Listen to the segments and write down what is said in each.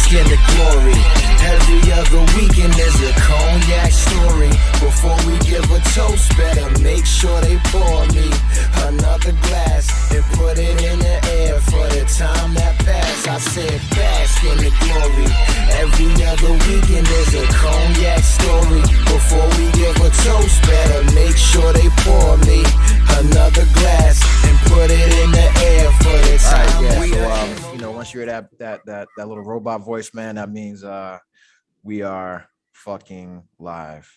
bask in the glory. Every other weekend there's a cognac story. Before we give a toast, better make sure they pour me another glass and put it in the air for the time that passed. I said bask in the glory. Every other weekend there's a cognac story. Before we give a toast, better make sure they pour me another glass and put it in the air for the time. So, you know, once you hear that little robot voice, man, that means we are fucking live.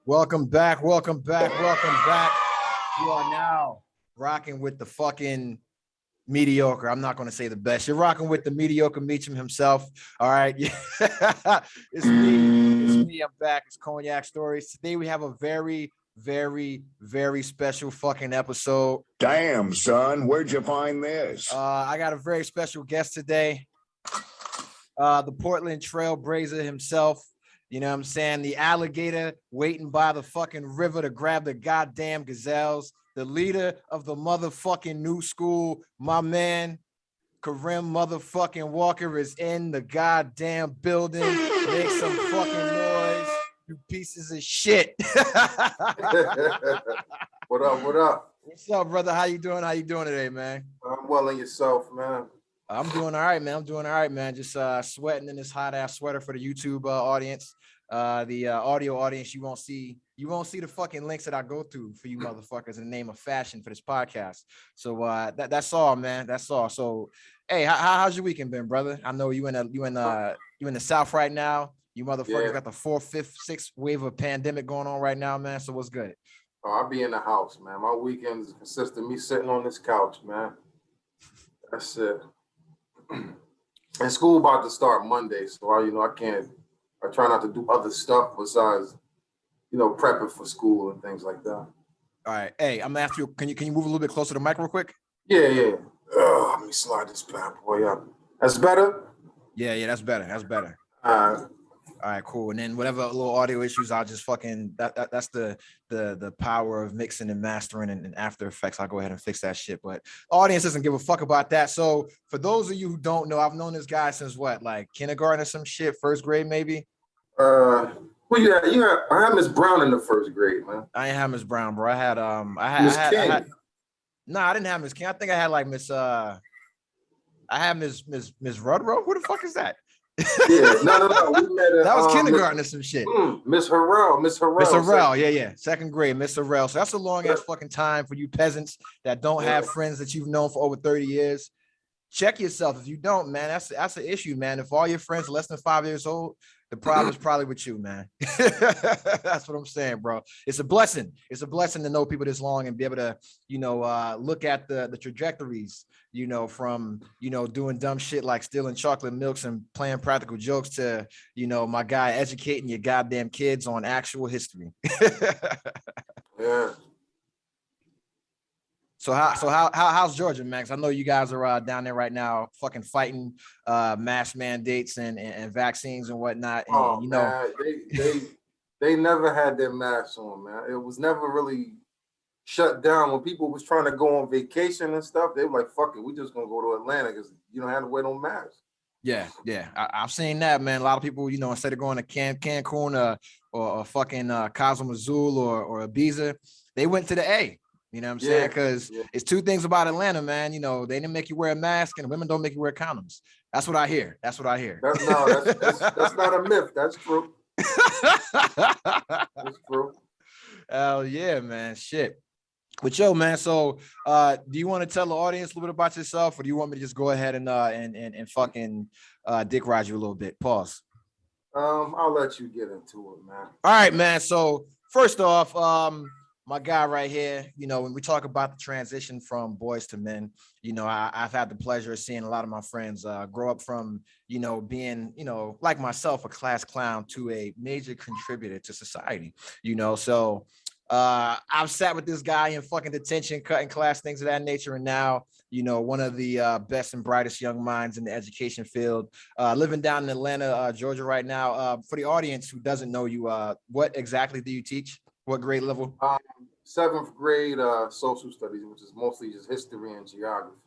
Welcome back. You are now rocking with the fucking mediocre. I'm not going to say the best. You're rocking with the mediocre Meacham himself. All right. It's me. I'm back. It's Cognac Stories. Today we have a very, very, very special fucking episode. Damn, son. Where'd you find this? I got a very special guest today. The Portland Trailblazer himself. You know what I'm saying? The alligator waiting by the fucking river to grab the goddamn gazelles. The leader of the motherfucking new school, my man, Karim motherfucking Walker is in the goddamn building. Make some fucking noise, you pieces of shit. What up? What's up, brother? How you doing today, man? I'm well, and yourself, man? I'm doing all right, man. Just sweating in this hot ass sweater for the YouTube audience. The audio audience, you won't see the fucking links that I go through for you motherfuckers in the name of fashion for this podcast. So that's all, man. That's all. So hey, how's your weekend been, brother? I know you in the South right now. You motherfuckers got the 4th, 5th, 6th wave of pandemic going on right now, man. So what's good? Oh, I'll be in the house, man. My weekends consist of me sitting on this couch, man. That's it. And school about to start Monday, so I try not to do other stuff besides, prepping for school and things like that. All right. Hey, I'm gonna ask you, can you move a little bit closer to the mic real quick? Yeah. Let me slide this bad boy up. That's better? Yeah, that's better. All right, cool. And then whatever little audio issues, I'll just fucking that's the power of mixing and mastering and After Effects. I'll go ahead and fix that shit. But the audience doesn't give a fuck about that. So for those of you who don't know, I've known this guy since what, like kindergarten or some shit, 1st grade maybe. I had Miss Brown in the 1st grade, man. I didn't have Miss Brown, bro. I had Miss King. I didn't have Miss King. I think I had like Miss I had Miss Rudrow. Who the fuck is that? Yeah, no. We met that was kindergarten or some shit. Miss Harrell. Miss Harrell, yeah. 2nd grade, Miss Harrell. So that's a long ass fucking time for you peasants that don't have friends that you've known for over 30 years. Check yourself. If you don't, man, that's an issue, man. If all your friends are less than 5 years old, the problem is probably with you, man. That's what I'm saying, bro. It's a blessing. It's a blessing to know people this long and be able to, look at the trajectories, from, doing dumb shit like stealing chocolate milks and playing practical jokes to, my guy educating your goddamn kids on actual history. Yeah. So how's Georgia, Max? I know you guys are down there right now, fucking fighting mask mandates and vaccines and whatnot. And, man, they never had their masks on, man. It was never really shut down. When people was trying to go on vacation and stuff, they were like, "Fuck it, we just gonna go to Atlanta because you don't have to wear no masks." Yeah. I've seen that, man. A lot of people, instead of going to Cancun or fucking Cozumel or Ibiza, they went to the A. You know what I'm saying? Because it's two things about Atlanta, man. They didn't make you wear a mask and women don't make you wear condoms. That's what I hear. That's not a myth. That's true. That's true. Hell yeah, man. Shit. But yo, man, so do you want to tell the audience a little bit about yourself, or do you want me to just go ahead and fucking dick ride you a little bit? Pause. I'll let you get into it, man. All right, man. So first off, my guy right here, when we talk about the transition from boys to men, I've had the pleasure of seeing a lot of my friends grow up from, being, like myself, a class clown to a major contributor to society, so I've sat with this guy in fucking detention, cutting class, things of that nature. And now, one of the best and brightest young minds in the education field, living down in Atlanta, Georgia right now. For the audience who doesn't know you, what exactly do you teach? What grade level? 7th grade social studies, which is mostly just history and geography.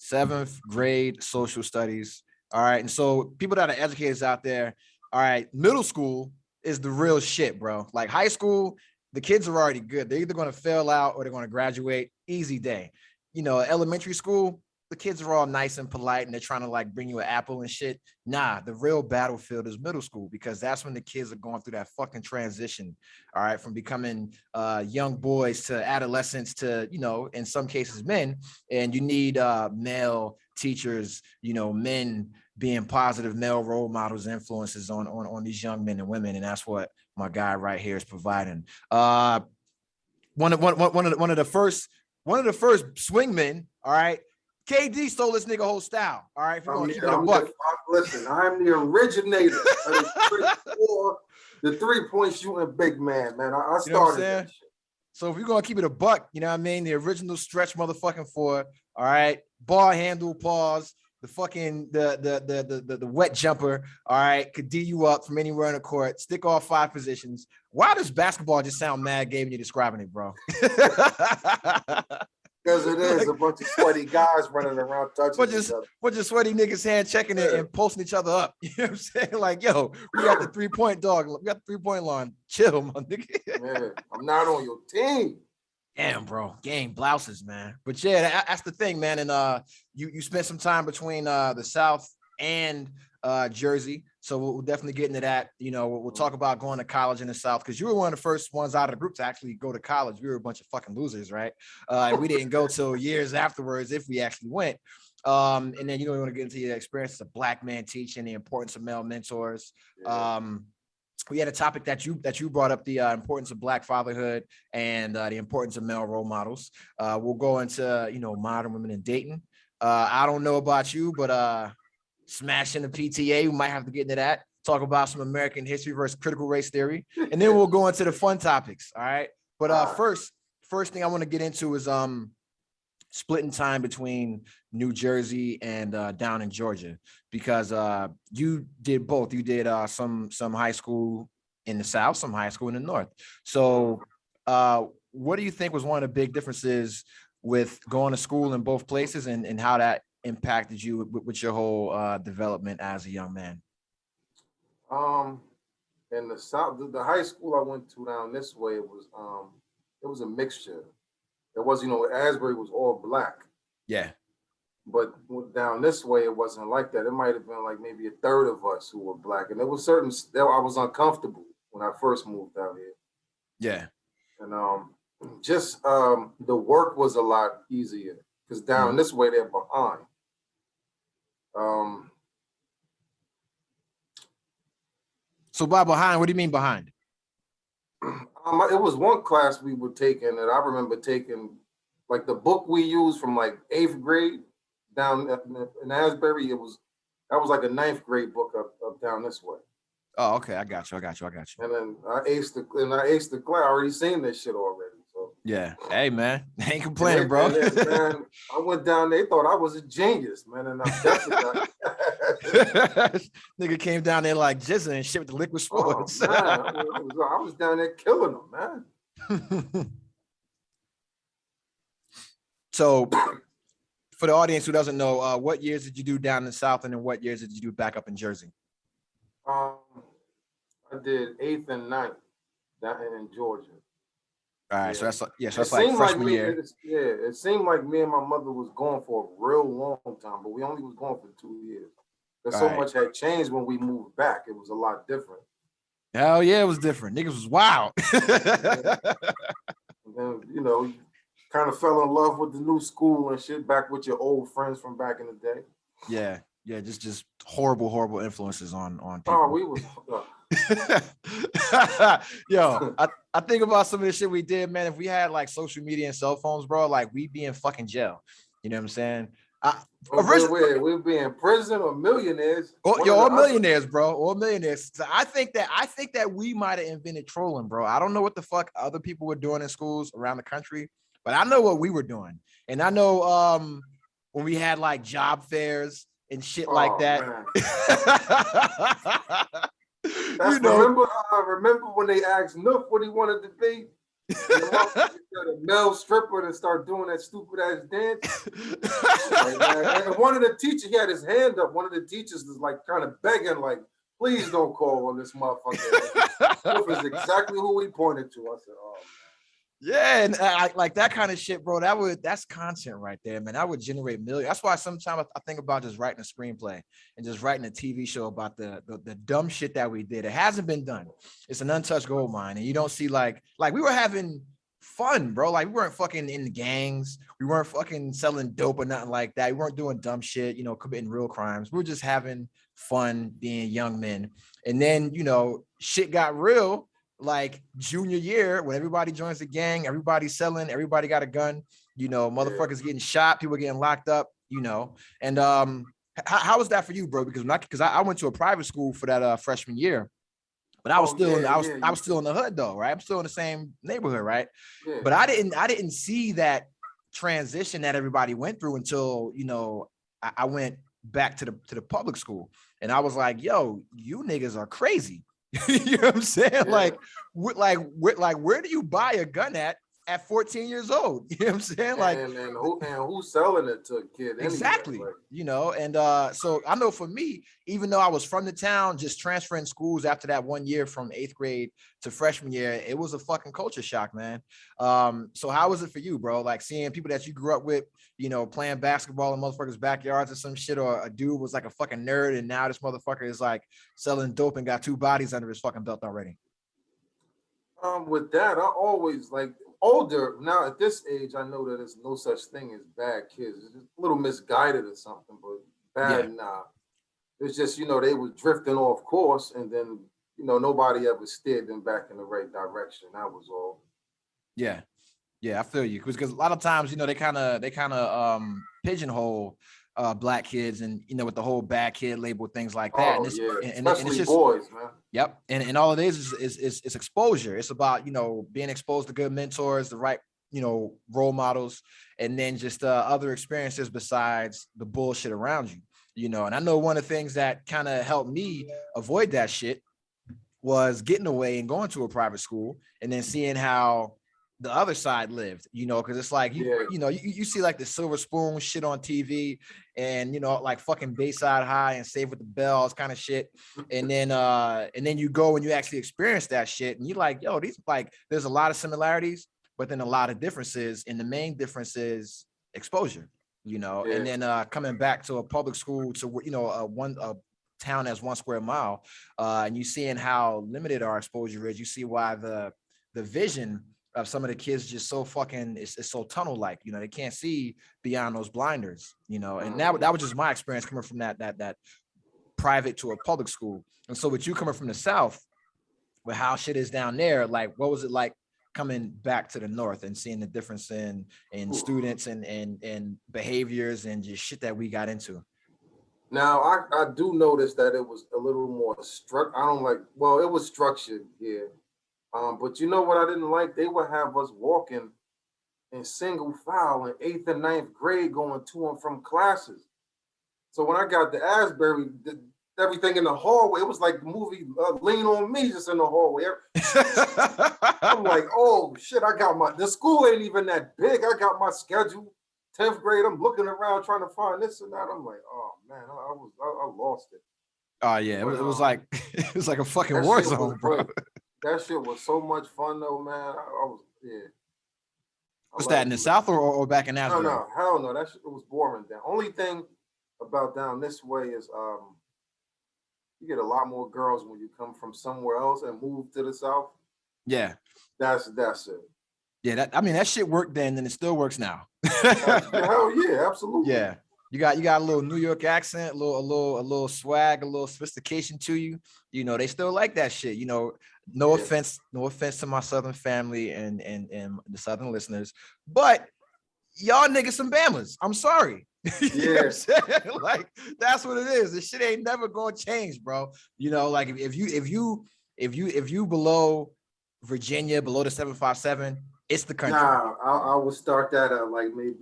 7th grade social studies. All right. And so people that are educators out there, all right, middle school is the real shit, bro. Like high school, the kids are already good. They're either going to fail out or they're going to graduate. Easy day. You know, elementary school, the kids are all nice and polite and they're trying to like bring you an apple and shit. Nah, the real battlefield is middle school because that's when the kids are going through that fucking transition. All right. From becoming young boys to adolescents to, you know, in some cases men. And you need male teachers, you know, men being positive male role models, influences on these young men and women. And that's what my guy right here is providing. One of the first swingmen, all right. KD stole this nigga whole style. All right, if you're gonna keep it a buck. Listen, I'm the originator of the 3-point shooting big man, man. I started that shit. So if you're gonna keep it a buck, you know what I mean? The original stretch motherfucking 4, all right, ball handle, pause, the fucking the wet jumper, all right, could D you up from anywhere in the court, stick all 5 positions. Why does basketball just sound mad gay when you're describing it, bro? Because it is a bunch of sweaty guys running around touching each other. Bunch of sweaty niggas hand checking it and posting each other up. You know what I'm saying? Like, yo, we got the 3-point dog. We got the 3-point line. Chill, my nigga. Man, I'm not on your team. Damn, bro. Gang blouses, man. But yeah, that's the thing, man. And you spent some time between the South and Jersey. So we'll definitely get into that. You know, we'll talk about going to college in the South because you were one of the first ones out of the group to actually go to college. We were a bunch of fucking losers, right? We didn't go till years afterwards if we actually went. And then, you know, we want to get into your experience as a Black man teaching, the importance of male mentors. Yeah. We had a topic that you brought up, the importance of Black fatherhood and the importance of male role models. We'll go into, you know, modern women in dating. I don't know about you, but smashing the PTA, we might have to get into that. Talk about some American history versus critical race theory, and then we'll go into the fun topics. All right. But first thing I want to get into is splitting time between New Jersey and down in Georgia, because you did both. You did some high school in the South, some high school in the North. So what do you think was one of the big differences with going to school in both places and how that impacted you with your whole development as a young man? In the South, the high school I went to down this way, it was a mixture. There was, you know, Asbury was all Black. Yeah. But down this way, it wasn't like that. It might have been like maybe a third of us who were Black. And there was I was uncomfortable when I first moved out here. Yeah. And just the work was a lot easier because down this way, they're behind. So by behind, what do you mean behind? It was one class we were taking that I remember taking, like the book we used from like 8th grade down in Asbury. That was like a 9th grade book up down this way. Oh, okay. I got you. And then I aced the class. I already seen this shit already. So yeah. Hey man, I ain't complaining, bro. Man, I went down there, they thought I was a genius, man. And I'm definitely not. Nigga came down there like jizzing and shit with the liquid sports. Oh, man. I was down there killing them, man. So for the audience who doesn't know, what years did you do down in the South, and then what years did you do back up in Jersey? I did 8th and 9th down in Georgia. All right, yeah. So that's like freshman year. It seemed like me and my mother was going for a real long time, but we only was going for 2 years. Because so much had changed when we moved back. It was a lot different. Hell yeah, it was different. Niggas was wild. And then, you know, you kind of fell in love with the new school and shit, back with your old friends from back in the day. Yeah, just horrible influences on people. Oh, we was. Yo, I think about some of the shit we did, man. If we had like social media and cell phones, bro, like we'd be in fucking jail. You know what I'm saying? We'd be in prison or millionaires. All millionaires, bro. All millionaires. So I think that we might have invented trolling, bro. I don't know what the fuck other people were doing in schools around the country, but I know what we were doing. And I know when we had like job fairs and shit like that. That's, you know, remember when they asked Nook what he wanted to be? And the motherfucker got a male stripper to start doing that stupid ass dance. Like, man, and one of the teachers, he had his hand up. One of the teachers was like kind of begging, like, please don't call on this motherfucker. This is exactly who we pointed to. I said, oh man. Yeah, and like that kind of shit, bro. That's content right there, man. That would generate millions. That's why sometimes I think about just writing a screenplay and just writing a TV show about the dumb shit that we did. It hasn't been done. It's an untouched gold mine, and you don't see like we were having fun, bro. Like we weren't fucking in the gangs. We weren't fucking selling dope or nothing like that. We weren't doing dumb shit, committing real crimes. We were just having fun being young men. And then, shit got real. Like junior year, when everybody joins the gang, everybody's selling, everybody got a gun, motherfuckers getting shot, people getting locked up, and how was that for you, bro? Because I went to a private school for that freshman year, but I was I was still in the hood though, right? I'm still in the same neighborhood, right? Yeah. But I didn't see that transition that everybody went through until I went back to the public school, and I was like, yo, you niggas are crazy. You know what I'm saying? Yeah. Where do you buy a gun at 14 years old? You know what I'm saying? Like, and who's selling it to a kid? Anyway? Exactly. So I know for me, even though I was from the town, just transferring schools after that 1 year from 8th grade to freshman year, it was a fucking culture shock, man. So how was it for you, bro? Like seeing people that you grew up with, playing basketball in motherfuckers' backyards or some shit, or a dude was like a fucking nerd, and now this motherfucker is like selling dope and got 2 bodies under his fucking belt already. With that, I always like older now at this age. I know that there's no such thing as bad kids. It's just a little misguided or something, but bad, nah. It's just they were drifting off course, and then nobody ever steered them back in the right direction. That was all. Yeah, I feel you, because a lot of times they kind of pigeonhole black kids, and with the whole bad kid label, things like that. And especially boys, man. Yep, and all it is exposure. It's about being exposed to good mentors, the right role models, and then just other experiences besides the bullshit around you. And I know one of the things that kind of helped me avoid that shit was getting away and going to a private school, and then seeing how the other side lived, because it's like you see like the silver spoon shit on TV, and like fucking Bayside High and Save with the Bells kind of shit, and then you go and you actually experience that shit, and you're like, yo, these like there's a lot of similarities, but then a lot of differences, and the main difference is exposure, and then coming back to a public school to a town that's 1 square mile, and you seeing how limited our exposure is. You see why the vision of some of the kids just so fucking it's so tunnel like, they can't see beyond those blinders, and that was just my experience coming from that private to a public school. And so with you coming from the South, with how shit is down there, like what was it like coming back to the North and seeing the difference in students and behaviors and just shit that we got into? Now I do notice that it was a little more it was structured, yeah. But you know what I didn't like? They would have us walking in single file in 8th and 9th grade going to and from classes. So when I got to Asbury, everything in the hallway, it was like the movie Lean on Me, just in the hallway. I'm like, oh shit, the school ain't even that big. I got my schedule. 10th grade, I'm looking around trying to find this and that. I'm like, oh man, I lost it. Oh yeah, it was like it was like a fucking war zone, bro. That shit was so much fun though, man. Was that in the South or back in Asbury? No, hell no. That shit was boring. The only thing about down this way is you get a lot more girls when you come from somewhere else and move to the South. Yeah. That's it. Yeah, that shit worked then, and it still works now. Hell yeah, absolutely. Yeah. You got a little New York accent, a little swag, a little sophistication to you. They still like that shit. No offense to my Southern family and the Southern listeners, but y'all niggas some Bamas. I'm sorry. You know what I'm saying? Like that's what it is. This shit ain't never gonna change, bro. Like if you below Virginia, below the 757, it's the country. Nah, I would start that at like maybe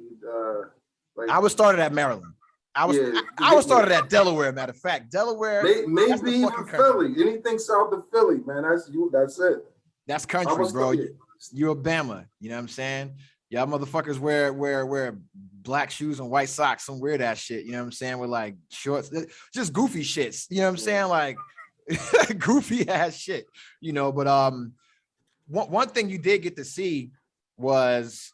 I was started at Maryland. I was started at Delaware. Matter of fact, Delaware. Maybe even Philly. Anything south of Philly, man. That's it. That's country, bro. You a Bama, you know what I'm saying? Y'all motherfuckers wear black shoes and white socks, some weird ass shit, you know what I'm saying? With like shorts, just goofy shits, you know what I'm saying? Like goofy ass shit, you know. But one thing you did get to see was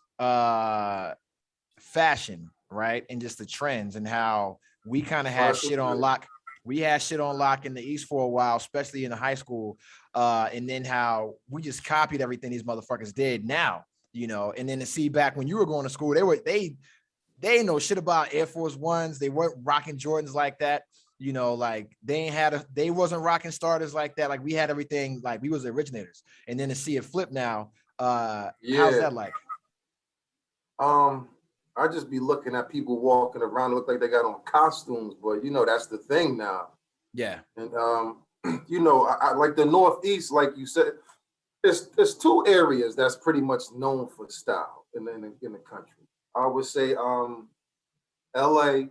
fashion, right? And just the trends and how we kind of had shit on lock. We had shit on lock in the East for a while, especially in the high school. And then how we just copied everything these motherfuckers did now, you know. And then to see back when you were going to school, they ain't know shit about Air Force Ones. They weren't rocking Jordans like that, you know. Like they wasn't rocking starters like that. Like we had everything, like we was the originators. And then to see it flip now, how's that like? I just be looking at people walking around, look like they got on costumes, but you know, that's the thing now. Yeah. And you know, I like the Northeast, like you said, there's two areas that's pretty much known for style in the country. I would say LA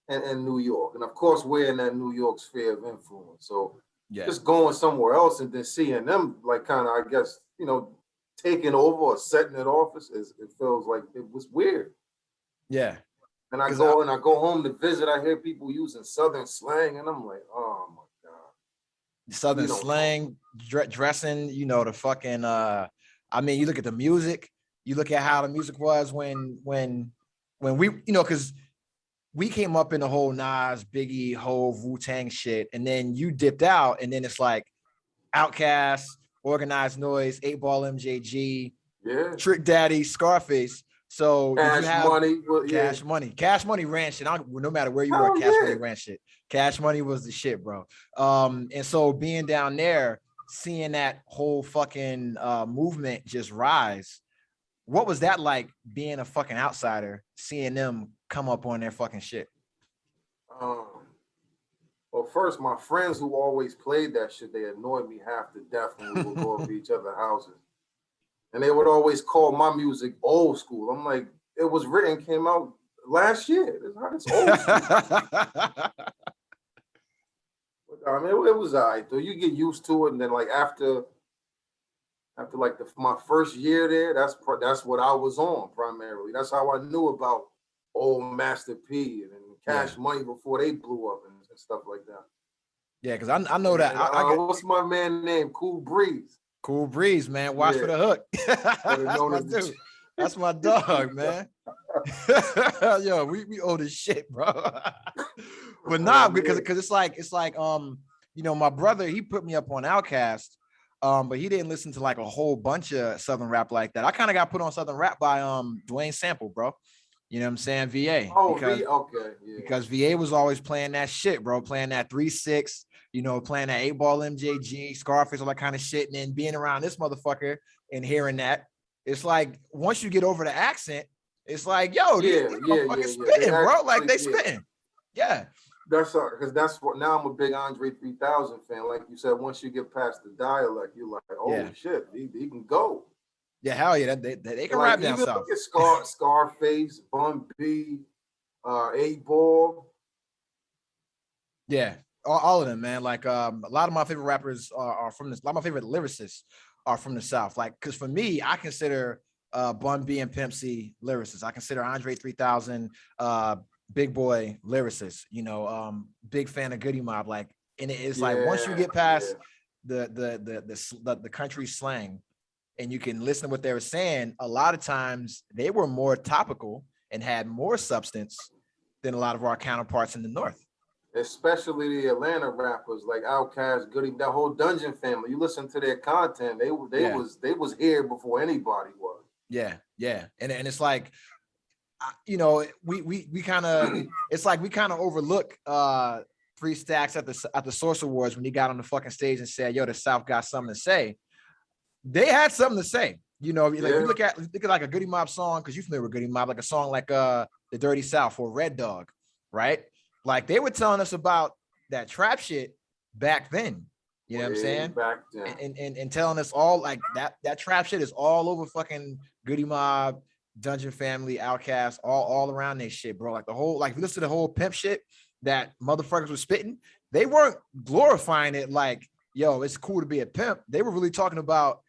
and New York. And of course, we're in that New York sphere of influence. So just going somewhere else and then seeing them like kind of, I guess, you know, taking over or setting it off, it feels like it was weird. Yeah. And I go home to visit, I hear people using Southern slang, and I'm like, oh my God. Southern slang, dressing, you know, the fucking I mean, you look at the music, you look at how the music was when we, you know, because we came up in the whole Nas, Biggie, Hove, Wu-Tang shit, and then you dipped out, and then it's like Outkast, Organized Noise, 8 Ball MJG, Trick Daddy, Scarface. So Cash Money ran shit. No matter where you were, Money ran shit. Cash Money was the shit, bro. And so being down there, seeing that whole fucking movement just rise, what was that like being a fucking outsider, seeing them come up on their fucking shit? Well, first, my friends who always played that shit, they annoyed me half to death when we would go over each other's houses. And they would always call my music old school. I'm like, it was written, came out last year. It's old school. I mean, it was all right, though. You get used to it. And then, like, after like my first year there, that's what I was on primarily. That's how I knew about old Master P and Cash Money before they blew up and stuff like that. Yeah, because I know that. What's my man name? Cool Breeze. Cool Breeze, man. Watch for the hook. That's my dude. That's my dog, man. Yo, we old as shit, bro. But nah, because it's like you know, my brother, he put me up on Outkast, but he didn't listen to like a whole bunch of Southern rap like that. I kind of got put on Southern rap by Dwayne Sample, bro. You know what I'm saying? VA. Oh, because, okay. Yeah. Because VA was always playing that shit, bro. Playing that 3-6, you know, playing that 8 Ball MJG, Scarface, all that kind of shit. And then being around this motherfucker and hearing that, it's like once you get over the accent, it's like, yo, these motherfuckers spitting, bro. Like they spitting. Yeah. That's because that's what now I'm a big Andre 3000 fan. Like you said, once you get past the dialect, you're like, oh shit, he can go. Yeah, hell yeah, they can rap down south. Look at Scarface, Bun B, 8 Ball. Yeah, all of them, man. Like a lot of my favorite rappers are from this. A lot of my favorite lyricists are from the South. Like, because for me, I consider Bun B and Pimp C lyricists. I consider Andre 3000 big boy lyricists. You know, big fan of Goody Mob. Like, and it's like once you get past the country slang, and you can listen to what they were saying, a lot of times they were more topical and had more substance than a lot of our counterparts in the North. Especially the Atlanta rappers like Outkast, Goody, that whole Dungeon family. You listen to their content, they was here before anybody was. Yeah. And it's like, you know, we kind of, it's like we kind of overlook 3 Stacks at the Source Awards when he got on the fucking stage and said, yo, the South got something to say. They had something to say, you know. Like you look at like a Goody Mob song, because you're familiar with Goody Mob, like a song like The Dirty South or Red Dog, right? Like they were telling us about that trap shit back then. You know what I'm saying? Back then. And telling us all like that trap shit is all over fucking Goody Mob, Dungeon Family, Outkast, all around this shit, bro. Like the whole, like if you listen to the whole pimp shit that motherfuckers were spitting, they weren't glorifying it like, yo, it's cool to be a pimp. They were really talking about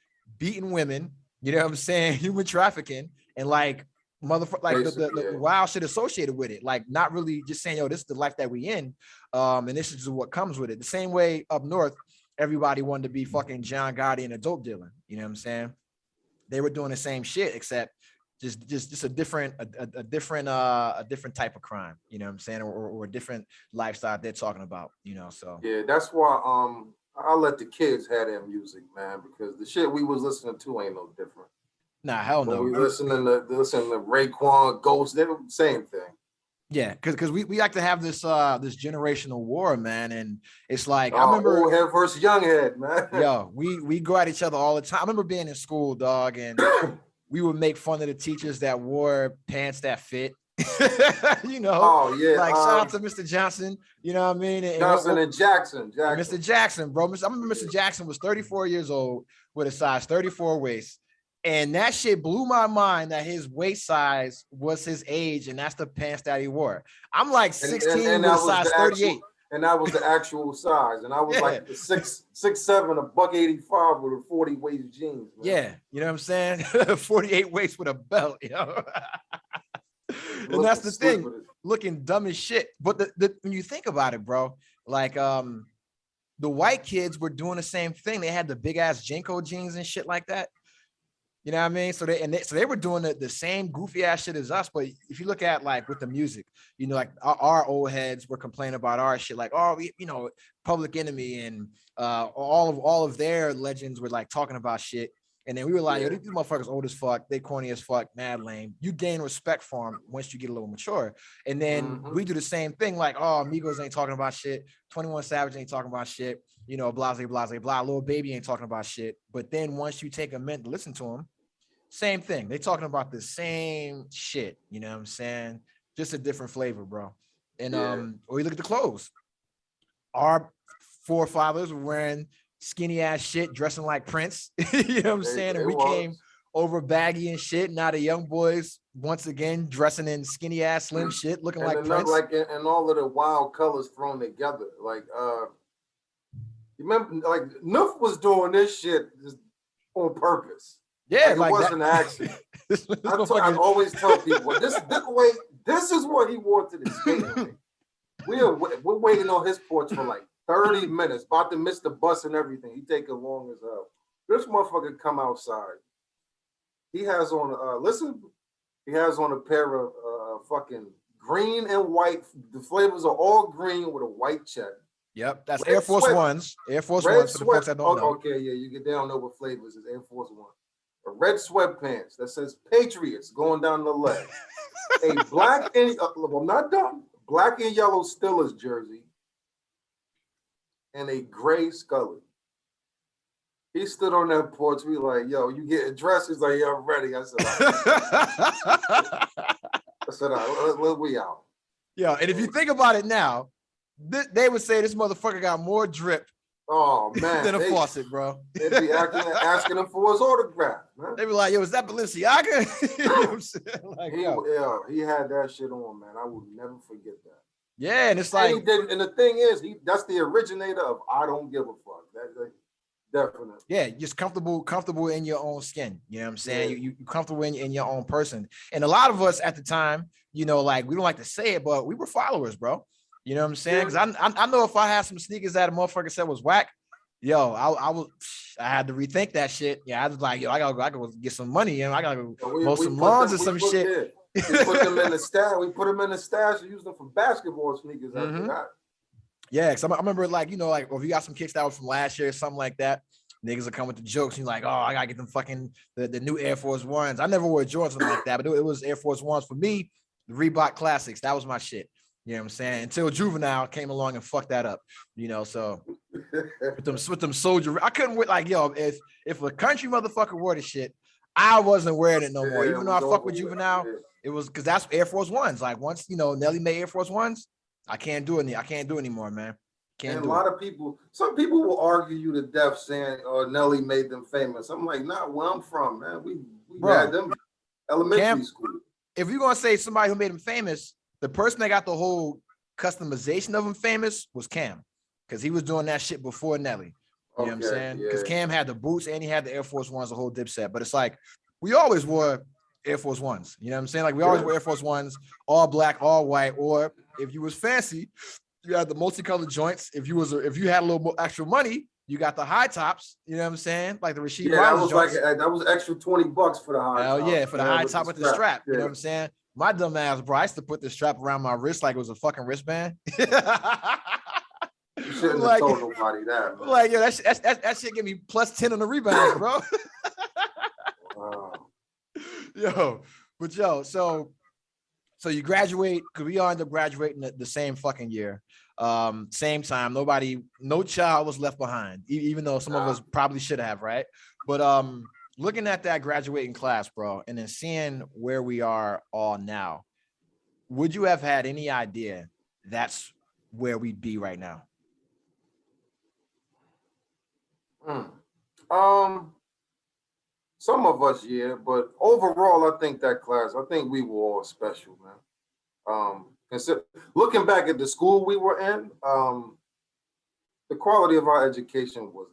beating women, you know what I'm saying, human trafficking, and like motherfucker, like the wild shit associated with it, like not really just saying, yo, this is the life that we in, and this is what comes with it. The same way up north, everybody wanted to be fucking John Gotti and a dope dealer, you know what I'm saying? They were doing the same shit, except just a different type of crime, you know what I'm saying, or a different lifestyle they're talking about, you know. So yeah, that's why I let the kids have their music, man, because the shit we was listening to ain't no different. Nah, hell no. When we listening to Raekwon, Ghost, they're the same thing. Yeah, because we like to have this this generational war, man, and it's like I remember remember old head versus young head, man. Yo, we go at each other all the time. I remember being in school, dog, and we would make fun of the teachers that wore pants that fit. You know, oh yeah, like shout out to Mr. Johnson, you know what I mean? Johnson and Jackson. Mr. Jackson, bro. I remember Mr. Jackson was 34 years old with a size 34 waist. And that shit blew my mind that his waist size was his age, and that's the pants that he wore. I'm like 16 and with a size 38. And that was the actual size. And I was like 6'7", a $185 with a 40 waist jeans. Man. Yeah, you know what I'm saying? 48 waist with a belt, you know. And that's the thing, looking dumb as shit. But when you think about it, bro, like the white kids were doing the same thing. They had the big ass Jinko jeans and shit like that. You know what I mean? So they were doing the same goofy ass shit as us. But if you look at like with the music, you know, like our old heads were complaining about our shit, like, oh, you know, Public Enemy and all of their legends were like talking about shit. And then we were like, yo, these motherfuckers old as fuck, they corny as fuck, mad lame. You gain respect for them once you get a little mature. And then we do the same thing, like, oh, Migos ain't talking about shit, 21 Savage ain't talking about shit, you know, blase, blah, Lil Baby ain't talking about shit. But then once you take a minute to listen to them, same thing. They talking about the same shit, you know what I'm saying? Just a different flavor, bro. And or you look at the clothes. Our forefathers were wearing skinny ass shit, dressing like Prince. You know what I'm saying? And we came over baggy and shit. Now the young boys once again dressing in skinny ass slim shit, looking like Prince. Like and all of the wild colors thrown together. Like you remember, like Nuff was doing this shit just on purpose. Yeah, like it wasn't an accident. I always tell people this is what he wanted to skate. We're waiting on his porch for like 30 minutes, about to miss the bus and everything. He taking long as hell. This motherfucker come outside. He has on he has on a pair of fucking green and white. The flavors are all green with a white check. Yep, that's Air Force Ones. Air Force Ones for the folks that don't know. Okay, yeah, they don't know what flavors is Air Force One. A red sweatpants that says Patriots going down the leg. A black and I'm not done. Black and yellow Steelers jersey. And a gray Scully. He stood on that porch. We like, yo, you getting dressed? He's like, yeah, I'm ready. I said, we out. Yeah, and if you think about it now, they would say this motherfucker got more drip. Oh man, than a faucet, bro. They'd be asking him for his autograph, man. They be like, yo, is that Balenciaga? You know what I'm saying? Like, he had that shit on, man. I will never forget that. Yeah, and it's like, and the thing is, that's the originator of I don't give a fuck. That definitely. Yeah, just comfortable in your own skin. You know what I'm saying? Yeah. You comfortable in your own person. And a lot of us at the time, you know, like we don't like to say it, but we were followers, bro. You know what I'm saying? Because I know if I had some sneakers that a motherfucker said was whack, yo, I had to rethink that shit. Yeah, I was like, yo, I gotta go get some money, and I gotta go mow some lawns or some shit. We put them in the stash. We put them in the stash and use them for basketball sneakers after that. Yeah, because I remember, like, you know, like if you got some kicks that were from last year or something like that, niggas will come with the jokes. And you're like, oh, I gotta get them fucking the new Air Force Ones. I never wore Jordans like that, but it was Air Force Ones for me. The Reebok Classics, that was my shit. You know what I'm saying? Until Juvenile came along and fucked that up, you know. So with them soldier, I couldn't wear, like, yo, if a country motherfucker wore the shit, I wasn't wearing it no more. Even though I fuck with Juvenile, it was because that's Air Force Ones. Like once, you know, Nelly made Air Force Ones, I can't do it. I can't do it anymore, man. And a lot of people, some people will argue you to death saying, "Oh, Nelly made them famous." I'm like, not where I'm from, man. We had them elementary school. If you're gonna say somebody who made them famous, the person that got the whole customization of him famous was Cam, because he was doing that shit before Nelly. You know what I'm saying? Because Yeah. Cam had the boots and he had the Air Force Ones, the whole dipset. But it's like we always wore Air Force Ones. You know what I'm saying? Like we always wore Air Force Ones, all black, all white. Or if you was fancy, you had the multicolored joints. If you had a little more extra money, you got the high tops. You know what I'm saying? Like the Rasheed Yeah, that Wallace was joints. like that was extra $20 for the high Hell top. yeah, for the high top with the strap. Yeah. You know what I'm saying? My dumb ass, bro. I used to put the strap around my wrist like it was a fucking wristband. You shouldn't have told nobody that. Man. Like, yeah, that shit give me plus 10 on the rebounds, bro. Wow. So you graduate, because we all end up graduating the same fucking year. Same time. No child was left behind, even though some of us probably should have, right? But looking at that graduating class, bro, and then seeing where we are all now, would you have had any idea that's where we'd be right now? Some of us, yeah, but overall, I think we were all special, man. Looking back at the school we were in, the quality of our education was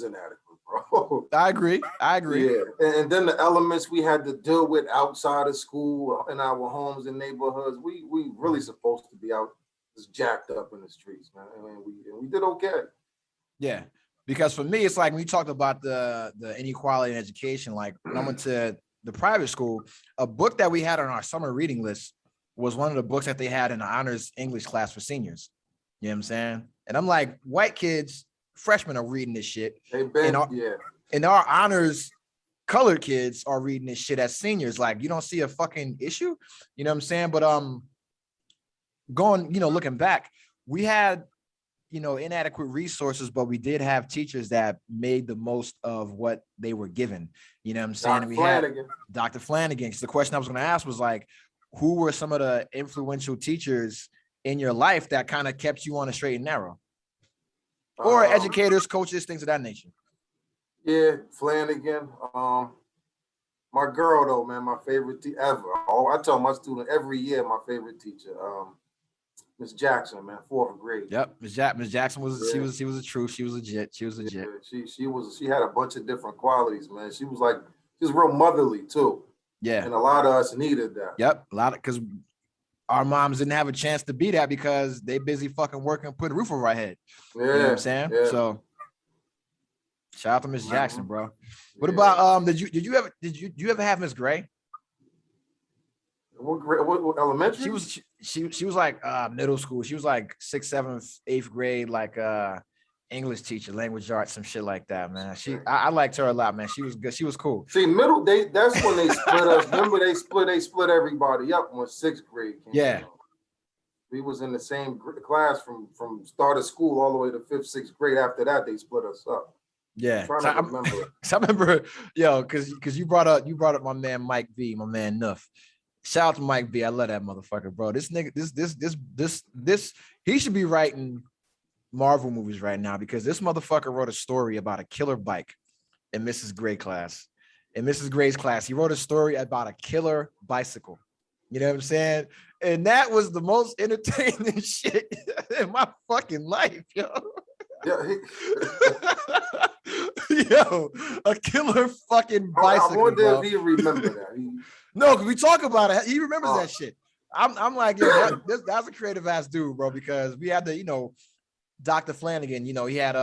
inadequate, bro. I agree. Yeah, and then the elements we had to deal with outside of school, in our homes and neighborhoods, we really supposed to be out just jacked up in the streets, man. And we did okay. Yeah, because for me, it's like when you talked about the inequality in education, like when I went to the private school, a book that we had on our summer reading list was one of the books that they had in the honors English class for seniors. You know what I'm saying? And I'm like, white kids, freshmen are reading this shit. And our honors colored kids are reading this shit as seniors. Like, you don't see a fucking issue. You know what I'm saying? But looking back, we had inadequate resources, but we did have teachers that made the most of what they were given. You know what I'm saying? We had Dr. Flanagan. So the question I was going to ask was like, who were some of the influential teachers in your life that kind of kept you on a straight and narrow? Or educators, coaches, things of that nature. Yeah, Flanagan. My girl though, man, my favorite teacher ever. Oh, I tell my student every year, my favorite teacher. Miss Jackson, man, 4th grade. Yep, Miss Jackson was she was a truth. She was legit. She was legit. Yeah, she had a bunch of different qualities, man. She was real motherly too. Yeah, and a lot of us needed that. Yep, because our moms didn't have a chance to be that because they busy fucking working, putting a roof over our head. Yeah, you know what I'm saying? Yeah. So shout out to Miss Jackson, bro. What about did you ever have Miss Gray? What elementary? She was like middle school. She was like 6th, 7th, 8th grade, like English teacher, language arts, some shit like that, man. I liked her a lot, man. She was good. She was cool. See, that's when they split us. Remember they split everybody up when 6th grade came. Yeah. We was in the same class from start of school all the way to 5th, 6th grade. After that, they split us up. Yeah. I remember, because you brought up my man Mike V, my man Nuff. Shout out to Mike V. I love that motherfucker, bro. This nigga, this he should be writing Marvel movies right now because this motherfucker wrote a story about a killer bike in Mrs. Gray class. In Mrs. Gray's class, he wrote a story about a killer bicycle. You know what I'm saying? And that was the most entertaining shit in my fucking life, yo. Yeah, yo, a killer fucking bicycle. I wonder if he remember that. No, because we talk about it. He remembers that shit. I'm like, yo, that's a creative ass dude, bro, because we had the, Dr. Flanagan, he had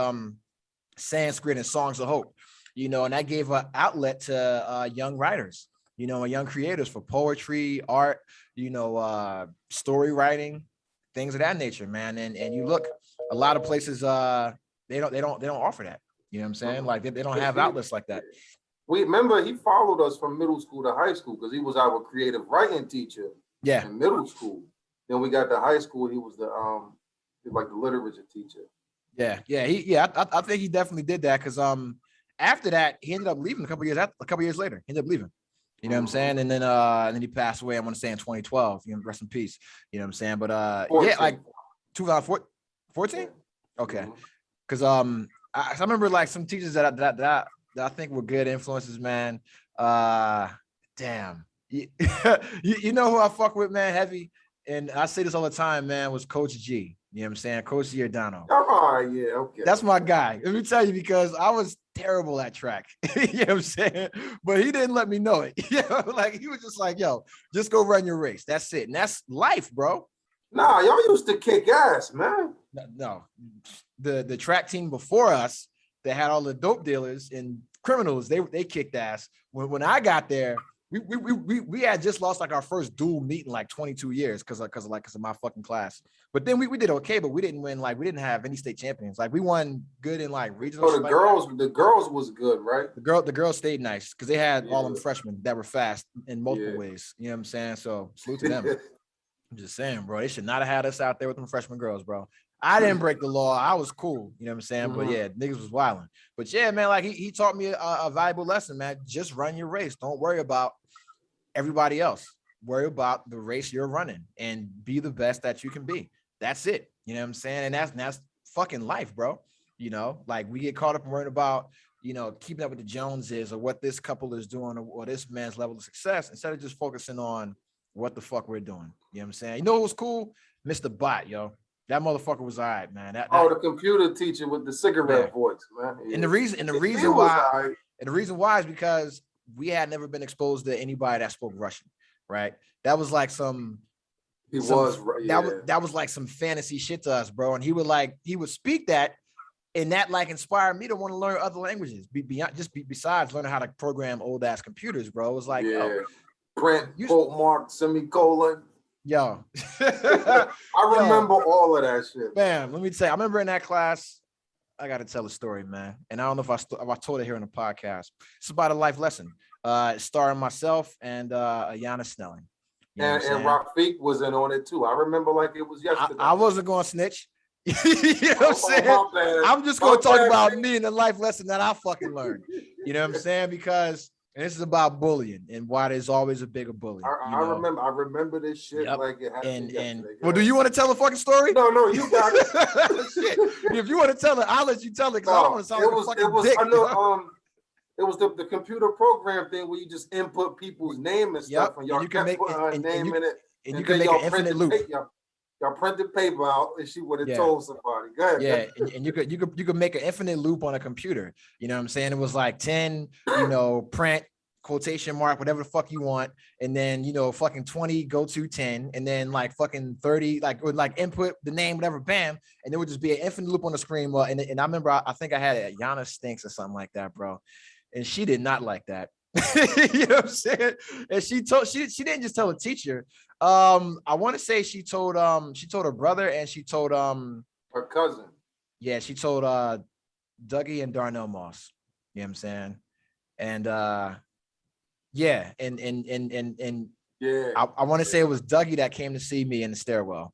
Sanskrit and Songs of Hope, and that gave an outlet to young writers, and young creators for poetry, art, story writing, things of that nature, man. And you look, a lot of places they don't offer that. You know what I'm saying? Like they don't have outlets like that. We remember he followed us from middle school to high school because he was our creative writing teacher. Yeah. In middle school. Then we got to high school. He was the literature teacher. Yeah. I think he definitely did that because after that he ended up leaving a couple years later. He ended up leaving. You know what I'm saying? And then he passed away. I want to say in 2012. Rest in peace. You know what I'm saying? But 14. yeah, like 2014. Okay. Because I remember like some teachers that I think were good influences, man. Damn. You know who I fuck with, man, heavy? And I say this all the time, man, was Coach G. You know what I'm saying? Coach Giordano. All right, yeah, okay. That's my guy. Let me tell you, because I was terrible at track. You know what I'm saying? But he didn't let me know it. You know, like he was just like, yo, just go run your race. That's it. And that's life, bro. Nah, y'all used to kick ass, man. No. The track team before us, they had all the dope dealers and criminals. They kicked ass. When I got there, we had just lost like our first dual meet in like 22 years because of my fucking class. But then we did okay, but we didn't win. Like we didn't have any state champions. Like we won good in like regional. So the girls was good, right? The girls stayed nice because they had all them freshmen that were fast in multiple ways. You know what I'm saying? So salute to them. I'm just saying, bro, they should not have had us out there with them freshman girls, bro. I didn't break the law. I was cool. You know what I'm saying? But yeah, niggas was wilding. But yeah, man, like he taught me a valuable lesson, man. Just run your race. Don't worry about everybody else. Worry about the race you're running and be the best that you can be. That's it. You know what I'm saying? And that's fucking life, bro. You know, like we get caught up in worrying about, you know, keeping up with the Joneses or what this couple is doing or this man's level of success instead of just focusing on what the fuck we're doing. You know what I'm saying? You know what was cool? Mr. Bot, yo. That motherfucker was all right, man. The computer teacher with the cigarette voice, man. Yeah. And the reason why is because we had never been exposed to anybody that spoke Russian, right? That was like that was like some fantasy shit to us, bro. And he would speak that, and that like inspired me to want to learn other languages besides learning how to program old ass computers, bro. It was like, yo, print, quote mark, semicolon. Yo, I remember all of that shit. Bam, let me tell you, I remember in that class, I got to tell a story, man. And I don't know if I told it here in the podcast. It's about a life lesson. Starring myself and Ayanna Snelling. You know and Rafiq was in on it too. I remember like it was yesterday. I wasn't going to snitch. You know what I'm saying? I'm just going to talk about me and the life lesson that I fucking learned. You know what I'm saying? Because this is about bullying and why there's always a bigger bully. I remember this shit like it happened yesterday. Well, do you want to tell a fucking story? No, you got it. Shit. If you want to tell it, I'll let you tell it because I don't want to sound like a fucking dick. I know, it was the computer program thing where you just input people's name and stuff, and y'all kept putting her name in it. And you can make an infinite loop. Y'all printed paper out, and she would have told somebody. Go ahead. Yeah, and you could make an infinite loop on a computer. You know what I'm saying? It was like 10, print, quotation mark, whatever the fuck you want, and then fucking 20 go to 10, and then like fucking 30, like would like input the name, whatever, bam, and there would just be an infinite loop on the screen. Well, and I remember I think I had it at Yana Stinks or something like that, bro. And she did not like that. You know what I'm saying? And she didn't just tell the teacher. I want to say she told her brother, and she told her cousin. Yeah, she told Dougie and Darnell Moss. You know what I'm saying? And yeah, and I want to say it was Dougie that came to see me in the stairwell.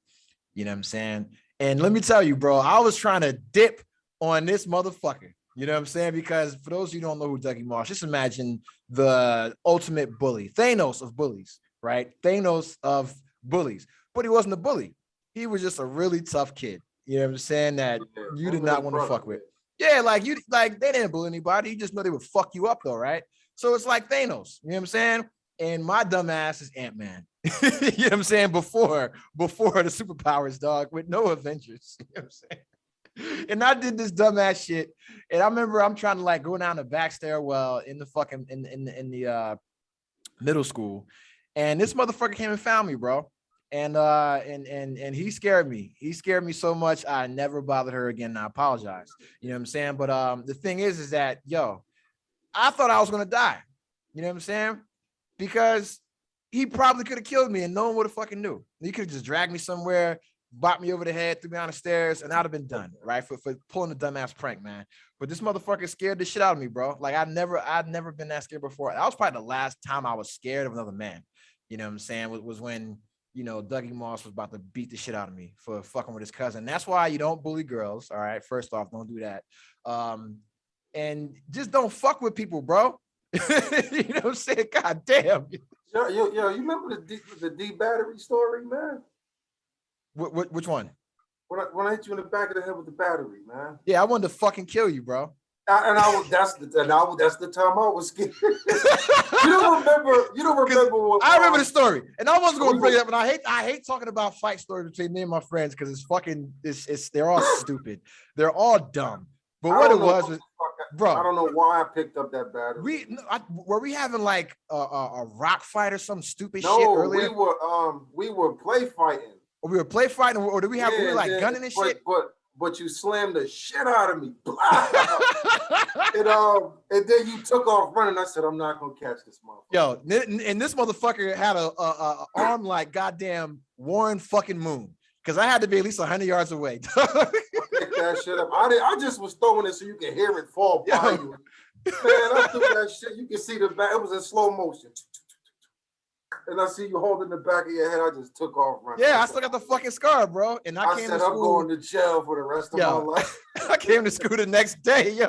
You know what I'm saying? And let me tell you, bro, I was trying to dip on this motherfucker. You know what I'm saying? Because for those of you who don't know who Dougie Moss, just imagine the ultimate bully, Thanos of bullies, right? Thanos of bullies. But he wasn't a bully. He was just a really tough kid. You know what I'm saying? That you did not want to fuck with. Yeah, like they didn't bully anybody. You just know they would fuck you up though, right? So it's like Thanos. You know what I'm saying? And my dumb ass is Ant-Man. You know what I'm saying? Before the superpowers, dog, with no Avengers. You know what I'm saying? And I did this dumbass shit. And I remember I'm trying to like go down the back stairwell in the fucking in the middle school. And this motherfucker came and found me, bro. And he scared me. He scared me so much I never bothered her again. And I apologize. You know what I'm saying? But the thing is that, I thought I was gonna die. You know what I'm saying? Because he probably could have killed me and no one would have fucking knew. He could have just dragged me somewhere, bopped me over the head, threw me down the stairs, and I'd have been done, right? For pulling the dumbass prank, man. But this motherfucker scared the shit out of me, bro. Like I'd never been that scared before. That was probably the last time I was scared of another man. You know what I'm saying? Was when, Dougie Moss was about to beat the shit out of me for fucking with his cousin. That's why you don't bully girls. All right. First off, don't do that. And just don't fuck with people, bro. You know what I'm saying? God damn. Yo, you remember the D battery story, man? Which one? When I hit you in the back of the head with the battery, man. Yeah, I wanted to fucking kill you, bro. That's the time I was scared. You don't remember what I remember the story, and I wasn't going to bring it up. And I hate talking about fight stories between me and my friends because they're all stupid, they're all dumb. But what it was, bro, I don't know why I picked up that battery. Were we having like a rock fight or some stupid shit earlier? We were play fighting. Or we were play fighting, or did we have we were like gunning and shit? But you slammed the shit out of me. And then you took off running. I said, I'm not gonna catch this motherfucker. Yo, and this motherfucker had a arm like goddamn Warren fucking Moon. Because I had to be at least 100 yards away. I picked that shit up. I just was throwing it so you can hear it fall by you. Man, I threw that shit. You can see the back. It was in slow motion. And I see you holding the back of your head. I just took off running. Yeah, I still got the fucking scar, bro. And I came said, to school. I'm going to jail for the rest of my life. I came to school the next day, yo.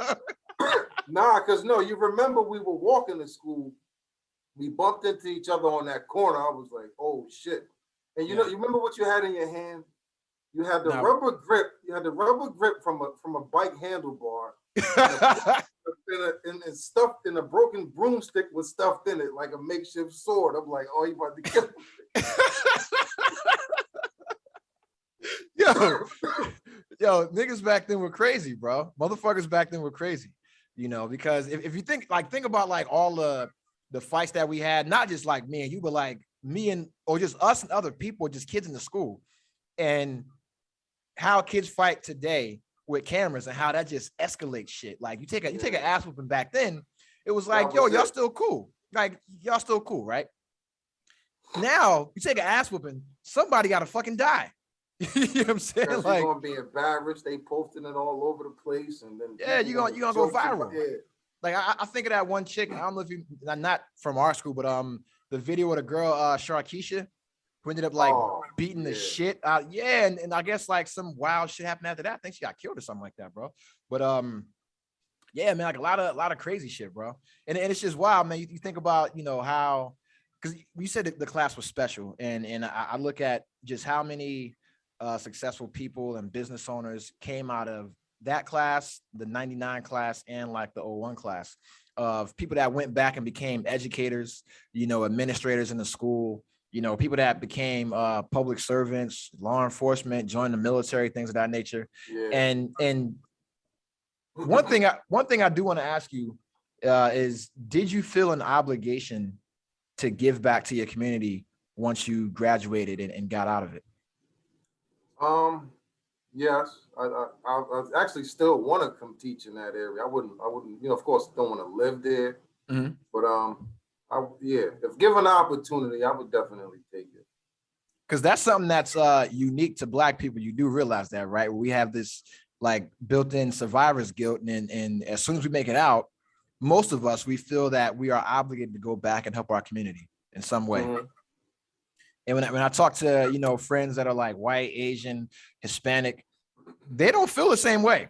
Nah, because you remember we were walking to school. We bumped into each other on that corner. I was like, oh shit. And you remember what you had in your hand? You had the rubber grip. You had the rubber grip from a bike handlebar. and stuffed in a broken broomstick was stuffed in it like a makeshift sword. I'm like, oh, you about to kill me. Yo, niggas back then were crazy, bro. Motherfuckers back then were crazy. Because if you think about like all the fights that we had, not just like me and you, but like me and or just us and other people, just kids in the school, and how kids fight today with cameras and how that just escalates shit. Like you take an ass whooping back then, it was like, yo, y'all still cool. Like y'all still cool, right? Now you take an ass whooping, somebody gotta fucking die. You know what I'm saying? Like you're gonna be embarrassed. They posting it all over the place, and then you're gonna go viral. Like I think of that one chick. I don't know if you not from our school, but the video with a girl, Sharkeisha, who ended up like beating the shit out. Yeah, and I guess like some wild shit happened after that. I think she got killed or something like that, bro. But yeah, man, like a lot of crazy shit, bro. And it's just wild, man. You think about how, because you said that the class was special, and I look at just how many successful people and business owners came out of that class, the 99 class, and like the 01 class, of people that went back and became educators, administrators in the school, people that became public servants, law enforcement, joined the military, things of that nature. Yeah. And one thing I do want to ask you is, did you feel an obligation to give back to your community once you graduated and got out of it? Yes, I actually still want to come teach in that area. I wouldn't, of course, don't want to live there. Mm-hmm. But if given the opportunity, I would definitely take it. Because that's something that's unique to Black people. You do realize that, right? We have this like built-in survivor's guilt, and as soon as we make it out, most of us, we feel that we are obligated to go back and help our community in some way. Mm-hmm. And when I talk to, friends that are like white, Asian, Hispanic, they don't feel the same way.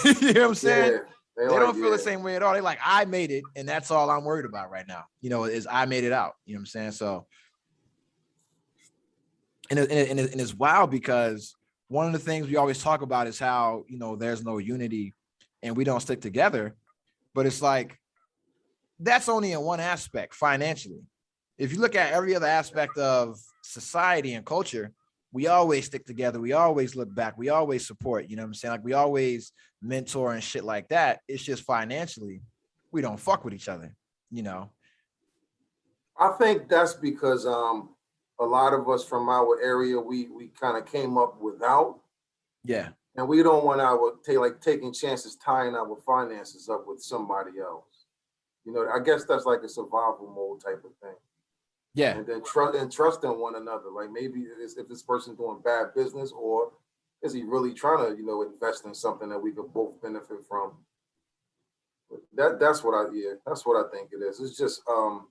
You know what I'm saying? Yeah, they don't feel the same way at all. They're like, I made it, and that's all I'm worried about right now. Is I made it out. You know what I'm saying? So, and it's wild because one of the things we always talk about is how, there's no unity and we don't stick together. But it's like, that's only in one aspect, financially. If you look at every other aspect of society and culture, we always stick together. We always look back. We always support, you know what I'm saying? Like we always mentor and shit like that. It's just financially, we don't fuck with each other, I think that's because a lot of us from our area, we kind of came up without. Yeah. And we don't want taking chances, tying our finances up with somebody else. I guess that's like a survival mode type of thing. Yeah. And then trust in one another. Like maybe if this person's doing bad business, or is he really trying to, invest in something that we could both benefit from? That's what I think it is. It's just coming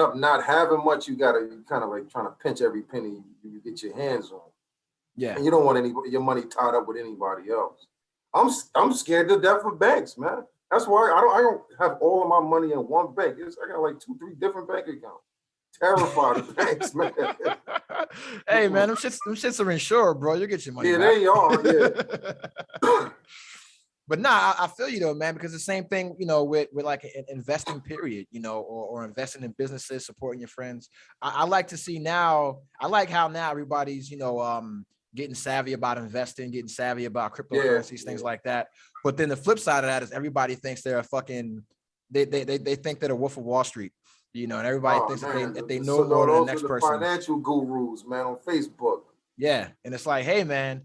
up not having much, you kind of like trying to pinch every penny you get your hands on. Yeah. And you don't want your money tied up with anybody else. I'm scared to death of banks, man. That's why I don't have all of my money in one bank. I got like 2-3 different bank accounts. Terrified of banks, man. Hey, man, them shits are insured, bro. You get your money. Yeah, back. they are. Yeah. But nah, I feel you though, man, because the same thing, with like an investing period, or investing in businesses, supporting your friends. I like to see now. I like how now everybody's, getting savvy about investing, getting savvy about cryptocurrencies, things like that. But then the flip side of that is everybody thinks they're a fucking, they think they're a Wolf of Wall Street, and everybody thinks that they know more than the next person. Financial gurus, man, on Facebook. Yeah, and it's like, hey, man,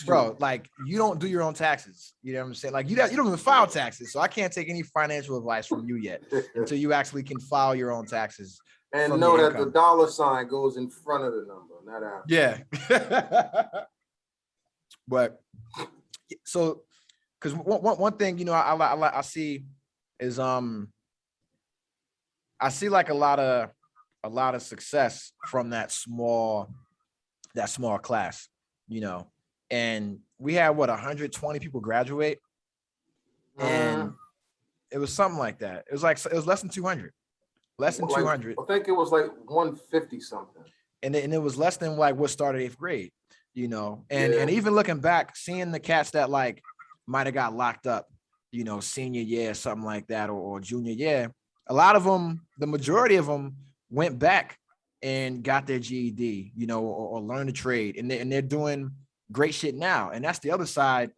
bro, like you don't do your own taxes. You know what I'm saying? Like you don't even file taxes, so I can't take any financial advice from you yet until you actually can file your own taxes. And know that the dollar sign goes in front of the number, not after. Yeah. But so, because one thing I see is I see like a lot of success from that small class, and we had 120 people graduate, and it was something like that. It was less than 200, less than 200. I think it was like 150 something, and it was less than like what started 8th grade, and even looking back, seeing the cats that like might have got locked up, senior year, something like that, or junior year, a lot of them, the majority of them went back and got their GED, or learned a trade, and they're doing great shit now. And that's the other side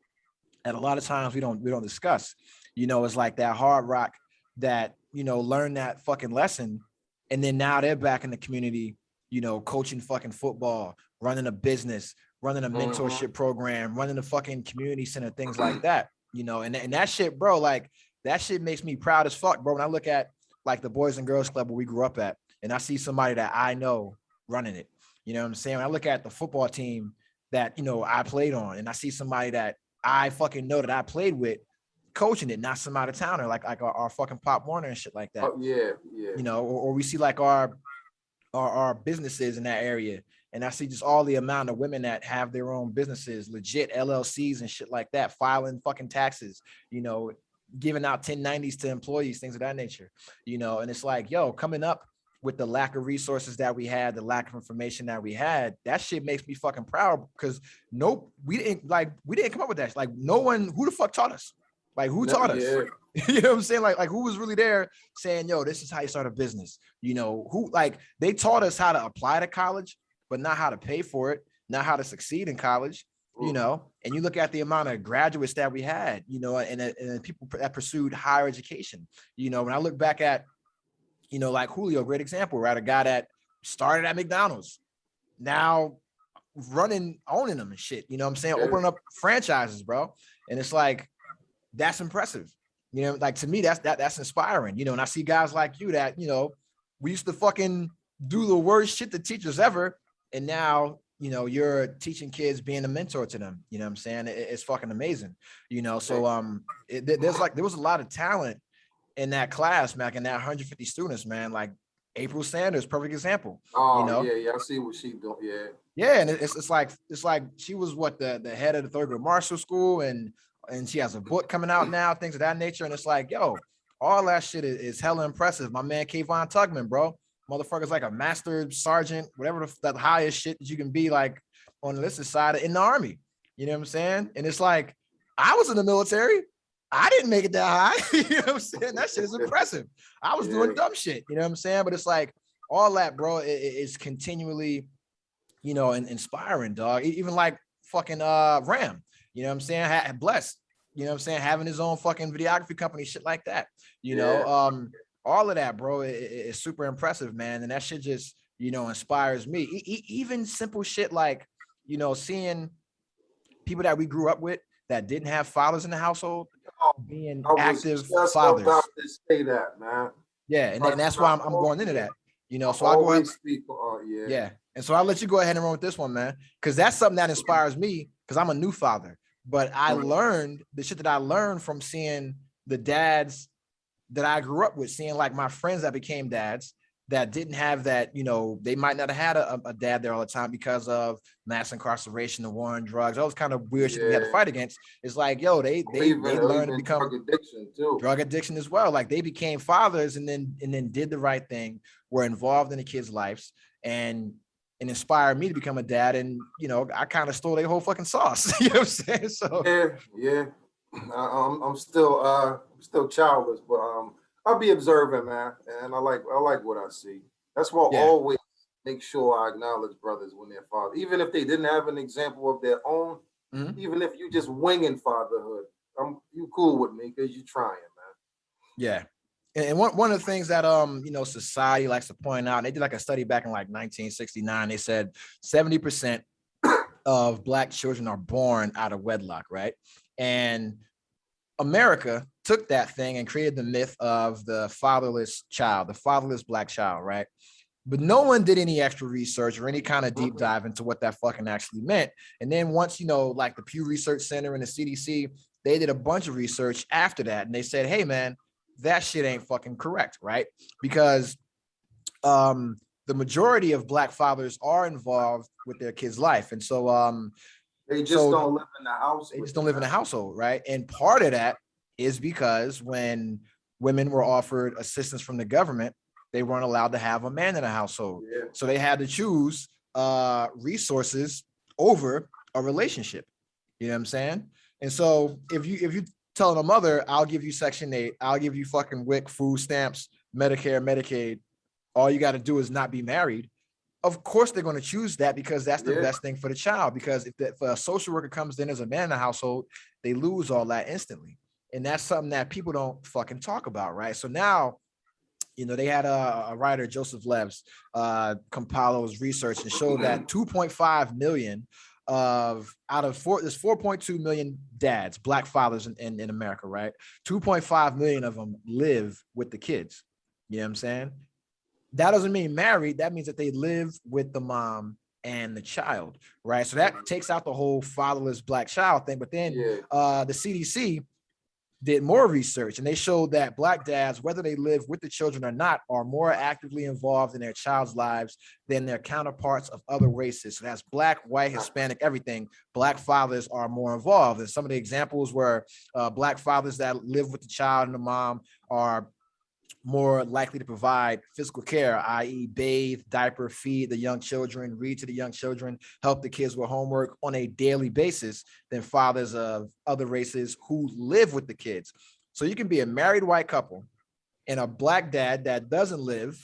that a lot of times we don't discuss. It's like that hard rock that learned that fucking lesson, and then now they're back in the community, coaching fucking football, running a business, running a mentorship program, running a fucking community center, things like that. And that shit, bro, like that shit makes me proud as fuck, bro. When I look at like the Boys and Girls Club where we grew up at, and I see somebody that I know running it, you know what I'm saying? When I look at the football team that, I played on, and I see somebody that I fucking know that I played with coaching it, not some out of towner, like our fucking Pop Warner and shit like that. Oh, yeah. Or we see like our businesses in that area, and I see just all the amount of women that have their own businesses, legit LLCs and shit like that, filing fucking taxes, giving out 1090s to employees, things of that nature, and it's like, yo, coming up with the lack of resources that we had, the lack of information that we had, that shit makes me fucking proud, because we didn't come up with that. Like no one, who the fuck taught us? Like who taught us? You know what I'm saying? Like who was really there saying, yo, this is how you start a business? Who, like, they taught us how to apply to college, but not how to pay for it, not how to succeed in college, and you look at the amount of graduates that we had, and people that pursued higher education, when I look back at, like Julio, great example, right? A guy that started at McDonald's, now owning them and shit, what I'm saying? Opening up franchises, bro. And it's like, that's impressive. Like to me, that's inspiring, and I see guys like you that, we used to fucking do the worst shit to teachers ever. And now, you're teaching kids, being a mentor to them, what I'm saying? It's fucking amazing, so there was a lot of talent in that class, man, in that 150 students, man. Like April Sanders, perfect example. Oh, yeah, I see what she doing. Yeah, and it's like she was the head of the Thurgood Marshall School, and she has a book coming out now, things of that nature. And it's like, yo, all that shit is hella impressive. My man Kayvon Tugman, bro, motherfucker's like a master sergeant, whatever the highest shit that you can be, like on the enlisted side in the Army. You know what I'm saying? And it's like, I was in the military. I didn't make it that high. You know what I'm saying? That shit is impressive. I was doing dumb shit. You know what I'm saying? But it's like all that, bro, is continually, inspiring, dog. Even like fucking Ram, you know what I'm saying? Blessed, you know what I'm saying? Having his own fucking videography company, shit like that. All of that, bro, is super impressive, man. And that shit just, inspires me. Even simple shit like, seeing people that we grew up with that didn't have fathers in the househouse being active fathers. About to say that, man. Yeah, and that's why I'm going into that. So I'll go ahead. Yeah. And so I'll let you go ahead and run with this one, man. Because that's something that inspires me, because I'm a new father. But I learned the shit that I learned from seeing the dads that I grew up with, seeing like my friends that became dads that didn't have that, they might not have had a dad there all the time because of mass incarceration, the war on drugs, all those kind of weird shit we had to fight against. It's like, yo, they learned to become drug addiction too. Drug addiction as well. Like they became fathers and then did the right thing, were involved in the kids' lives and inspired me to become a dad. And, I kind of stole their whole fucking sauce. You know what I'm saying? So yeah. I'm still childless, but I'll be observant, man, and I like what I see. That's why I Yeah. always make sure I acknowledge brothers when they're father, even if they didn't have an example of their own. Mhm. Even if you just winging fatherhood, you cool with me because you trying, man. Yeah. And one of the things that society likes to point out, they did like a study back in like 1969. They said 70% of Black children are born out of wedlock, right? And America took that thing and created the myth of the fatherless child, the fatherless Black child, right? But no one did any extra research or any kind of deep dive into what that fucking actually meant. And then once, like the Pew Research Center and the CDC, they did a bunch of research after that. And they said, hey, man, that shit ain't fucking correct, right? Because the majority of Black fathers are involved with their kids' life. And so They just don't live in the house. they just don't live in a household, right? And part of that is because when women were offered assistance from the government, they weren't allowed to have a man in the household. Yeah. So they had to choose resources over a relationship. You know what I'm saying? And so if you telling a mother, I'll give you Section 8, I'll give you fucking WIC, food stamps, Medicare, Medicaid, all you got to do is not be married. Of course, they're going to choose that because that's the best thing for the child. Because if a social worker comes in as a man in the household, they lose all that instantly. And that's something that people don't fucking talk about, right? So now, they had a writer, Joseph Lebs, compile his research and showed that 2.5 million there's 4.2 million dads, Black fathers in America, right? 2.5 million of them live with the kids. You know what I'm saying? That doesn't mean married. That means that they live with the mom and the child, right? So that takes out the whole fatherless Black child thing. But then the CDC did more research and they showed that Black dads, whether they live with the children or not, are more actively involved in their child's lives than their counterparts of other races. So that's Black, white, Hispanic, everything. Black fathers are more involved. And some of the examples were Black fathers that live with the child and the mom are more likely to provide physical care, i.e. bathe, diaper, feed the young children, read to the young children, help the kids with homework on a daily basis than fathers of other races who live with the kids. So you can be a married white couple and a Black dad that doesn't live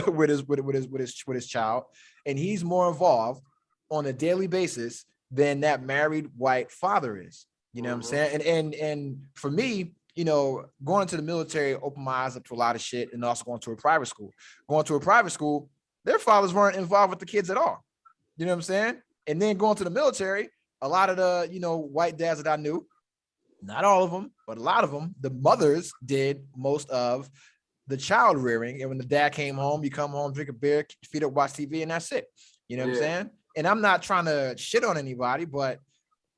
with his child, and he's more involved on a daily basis than that married white father is. You know what I'm saying? And for me, going into the military opened my eyes up to a lot of shit, and also going to a private school. Going to a private school, their fathers weren't involved with the kids at all. You know what I'm saying? And then going to the military, a lot of the, white dads that I knew, not all of them, but a lot of them, the mothers did most of the child rearing. And when the dad came home, you come home, drink a beer, feed up, watch TV, and that's it. You know what I'm saying? And I'm not trying to shit on anybody, but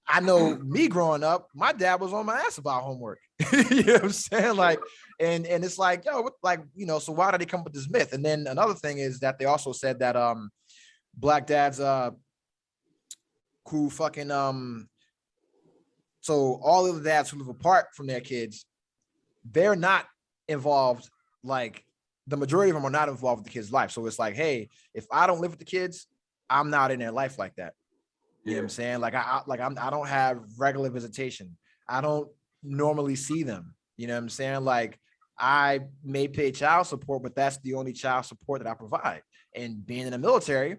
I know me growing up, my dad was on my ass about homework. You know what I'm saying? Like, and it's like, so why did they come up with this myth? And then another thing is that they also said that Black dads who fucking so all of the dads who live apart from their kids, they're not involved. Like the majority of them are not involved with the kids' life. So it's like, hey, if I don't live with the kids, I'm not in their life like that. You know what I'm saying? Like I don't have regular visitation. I don't normally see them. You know what I'm saying? Like I may pay child support, but that's the only child support that I provide. And being in the military,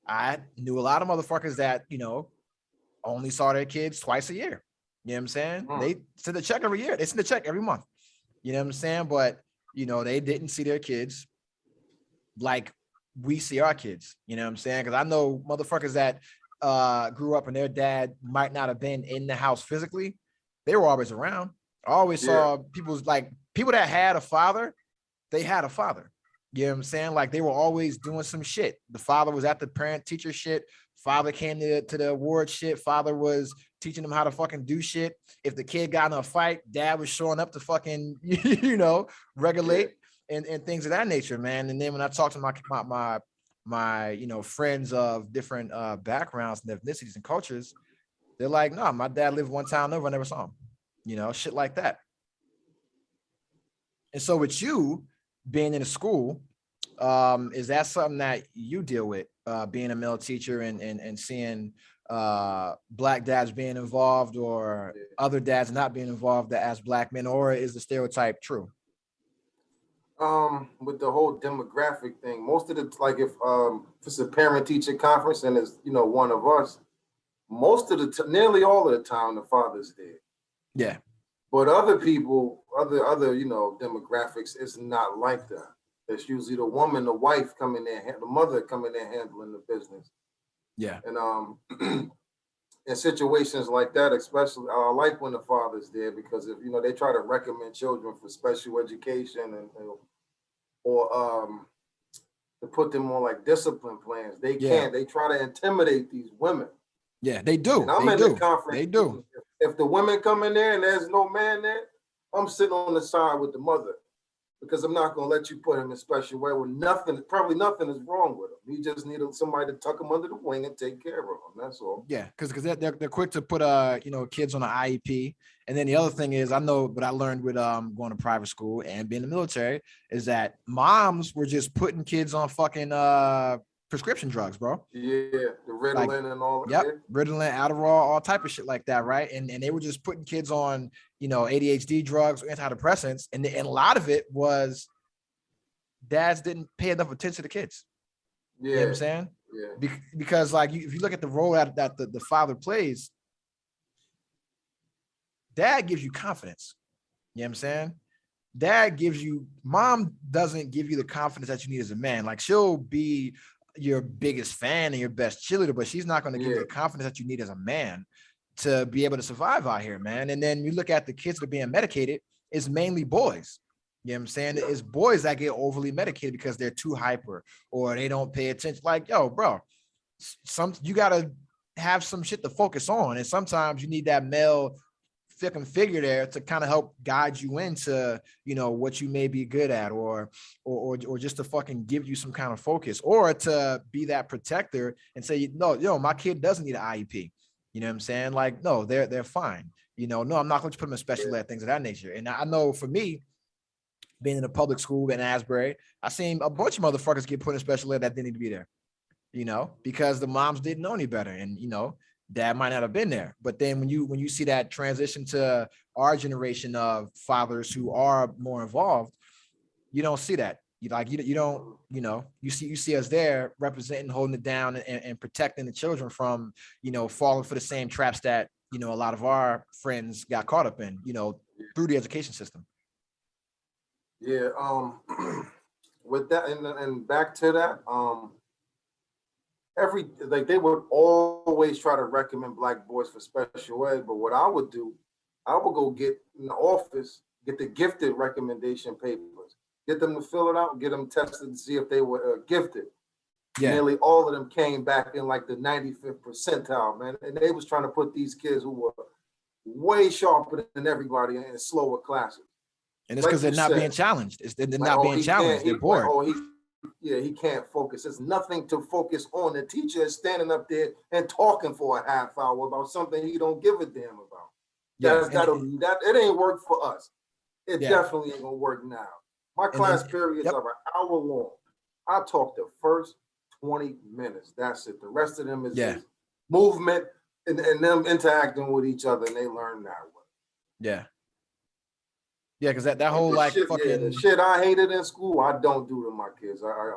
I knew a lot of motherfuckers that, only saw their kids twice a year. You know what I'm saying? They send a check every year. They send a check every month. You know what I'm saying? But, they didn't see their kids like we see our kids. You know what I'm saying? Because I know motherfuckers that grew up and their dad might not have been in the house physically. They were always around. I always saw people that had a father, they had a father. You know what I'm saying? Like they were always doing some shit. The father was at the parent teacher shit. Father came to the award shit. Father was teaching them how to fucking do shit. If the kid got in a fight, dad was showing up to fucking, regulate and things of that nature, man. And then when I talked to my friends of different backgrounds and ethnicities and cultures, they're like, no, my dad lived one town over, I never saw him, shit like that. And so with you being in a school, is that something that you deal with, being a male teacher and seeing black dads being involved or other dads not being involved as black men, or is the stereotype true? With the whole demographic thing, most of the, like, if it's a parent teacher conference and it's, you know, one of us, most of the nearly all of the time the father's there. Yeah. But other people, other you know, demographics, is not like that. It's usually the woman, the wife coming there, the mother coming there handling the business. Yeah. And in situations like that, especially, I like when the father's there, because if, you know, they try to recommend children for special education and or to put them on like discipline plans, they can't. They try to intimidate these women. Yeah, they do. And I'm they in do. the conference. They do. If the women come in there and there's no man there, I'm sitting on the side with the mother, because I'm not going to let you put him in special way when probably nothing is wrong with him. He just needed somebody to tuck him under the wing and take care of him. That's all. Yeah, because they're quick to put you know, kids on an IEP. And then the other thing is, I know what I learned with going to private school and being in the military is that moms were just putting kids on fucking prescription drugs, bro. Yeah, the Ritalin and all that. Yep, Ritalin, Adderall, all type of shit like that, right? And they were just putting kids on, you know, ADHD drugs, antidepressants, and a lot of it was dads didn't pay enough attention to the kids. Yeah, you know what I'm saying? Yeah, because like if you look at the role that the father plays, dad gives you confidence. You know what I'm saying? Dad gives you, mom doesn't give you the confidence that you need as a man. Like, she'll be your biggest fan and your best cheerleader, but she's not going to give you the confidence that you need as a man to be able to survive out here, man. And then you look at the kids that are being medicated, it's mainly boys. You know what I'm saying? It's boys that get overly medicated because they're too hyper or they don't pay attention. Like, yo, bro, you got to have some shit to focus on. And sometimes you need that male fucking figure there to kind of help guide you into, you know, what you may be good at, or just to fucking give you some kind of focus, or to be that protector and say, no, yo, my kid doesn't need an IEP. You know what I'm saying? Like, no, they're fine. You know, no, I'm not going to put them in special ed, things of that nature. And I know for me, being in a public school in Asbury, I seen a bunch of motherfuckers get put in special ed that didn't need to be there, you know, because the moms didn't know any better. And, you know, dad might not have been there. But then when you see that transition to our generation of fathers who are more involved, you don't see that. You don't, you know, you see us there representing, holding it down and protecting the children from, you know, falling for the same traps that, you know, a lot of our friends got caught up in, you know, through the education system. Yeah. With that, and back to that, they would always try to recommend black boys for special ed, but what I would do, I would go get in the office, get the gifted recommendation papers, get them to fill it out, get them tested to see if they were gifted. Yeah. Nearly all of them came back in like the 95th percentile, man. And they was trying to put these kids who were way sharper than everybody in slower classes. And it's because they're not being challenged. They're not being challenged. They're bored. He can't focus. There's nothing to focus on. The teacher is standing up there and talking for a half hour about something he don't give a damn about. Yeah, that it ain't work for us. It definitely ain't gonna work now. My class periods are an hour long. I talk the first 20 minutes. That's it. The rest of them is movement and them interacting with each other, and they learn that way. Yeah. Yeah, because that whole like shit, fucking the shit I hated in school, I don't do to my kids. I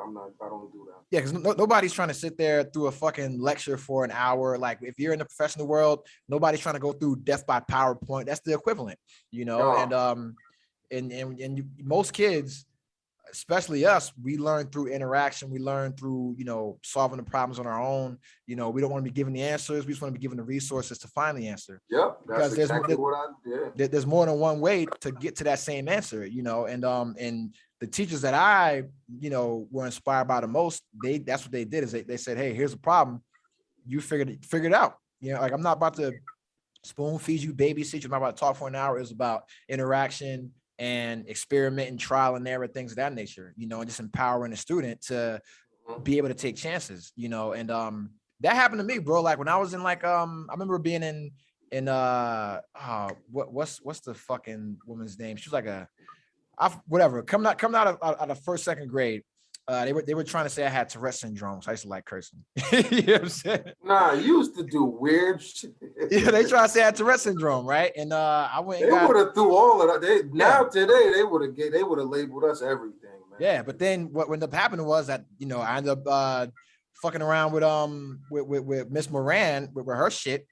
don't do that. Yeah, because nobody's trying to sit there through a fucking lecture for an hour. Like, if you're in the professional world, nobody's trying to go through death by PowerPoint. That's the equivalent, you know. And most kids, especially us, we learn through interaction. We learn through, you know, solving the problems on our own. You know, we don't want to be given the answers. We just want to be given the resources to find the answer. Yep, that's exactly what I did. There's more than one way to get to that same answer, you know. And the teachers that I, you know, were inspired by the most, that's what they did, is they said, hey, here's a problem. You figured it out. You know, like, I'm not about to spoon feed you, babysit you. I'm not about to talk for an hour. It's about interaction and experiment and trial and error, things of that nature, you know, and just empowering the student to be able to take chances, you know. And that happened to me, bro. Like, when I was in like I remember being in what's the fucking woman's name? She was like whatever, coming out of first, second grade. They were trying to say I had Tourette syndrome, so I used to like cursing. You know what I'm saying? Nah, you used to do weird shit. Yeah, they try to say I had Tourette syndrome, right? And I went and They would have threw all of that. Today they would have labeled us everything, man. Yeah, but then what ended up happening was that I ended up fucking around with Miss Moran with her shit,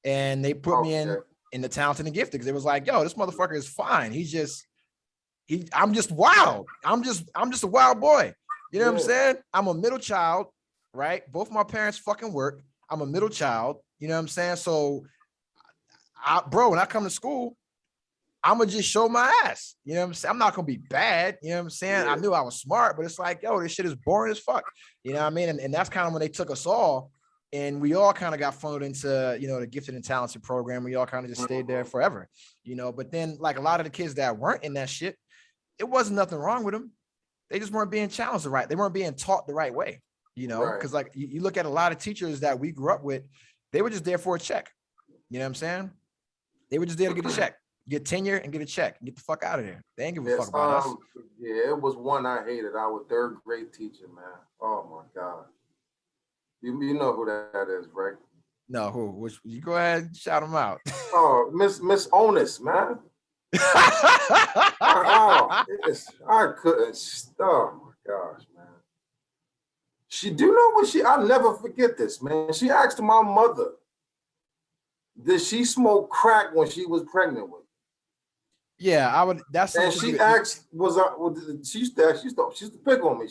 and they put me in the talented and gifted because it was like, yo, this motherfucker is fine. I'm just wild. I'm just a wild boy. You know what I'm saying? I'm a middle child, right? Both my parents fucking work. I'm a middle child. You know what I'm saying? So, bro, when I come to school, I'm gonna just show my ass. You know what I'm saying? I'm not gonna be bad. You know what I'm saying? Yeah. I knew I was smart, but it's like, yo, this shit is boring as fuck. You know what I mean? And that's kind of when they took us all, and we all kind of got funneled into, the gifted and talented program. We all kind of just stayed there forever, But then, like a lot of the kids that weren't in that shit, it wasn't nothing wrong with them. They just weren't being challenged They weren't being taught the right way, because like you look at a lot of teachers that we grew up with, they were just there for a check. You know what I'm saying? They were just there to get a check, get tenure and get a check, and get the fuck out of there. They ain't give a fuck about us. Yeah, it was one I hated. Our third grade teacher, man. Oh my God. You know who that is, right? No, who? Which you go ahead and shout him out. Oh, Miss Onus, man. I couldn't. Oh my gosh, man. Do you know what I'll never forget this, man. She asked my mother, did she smoke crack when she was pregnant with? Yeah, I would. That's and she asked, she used to pick on me.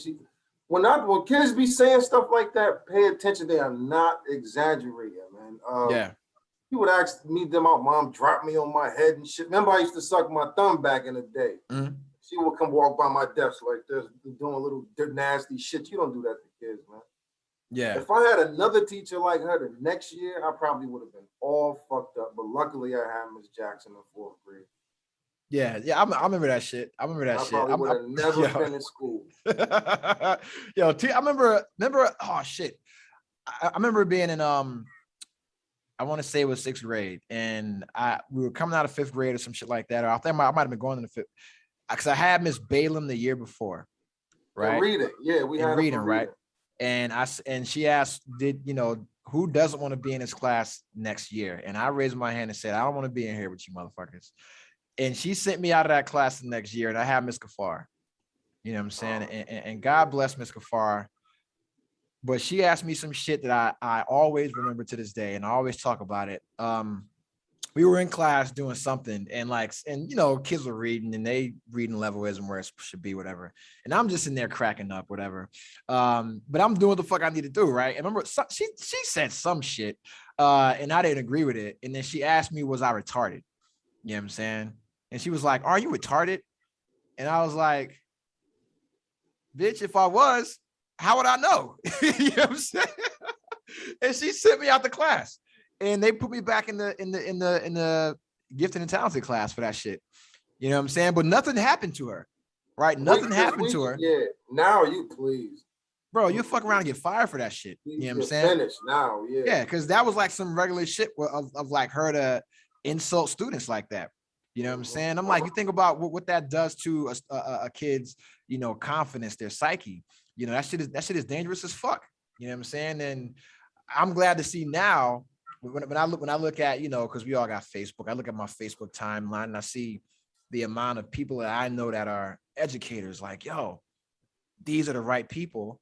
When kids be saying stuff like that, pay attention. They are not exaggerating, man. Yeah. He would ask me them out, mom, drop me on my head and shit. Remember, I used to suck my thumb back in the day. Mm-hmm. She would come walk by my desk like this, doing a little nasty shit. You don't do that to kids, man. Yeah. If I had another teacher like her the next year, I probably would have been all fucked up. But luckily, I had Miss Jackson in 4th grade. Yeah, I remember that shit. I would have never been in school. I remember. Oh shit! I remember being in I want to say it was 6th grade, and we were coming out of 5th grade or some shit like that. Or I think I might have been going in the 5th, because I had Miss Balaam the year before, right? Reading, yeah, we had reading, right? And she asked, who doesn't want to be in this class next year? And I raised my hand and said, I don't want to be in here with you motherfuckers. And she sent me out of that class the next year, and I had Miss Kafar. You know what I'm saying? And God bless Miss Kafar. But she asked me some shit that I always remember to this day, and I always talk about it. We were in class doing something, and kids were reading, and they reading level isn't where it should be, whatever. And I'm just in there cracking up, whatever. But I'm doing what the fuck I need to do, right? And remember, she said some shit, and I didn't agree with it. And then she asked me, was I retarded? You know what I'm saying? And she was like, are you retarded? And I was like, bitch, if I was, how would I know? You know what I'm saying? And she sent me out the class, and they put me back in the gifted and talented class for that shit. You know what I'm saying? But nothing happened to her, right? Nothing happened to her. Yeah. Now you please, bro, you fuck around and get fired for that shit. You know what I'm saying? Finished now, yeah. Yeah, because that was like some regular shit of like her to insult students like that. You know what I'm saying? I'm like, you think about what that does to a kid's, confidence, their psyche. That shit is dangerous as fuck. You know what I'm saying? And I'm glad to see now when I look at, because we all got Facebook, I look at my Facebook timeline and I see the amount of people that I know that are educators, like, yo, these are the right people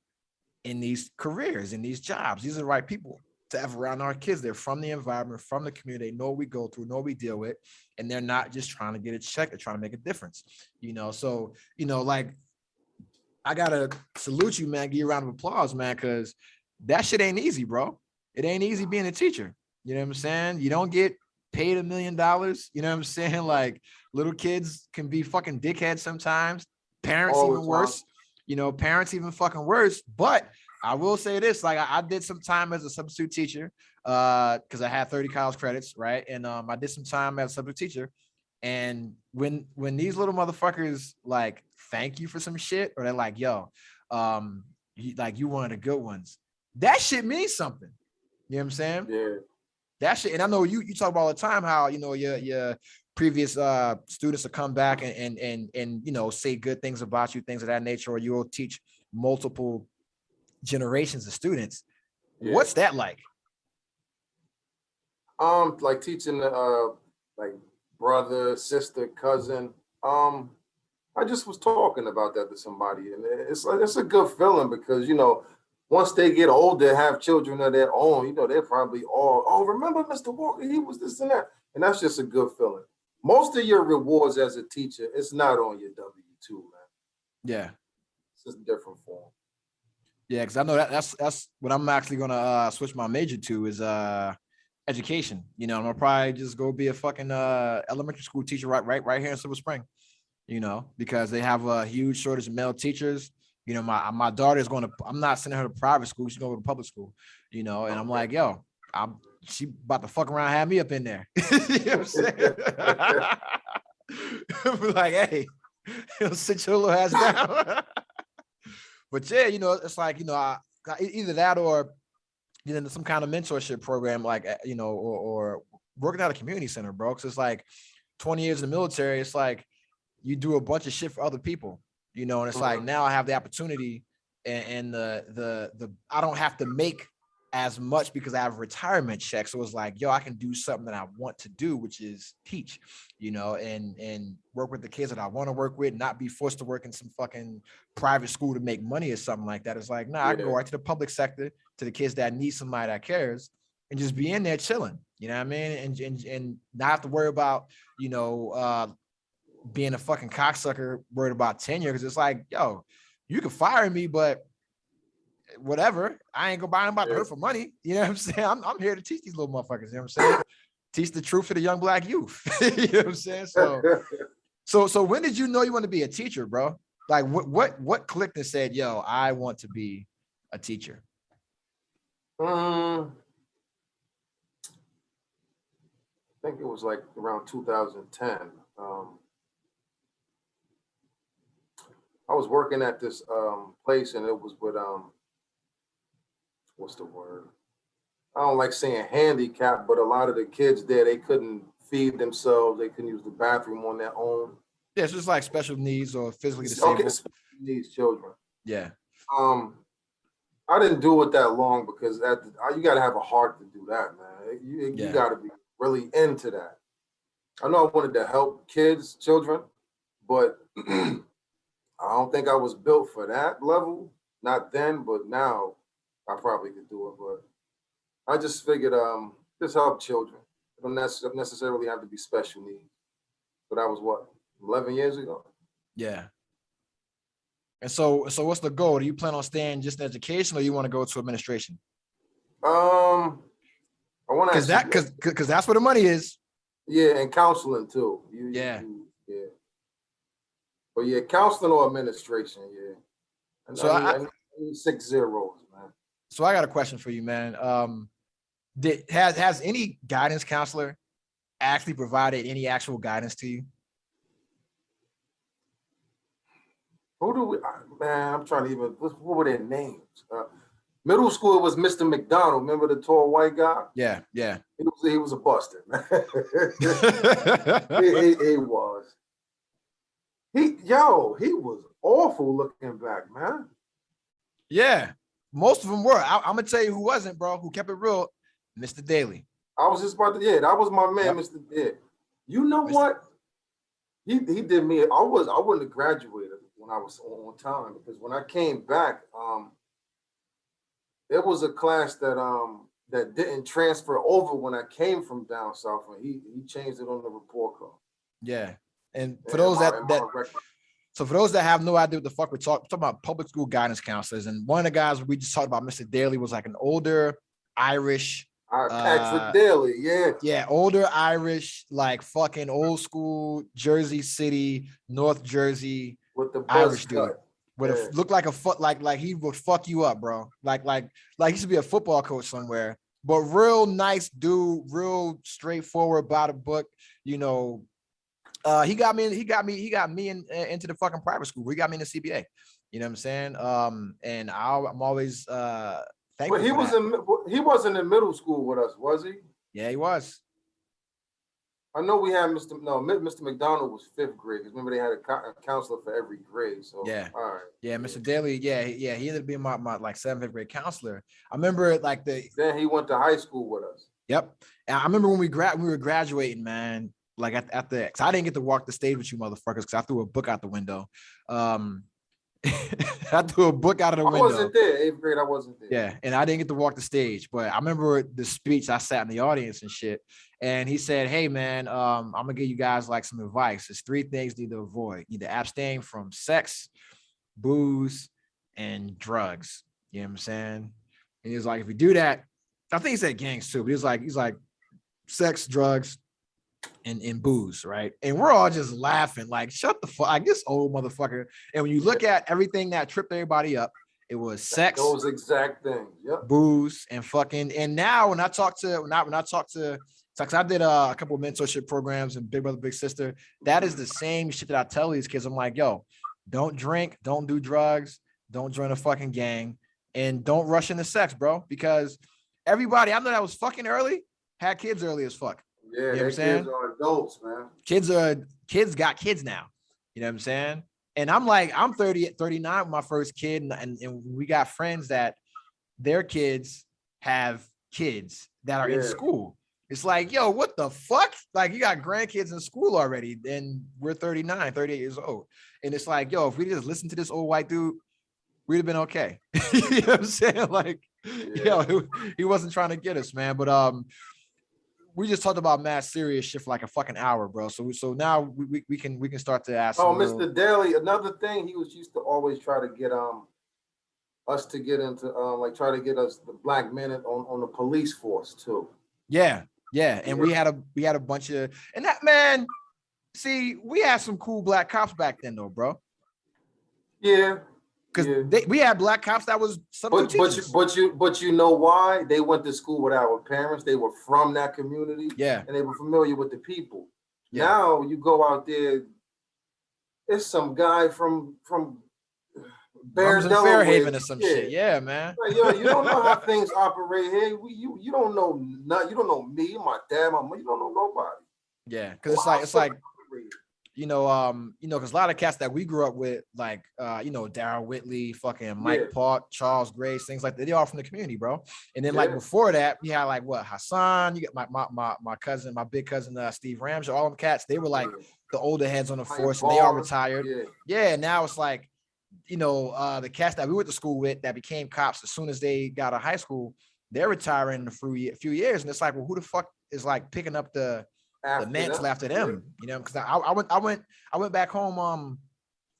in these careers, in these jobs. These are the right people to have around our kids. They're from the environment, from the community. They know what we go through, know what we deal with, and they're not just trying to get a check. They're trying to make a difference. So, like, I gotta salute you, man. Give you a round of applause, man, because that shit ain't easy, bro. It ain't easy being a teacher. You know what I'm saying? You don't get paid $1 million. You know what I'm saying? Like, little kids can be fucking dickheads sometimes. Parents even worse. Parents even fucking worse. But I will say this, like, I did some time as a substitute teacher because I had 30 college credits, right? And I did some time as a substitute teacher. And when these little motherfuckers like thank you for some shit, or they're like, yo, you one of the good ones, that shit means something. You know what I'm saying? Yeah. That shit. And I know you talk about all the time how, your previous students will come back and say good things about you, things of that nature, or you'll teach multiple generations of students. Yeah. What's that like? Like teaching like brother, sister, cousin. I just was talking about that to somebody, and it's like it's a good feeling because once they get older, have children of their own, they're probably all, oh, remember Mr. Walker, he was this and that, and that's just a good feeling. Most of your rewards as a teacher, it's not on your W-2, man. Yeah, it's just different form. Yeah, because I know that's what I'm actually gonna switch my major to is education. I'm gonna probably just go be a fucking elementary school teacher right here in Silver Spring. Because they have a huge shortage of male teachers. My daughter is I'm not sending her to private school, she's going to public school, and I'm like, yo, she about to fuck around, have me up in there. You know what I'm saying? Like, hey, sit your little ass down. But yeah, it's like, either that or some kind of mentorship program, like, or working at a community center, bro. Because it's like 20 years in the military, it's like you do a bunch of shit for other people, and it's like now I have the opportunity and the I don't have to make as much because I have a retirement check. So it's like, yo, I can do something that I want to do, which is teach, and work with the kids that I want to work with, not be forced to work in some fucking private school to make money or something like that. It's like, nah, I can go right to the public sector, to the kids that need somebody that cares, and just be in there chilling, you know what I mean? And not have to worry about, being a fucking cocksucker, worried about tenure, because it's like, yo, you can fire me, but whatever, I ain't gonna about to hurt for money. You know what I'm saying? I'm here to teach these little motherfuckers. You know what I'm saying? Teach the truth to the young Black youth. You know what I'm saying? So when did you know you want to be a teacher, bro? Like what clicked and said, yo, I want to be a teacher? I think it was like around 2010. I was working at this place, and it was with what's the word? I don't like saying handicap, but a lot of the kids there, they couldn't feed themselves. They couldn't use the bathroom on their own. Yeah, it's just like special needs or physically disabled. Okay, special needs children. Yeah. I didn't do it that long because you got to have a heart to do that, man. You got to be really into that. I know I wanted to help children, but I don't think I was built for that level. Not then, but now I probably could do it. But I just figured just help children. It don't necessarily have to be special needs. But that was what, 11 years ago? Yeah. And so what's the goal? Do you plan on staying just in education, or you want to go to administration? I want to, because that's where the money is. Yeah, and counseling too. Yeah. But yeah, counseling or administration, yeah. And so I need 6 zeros, man. So I got a question for you, man. Has any guidance counselor actually provided any actual guidance to you? Who do we, man, I'm trying to even, what were their names? Middle school was Mr. McDonald. Remember the tall white guy? Yeah. He was a buster, man. he was. He was awful looking back, man. Yeah, most of them were. I'm gonna tell you who wasn't, bro. Who kept it real? Mr. Daly. I was just about to, that was my man, Mr. Daly. You know what? He did me. I wouldn't have graduated when I was on time, because when I came back, there was a class that didn't transfer over when I came from down south, and he changed it on the report card. Yeah, and for those for those that have no idea what the fuck we're talking about, public school guidance counselors, and one of the guys we just talked about, Mr. Daly, was like an older Irish. Patrick Daly, yeah, older Irish, like fucking old school Jersey City, North Jersey, with the Irish dude. Looked like a foot, like he would fuck you up, bro. Like he should be a football coach somewhere. But real nice dude, real straightforward, by the book. He got me into the fucking private school. He got me in the CBA. You know what I'm saying? And I'm always thankful. But he wasn't in middle school with us, was he? Yeah, he was. I know we had Mr. McDonald was 5th grade because remember they had a counselor for every grade. So Yeah. all right. Yeah, Mr. Daly. Yeah, he ended up being my like 7th grade counselor. I remember like Then he went to high school with us. Yep. And I remember when we were graduating, man. Like at the, cause I didn't get to walk the stage with you motherfuckers because I threw a book out the window. I threw a book out of the window. I wasn't there. 8th grade, I wasn't there. Yeah, and I didn't get to walk the stage, but I remember the speech. I sat in the audience and shit, and he said, "Hey, man, I'm gonna give you guys like some advice. There's 3 things you need to avoid. You need to abstain from sex, booze, and drugs. You know what I'm saying?" And he was like, "If you do that," I think he said gangs too, but he's like sex, drugs, and booze, right? And we're all just laughing, like, shut the fuck, like this old motherfucker. And when you look at everything that tripped everybody up, it was sex, those exact things, yep, booze, and fucking. And now when I talk to, because I did a couple of mentorship programs and Big Brother Big Sister, that is the same shit that I tell these kids. I'm like, yo, don't drink, don't do drugs, don't join a fucking gang, and don't rush into sex, bro, because everybody I know that was fucking early had kids early as fuck. Yeah, you know what I'm saying? Kids are adults, man. Kids got kids now. You know what I'm saying? And I'm like, I'm 39 with my first kid, and we got friends that their kids have kids that are in school. It's like, yo, what the fuck? Like, you got grandkids in school already, and we're 38 years old. And it's like, yo, if we just listen to this old white dude, we'd have been okay. You know what I'm saying? Like, yo, he wasn't trying to get us, man. But we just talked about mad serious shit for like a fucking hour, bro. So now we can start to ask. Oh, Mr. Daly, another thing he used to always try to get us to get into like try to get us the black men on the police force too. Yeah. And we had a bunch of, and that, man, see, we had some cool black cops back then though, bro. Yeah. Because we had black cops that was but you know why? They went to school with our parents. They were from that community. Yeah. And they were familiar with the people. Yeah. Now you go out there, it's some guy from Bears and Fairhaven or some shit. Yeah, man. Like, yo, you don't know how things operate here. You don't know nothing. You don't know me, my dad, my mom. You don't know nobody. Yeah, because it's like you know, because a lot of cats that we grew up with, like, Darryl Whitley, fucking Mike Park, Charles Grace, things like that, they all from the community, bro. And then like before that, we had like Hassan, you got my cousin, my big cousin, Steve Ramsey, all them cats, they were like the older heads on the force, and they all retired. Yeah, now it's like, the cats that we went to school with that became cops as soon as they got out of high school, they're retiring in a few years. And it's like, well, who the fuck is like picking up the mantle after them, because I went back home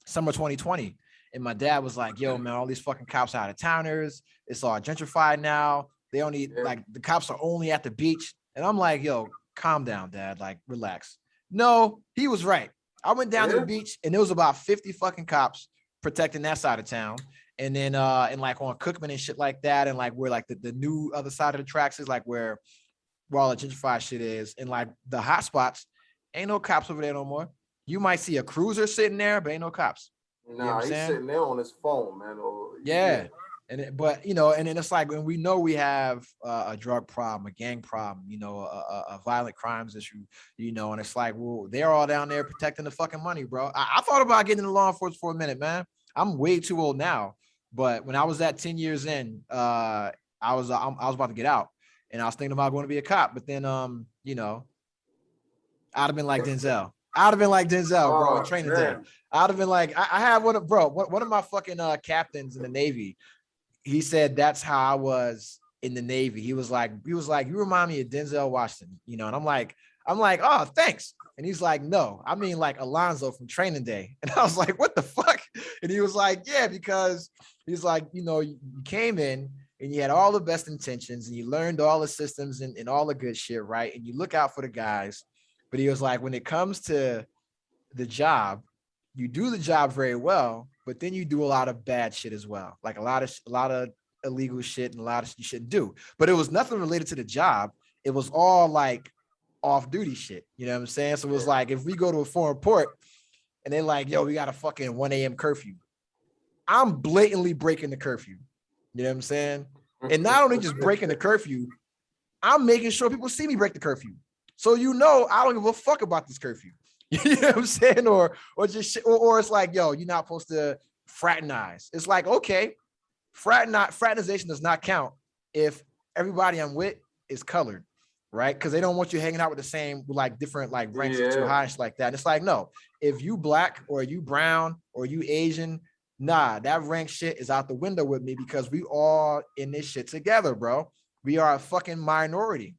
summer 2020, and my dad was like, yo, man, all these fucking cops are out of towners, it's all gentrified now, they only like the cops are only at the beach. And I'm like, yo, calm down, Dad, like relax. No, he was right. I went down to the beach and there was about 50 fucking cops protecting that side of town, and then and like on Cookman and shit like that, and like where like the new other side of the tracks is, like where all the gentrified shit is, and like the hot spots, ain't no cops over there no more. You might see a cruiser sitting there, but ain't no cops. Nah, he's sitting there on his phone, man. And then it's like, when we know we have a drug problem, a gang problem, a violent crimes issue, and it's like, well, they're all down there protecting the fucking money, bro. I thought about getting into law enforcement for a minute, man. I'm way too old now, but when I was at 10 years in, I was about to get out. And I was thinking about going to be a cop, but then, I'd have been like Denzel. Bro, in training day. I'd have been like, I have one of my fucking captains in the Navy. He said that's how I was in the Navy. He was like, you remind me of Denzel Washington, and I'm like, oh, thanks. And he's like, no, I mean like Alonzo from Training Day. And I was like, what the fuck? And he was like, yeah, because he's like, you came in and you had all the best intentions and you learned all the systems and all the good shit, right? And you look out for the guys. But he was like, when it comes to the job, you do the job very well, but then you do a lot of bad shit as well. Like a lot of illegal shit and a lot of shit you shouldn't do. But it was nothing related to the job. It was all like off-duty shit. You know what I'm saying? So it was like, if we go to a foreign port and they're like, yo, we got a fucking 1 a.m. curfew, I'm blatantly breaking the curfew. You know what I'm saying? And not only just breaking the curfew, I'm making sure people see me break the curfew. So I don't give a fuck about this curfew. You know what I'm saying? Or it's like, yo, you're not supposed to fraternize. It's like, okay, fraternization does not count if everybody I'm with is colored, right? Because they don't want you hanging out with the same, like different like ranks too high and shit like that. And it's like, no, if you black or you brown or you Asian, nah, that rank shit is out the window with me because we all in this shit together, bro. We are a fucking minority.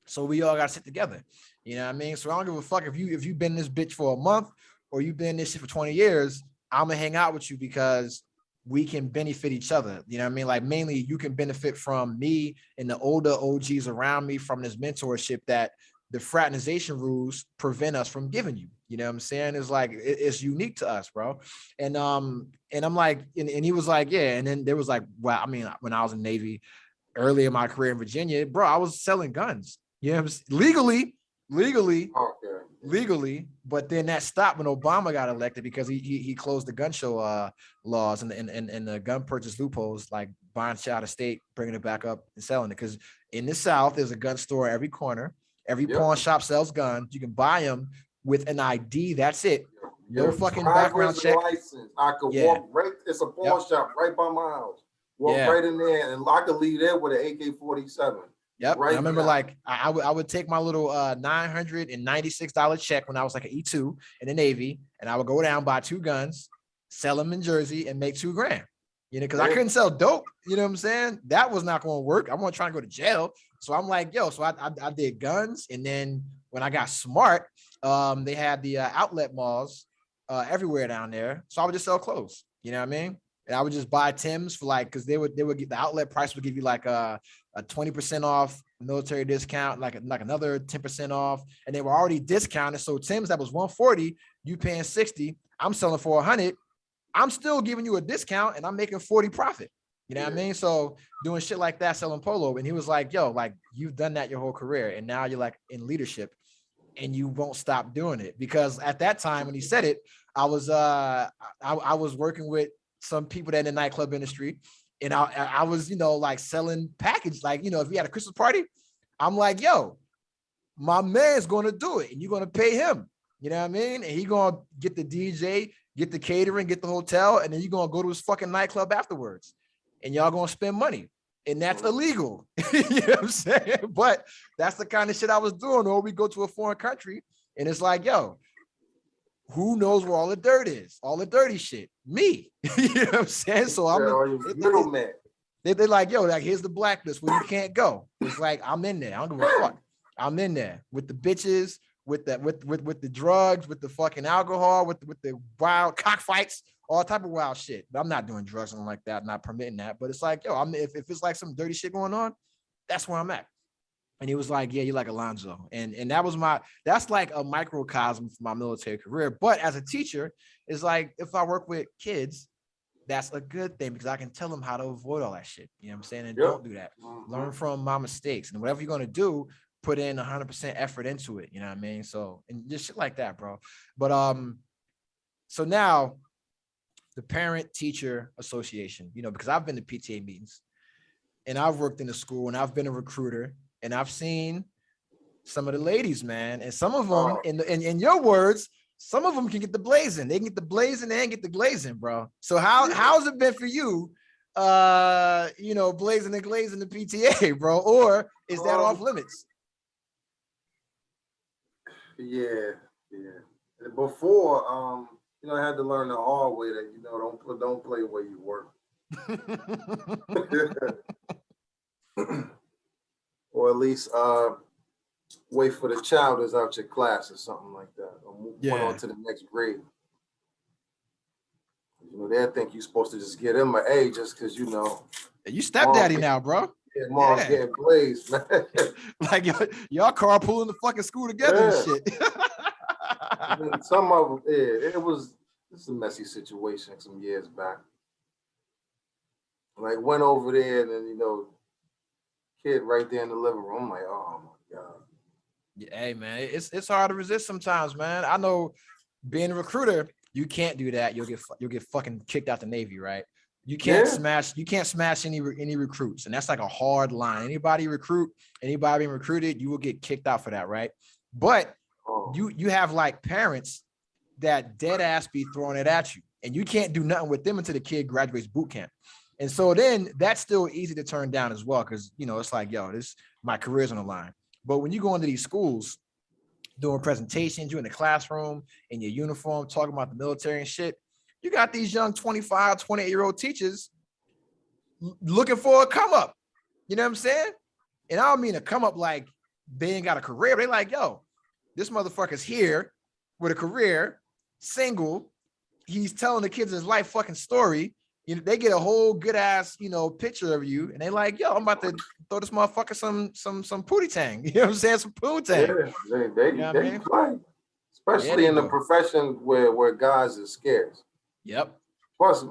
So we all gotta sit together. You know what I mean? So I don't give a fuck if you've been in this bitch for a month or you've been in this shit for 20 years, I'm gonna hang out with you because we can benefit each other. You know what I mean? Like mainly you can benefit from me and the older OGs around me from this mentorship that the fraternization rules prevent us from giving you. You know what I'm saying? It's like it's unique to us, bro. And I'm like, and he was like, yeah. And then there was like, well, I mean, when I was in the Navy early in my career in Virginia, bro, I was selling guns. You know, legally, but then that stopped when Obama got elected because he closed the gun show laws and the gun purchase loopholes, like buying shit out of state, bringing it back up and selling it. Because in the South, there's a gun store every corner. Every pawn shop sells guns. You can buy them with an ID. That's it. No fucking background check. License. I could walk right. It's a pawn shop right by my house. Walk right in there, and I could leave there with an AK-47. Yep. Right. I remember like I would take my little $996 check when I was like an E2 in the Navy, and I would go down, buy 2 guns, sell them in Jersey, and make $2 grand. You know, because I couldn't sell dope. You know what I'm saying? That was not going to work. I'm going to try to go to jail. So I'm like, yo, so I did guns. And then when I got smart, they had the outlet malls everywhere down there. So I would just sell clothes. You know what I mean? And I would just buy Tim's for like, because they would get the outlet price would give you like a 20% off military discount, like another 10% off, and they were already discounted. So Tim's that was $140, you paying $60. I'm selling for $100. I'm still giving you a discount, and I'm making $40 profit. You know what I mean? So doing shit like that, selling polo, and he was like, "Yo, like you've done that your whole career, and now you're like in leadership, and you won't stop doing it." Because at that time when he said it, I was working with some people that in the nightclub industry. And I was, like selling package, like, if we had a Christmas party, I'm like, yo, my man's going to do it and you're going to pay him. You know what I mean? And he going to get the DJ, get the catering, get the hotel, and then you're going to go to his fucking nightclub afterwards. And y'all going to spend money. And that's illegal. You know what I'm saying? But that's the kind of shit I was doing. Or we go to a foreign country and it's like, yo, who knows where all the dirt is? All the dirty shit. Me. You know what I'm saying? So they're like, yo, like here's the blacklist where you can't go. It's like I'm in there. I don't give a fuck. I'm in there with the bitches, with the drugs, with the fucking alcohol, with the wild cockfights, all type of wild shit. But I'm not doing drugs and like that, I'm not permitting that. But it's like, yo, if it's like some dirty shit going on, that's where I'm at. And he was like, yeah, you like Alonzo. And that's like a microcosm for my military career. But as a teacher, it's like, if I work with kids, that's a good thing because I can tell them how to avoid all that shit. You know what I'm saying? And don't do that. Learn from my mistakes. And whatever you're going to do, put in 100% effort into it. You know what I mean? So, and just shit like that, bro. But, so now the Parent Teacher Association, because I've been to PTA meetings and I've worked in the school and I've been a recruiter. And I've seen some of the ladies, man, and some of them, in your words, some of them can get the blazing. They can get the blazing and get the glazing, bro. So how's it been for you, blazing and glazing the PTA, bro? Or is that off limits? Yeah. Before, I had to learn the hard way that don't play where you work. Or at least wait for the child that's out your class or something like that. Or move on to the next grade. They think you're supposed to just get them an A just because you stepdaddy now, bro. Yeah, mom's getting blazed, man. Like y'all carpooling the fucking school together and shit. And some of them, it's a messy situation some years back. Like went over there and then kid right there in the living room. I'm like, oh my God. Yeah, hey man, it's hard to resist sometimes, man. I know being a recruiter, you can't do that. You'll get fucking kicked out the Navy, right? You can't smash any recruits, and that's like a hard line. Anybody being recruited, you will get kicked out for that, right? But you have like parents that dead ass be throwing it at you, and you can't do nothing with them until the kid graduates boot camp. And so then that's still easy to turn down as well, because it's like, yo, this my career's on the line. But when you go into these schools doing presentations, you're in the classroom in your uniform talking about the military and shit, you got these young 25, 28-year-old teachers looking for a come up. You know what I'm saying? And I don't mean a come up like they ain't got a career. They like, yo, this motherfucker's here with a career, single. He's telling the kids his life fucking story. They get a whole good ass, picture of you, and they like, yo, I'm about to throw this motherfucker some pootie tang. You know what I'm saying? Some poo tang. Yeah, they play, especially in the profession where guys are scarce. Yep. Plus,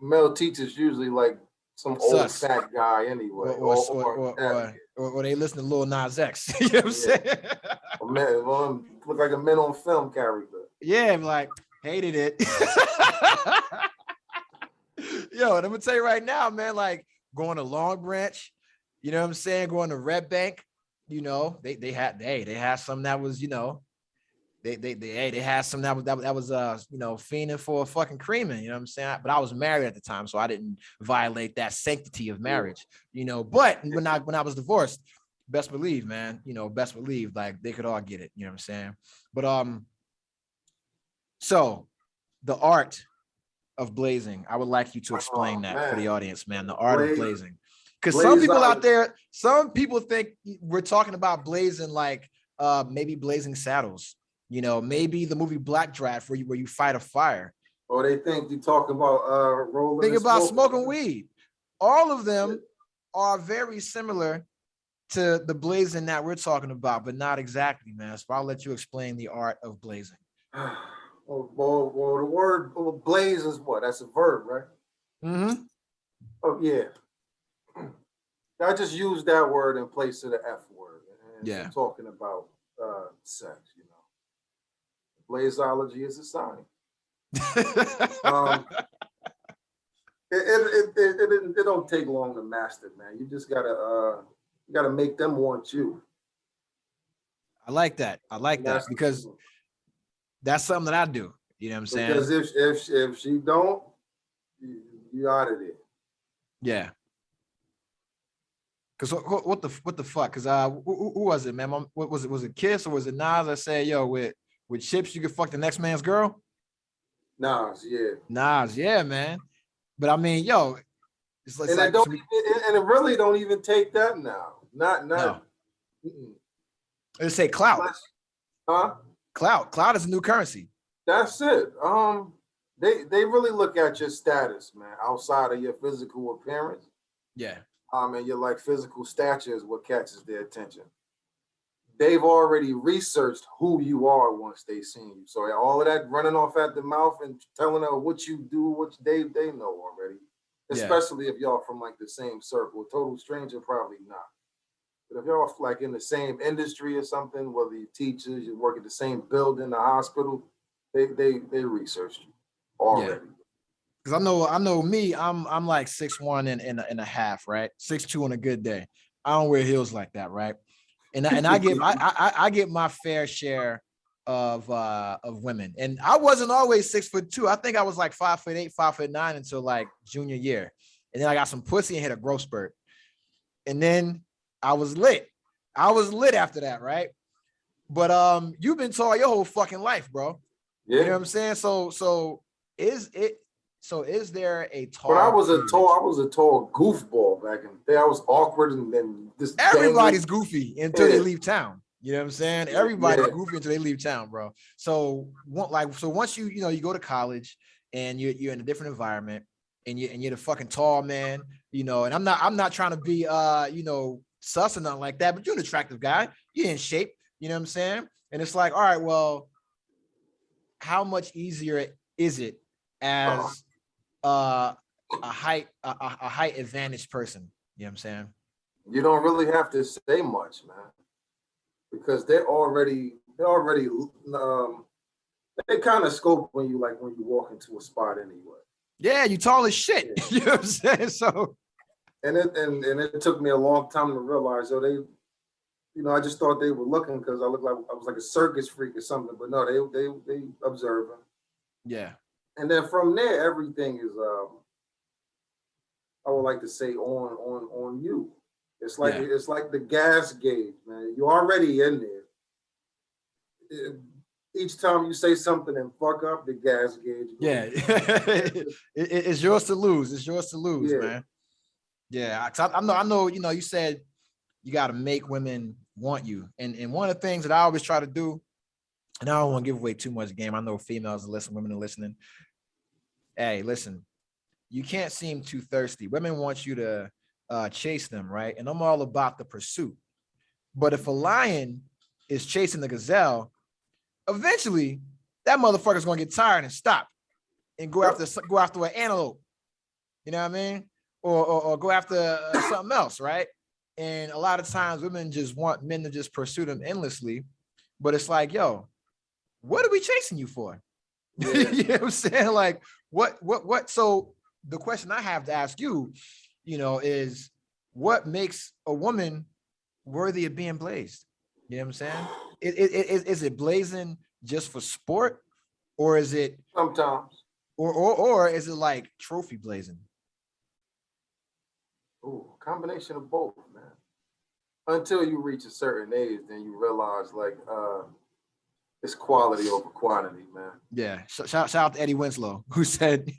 male teachers usually like some old fat guy anyway, or they listen to Lil Nas X. You know what I'm saying? Look like a men on film character. Yeah, I'm like, hated it. Yo, and I'm gonna tell you right now, man, like going to Long Branch, you know what I'm saying? Going to Red Bank, they had some that was, they had some that was fiending for a fucking creaming, you know what I'm saying? But I was married at the time, so I didn't violate that sanctity of marriage, But when I was divorced, best believe, man, like they could all get it, you know what I'm saying? But so the art of blazing, I would like you to explain that for the audience, man. The art of blazing, because some people out there, some people think we're talking about blazing like maybe Blazing Saddles, maybe the movie Black Draft where you fight a fire. Or they think you talk about rolling. Think about smoking weed. All of them are very similar to the blazing that we're talking about, but not exactly, man. So I'll let you explain the art of blazing. Well, the word blaze is what? That's a verb, right? Mm-hmm. Oh, yeah. I just use that word in place of the F word. And I'm talking about sex, Blaze-ology is a sign. It don't take long to master, man. You just gotta make them want you. I like that. Because that's something that I do. You know what I'm saying? Because if she don't, you out of there. Yeah. Because what the fuck? Because who was it, man? What was it? Was it Kiss or was it Nas? I said, yo, with chips you can fuck the next man's girl. Nas, yeah, man. But I mean, yo, it's like, and it really don't even take that now. Not. No. Let's say clout. Huh? Clout is a new currency. That's it. They really look at your status, man, outside of your physical appearance. Yeah. And your like physical stature is what catches their attention. They've already researched who you are once they seen you. So all of that running off at the mouth and telling them what you do, which they know already. Especially if y'all from like the same circle. A total stranger, probably not. But if y'all like in the same industry or something, whether you teachers, you work at the same building, the hospital, they researched you already. Because I know me, I'm like 6'1" and a half, right? 6'2" on a good day. I don't wear heels like that, right? And I get my fair share of women. And I wasn't always 6'2". I think I was like 5'8", 5'9" until like junior year. And then I got some pussy and hit a growth spurt. And then I was lit. After that, right? But you've been tall your whole fucking life, bro. Yeah. You know what I'm saying? So is there a tall? But I was a tall goofball back in the day. I was awkward and then just everybody's goofy until they leave town. You know what I'm saying? Everybody's goofy until they leave town, bro. So once you go to college and you're in a different environment and you're the fucking tall man, and I'm not trying to be sus or nothing like that, but you're an attractive guy. You're in shape, you know what I'm saying? And it's like, all right, well, how much easier is it as a height advantage person? You know what I'm saying? You don't really have to say much, man, because they kind of scope when you walk into a spot anyway. Yeah, you tall as shit. You know what I'm saying? So And it took me a long time to realize, so they, I just thought they were looking because I looked like I was like a circus freak or something, but no, they observing. yeah, And then from there, everything is, I would like to say, on you. It's like yeah. it's like the gas gauge, man. You're already in there. Each time you say something and fuck up, the gas gauge. Yeah. It's yours to lose. It's yours to lose, Yeah. man. Yeah, I know, you said you got to make women want you. And one of the things that I always try to do, and I don't want to give away too much game. I know females are listening, women are listening. Hey, listen, you can't seem too thirsty. Women want you to chase them, right? And I'm all about the pursuit. But if a lion is chasing the gazelle, eventually that motherfucker's gonna get tired and stop and go after an antelope. You know what I mean? Or go after something else, right? And a lot of times women just want men to just pursue them endlessly. But it's like, yo, what are we chasing you for? Yeah. You know what I'm saying? Like, what? So the question I have to ask you, is what makes a woman worthy of being blazed? You know what I'm saying? Is it blazing just for sport, or is it Sometimes. or is it like trophy blazing? Ooh, combination of both, man. Until you reach a certain age, then you realize like it's quality over quantity, man. Yeah. Shout out to Eddie Winslow, who said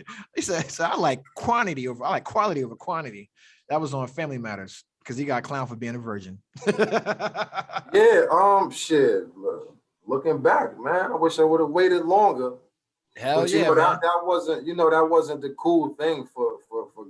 I like quality over quantity. That was on Family Matters because he got clowned for being a virgin. Yeah, shit. Looking back, man, I wish I would have waited longer. Hell But yeah, man. that wasn't the cool thing for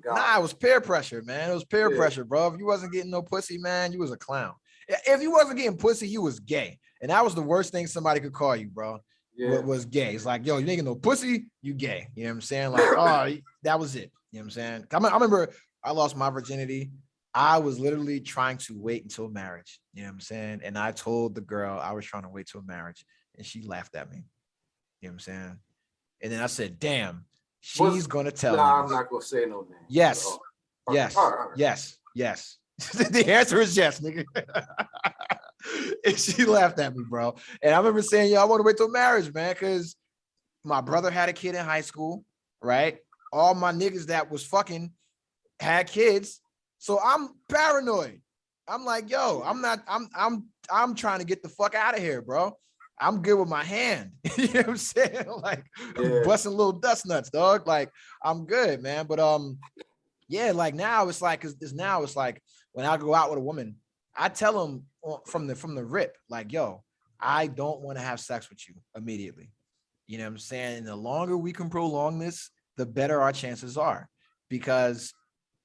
guys. Nah, it was peer pressure, man. It was peer pressure, bro. If you wasn't getting no pussy, man, you was a clown. If you wasn't getting pussy, you was gay. And that was the worst thing somebody could call you, bro. Yeah. Was gay. It's like, yo, you ain't getting no pussy, you gay. You know what I'm saying? Like, oh, that was it. You know what I'm saying? I remember I lost my virginity. I was literally trying to wait until marriage. You know what I'm saying? And I told the girl I was trying to wait till marriage, and she laughed at me. You know what I'm saying? And then I said, damn, she's gonna tell. Nah, I'm not gonna say no name. Yes. Yes. All right. Yes. The answer is yes, nigga. And she laughed at me, bro. And I remember saying, yo, I want to wait till marriage, man, because my brother had a kid in high school, right? All my niggas that was fucking had kids. So I'm paranoid. I'm like, yo, I'm trying to get the fuck out of here, bro. I'm good with my hand. You know what I'm saying? Like, I'm busting little dust nuts, dog. Like, I'm good, man. But yeah, like now it's like, it's like when I go out with a woman, I tell them from the rip, like, yo, I don't want to have sex with you immediately. You know what I'm saying? And the longer we can prolong this, the better our chances are, because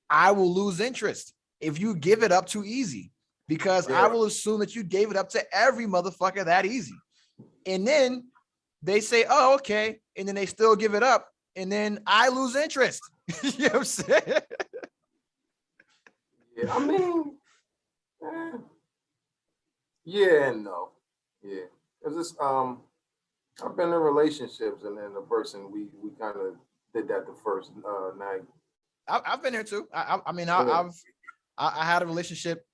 I will lose interest if you give it up too easy, because I will assume that you gave it up to every motherfucker that easy. And then they say, oh, okay. And then they still give it up. And then I lose interest. You know what I'm saying? Yeah, I mean, yeah and no. Yeah. Because it's I've been in relationships, and then the person we kind of did that the first night. I've been there too. I had a relationship.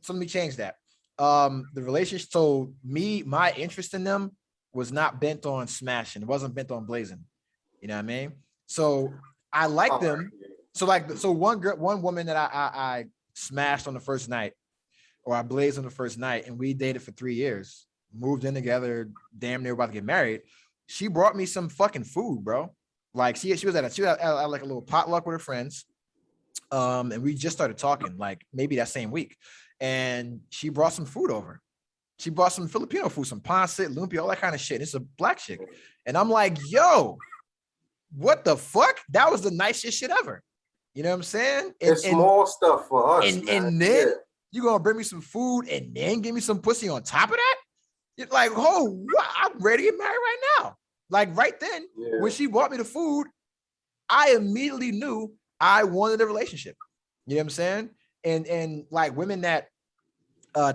So let me change that. The relationship. So my interest in them was not bent on smashing. It wasn't bent on blazing. You know what I mean? So I like them. So one woman that I smashed on the first night, or I blazed on the first night, and we dated for 3 years, moved in together, damn near about to get married. She brought me some fucking food, bro. Like she was at like a little potluck with her friends. And we just started talking like maybe that same week. And she brought some food over. She brought some Filipino food, some pancit, lumpia, all that kind of shit. It's a black chick. And I'm like, yo, what the fuck? That was the nicest shit ever. You know what I'm saying? It's small stuff for us. And then you gonna bring me some food and then give me some pussy on top of that? You're like, oh, what? I'm ready to get married right now. Like right then, when she brought me the food, I immediately knew I wanted a relationship. You know what I'm saying? And like women that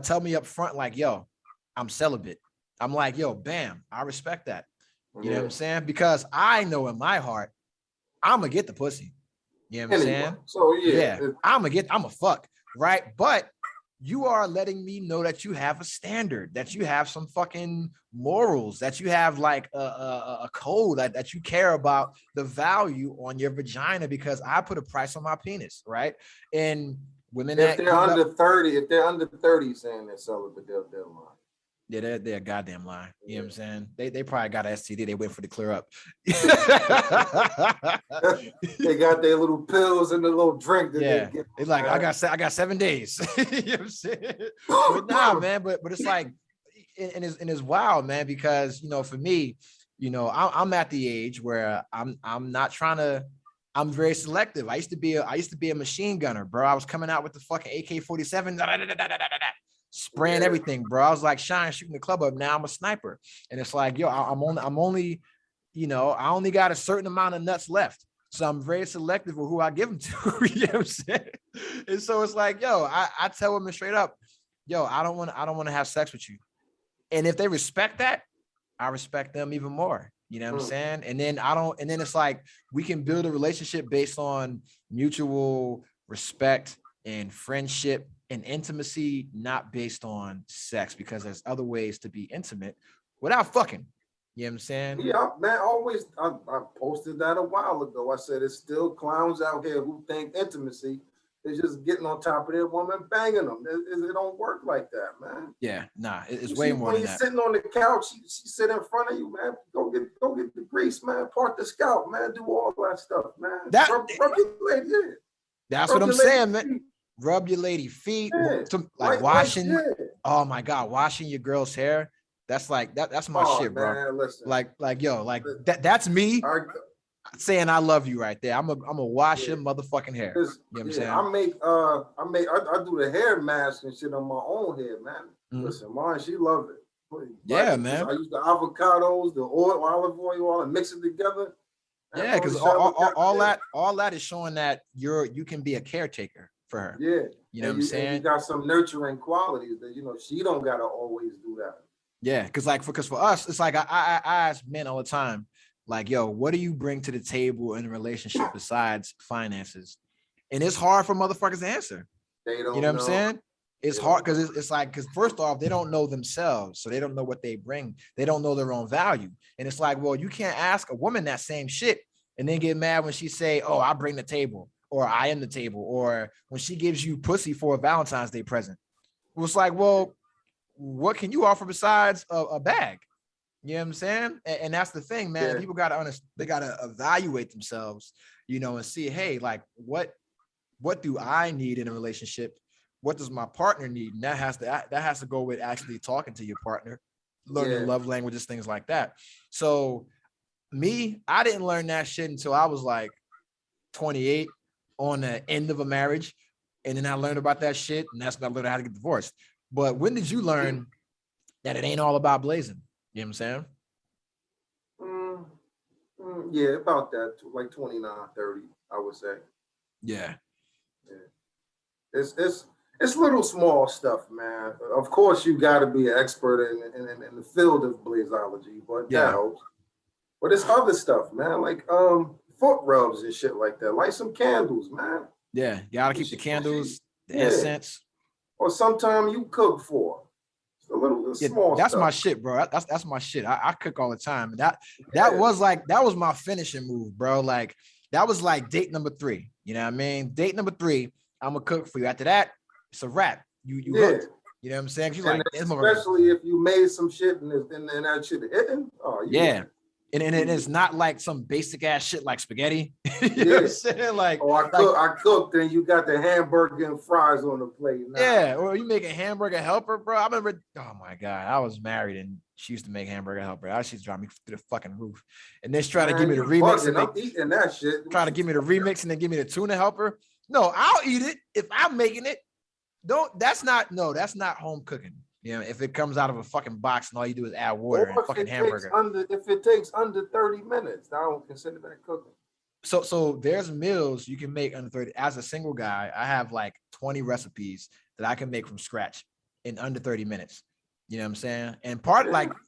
tell me up front, like, yo, I'm celibate. I'm like, yo, bam, I respect that. You know what I'm saying? Because I know in my heart, I'm gonna get the pussy. You know what I'm saying? So yeah, I'm a fuck, right? But you are letting me know that you have a standard, that you have some fucking morals, that you have like a code that you care about the value on your vagina because I put a price on my penis, right? And women if they're under 30, saying they're celibate, they'll lie. Yeah, they're a goddamn lie. You know what I'm saying? They probably got an STD. They wait for the clear up. They got their little pills and the little drink that they get. It's like, I got 7 days. You know what I'm saying? But nah, man, but it's like, and it's wild, man, because, you know, for me, you know, I'm at the age where I'm not trying to, I'm very selective. I used to be a machine gunner, bro. I was coming out with the fucking AK-47, spraying everything, bro. I was like Shine shooting the club up. Now I'm a sniper. And it's like, yo, I'm only, you know, I only got a certain amount of nuts left. So I'm very selective with who I give them to. You know what I'm saying? And so it's like, yo, I tell women straight up, yo, I don't want to have sex with you. And if they respect that, I respect them even more. You know what I'm saying? And then it's like, we can build a relationship based on mutual respect and friendship and intimacy, not based on sex, because there's other ways to be intimate without fucking. You know what I'm saying? Yeah, man, I posted that a while ago. I said it's still clowns out here who think intimacy is just getting on top of their woman, banging them. It don't work like that, man. Yeah, nah, it's way more than that. When you're sitting on the couch, she sit in front of you, man. Go get the grease, man. Part the scalp, man. Do all that stuff, man. Rub your lady in. That's what I'm saying, man. Rub your lady feet, like washing. Oh my God, washing your girl's hair. That's like that's my shit, bro. Man, listen. Like yo, like that's me saying I love you right there. I'm a wash your motherfucking hair. You know what I'm saying? I do the hair mask and shit on my own hair, man. Listen, mine, she loved it. Yeah, man. I use the avocados, the olive oil, and mix it together. Yeah, because all that is showing that you can be a caretaker for her. Yeah. You know what I'm saying? You got some nurturing qualities that, you know, she don't gotta always do that. Yeah, because for us, it's like I ask men all the time, like, yo, what do you bring to the table in a relationship besides finances? And it's hard for motherfuckers to answer. They don't. You know what I'm saying? It's hard because it's like, because first off, they don't know themselves, so they don't know what they bring. They don't know their own value, and it's like, well, you can't ask a woman that same shit and then get mad when she say, oh, I bring the table, or I am the table, or when she gives you pussy for a Valentine's Day present. It was like, well, what can you offer besides a bag? You know what I'm saying? And that's the thing, man. Yeah. People they gotta evaluate themselves, you know, and see, hey, like what do I need in a relationship? What does my partner need? And that has to go with actually talking to your partner, learning love languages, things like that. So me, I didn't learn that shit until I was like 28 on the end of a marriage. And then I learned about that shit, and that's when I learned how to get divorced. But when did you learn that it ain't all about blazing? You know what I'm saying? Yeah, about that, like 29, 30, I would say. Yeah. It's little small stuff, man. Of course, you got to be an expert in the field of blaze-ology, but that helps. But it's other stuff, man, like foot rubs and shit like that. Light some candles, man. Yeah, you gotta keep the candles, the incense. Or sometime you cook for. A little small that's stuff. My shit, bro. That's my shit. I cook all the time. That was my finishing move, bro. Like that was like date number 3. You know what I mean? Date number 3, I'm gonna cook for you. After that, it's a wrap. You hooked. You know what I'm saying? She's like, especially if you made some shit and that shit hitting. Oh, yeah. And it's not like some basic ass shit like spaghetti. You know what I'm saying? Like, I cooked and you got the hamburger and fries on the plate. Now. Yeah, or you make a hamburger helper, bro. I remember, oh my God, I was married and she used to make hamburger helper. I used to drive me through the fucking roof. And then try to give me the remix. I'm eating that shit. Try to give me the remix and then give me the tuna helper. No, I'll eat it if I'm making it. That's not home cooking. You know, if it comes out of a fucking box and all you do is add water and fucking hamburger. If it takes under 30 minutes, I don't consider that cooking. So there's meals you can make under 30. As a single guy, I have like 20 recipes that I can make from scratch in under 30 minutes. You know what I'm saying? And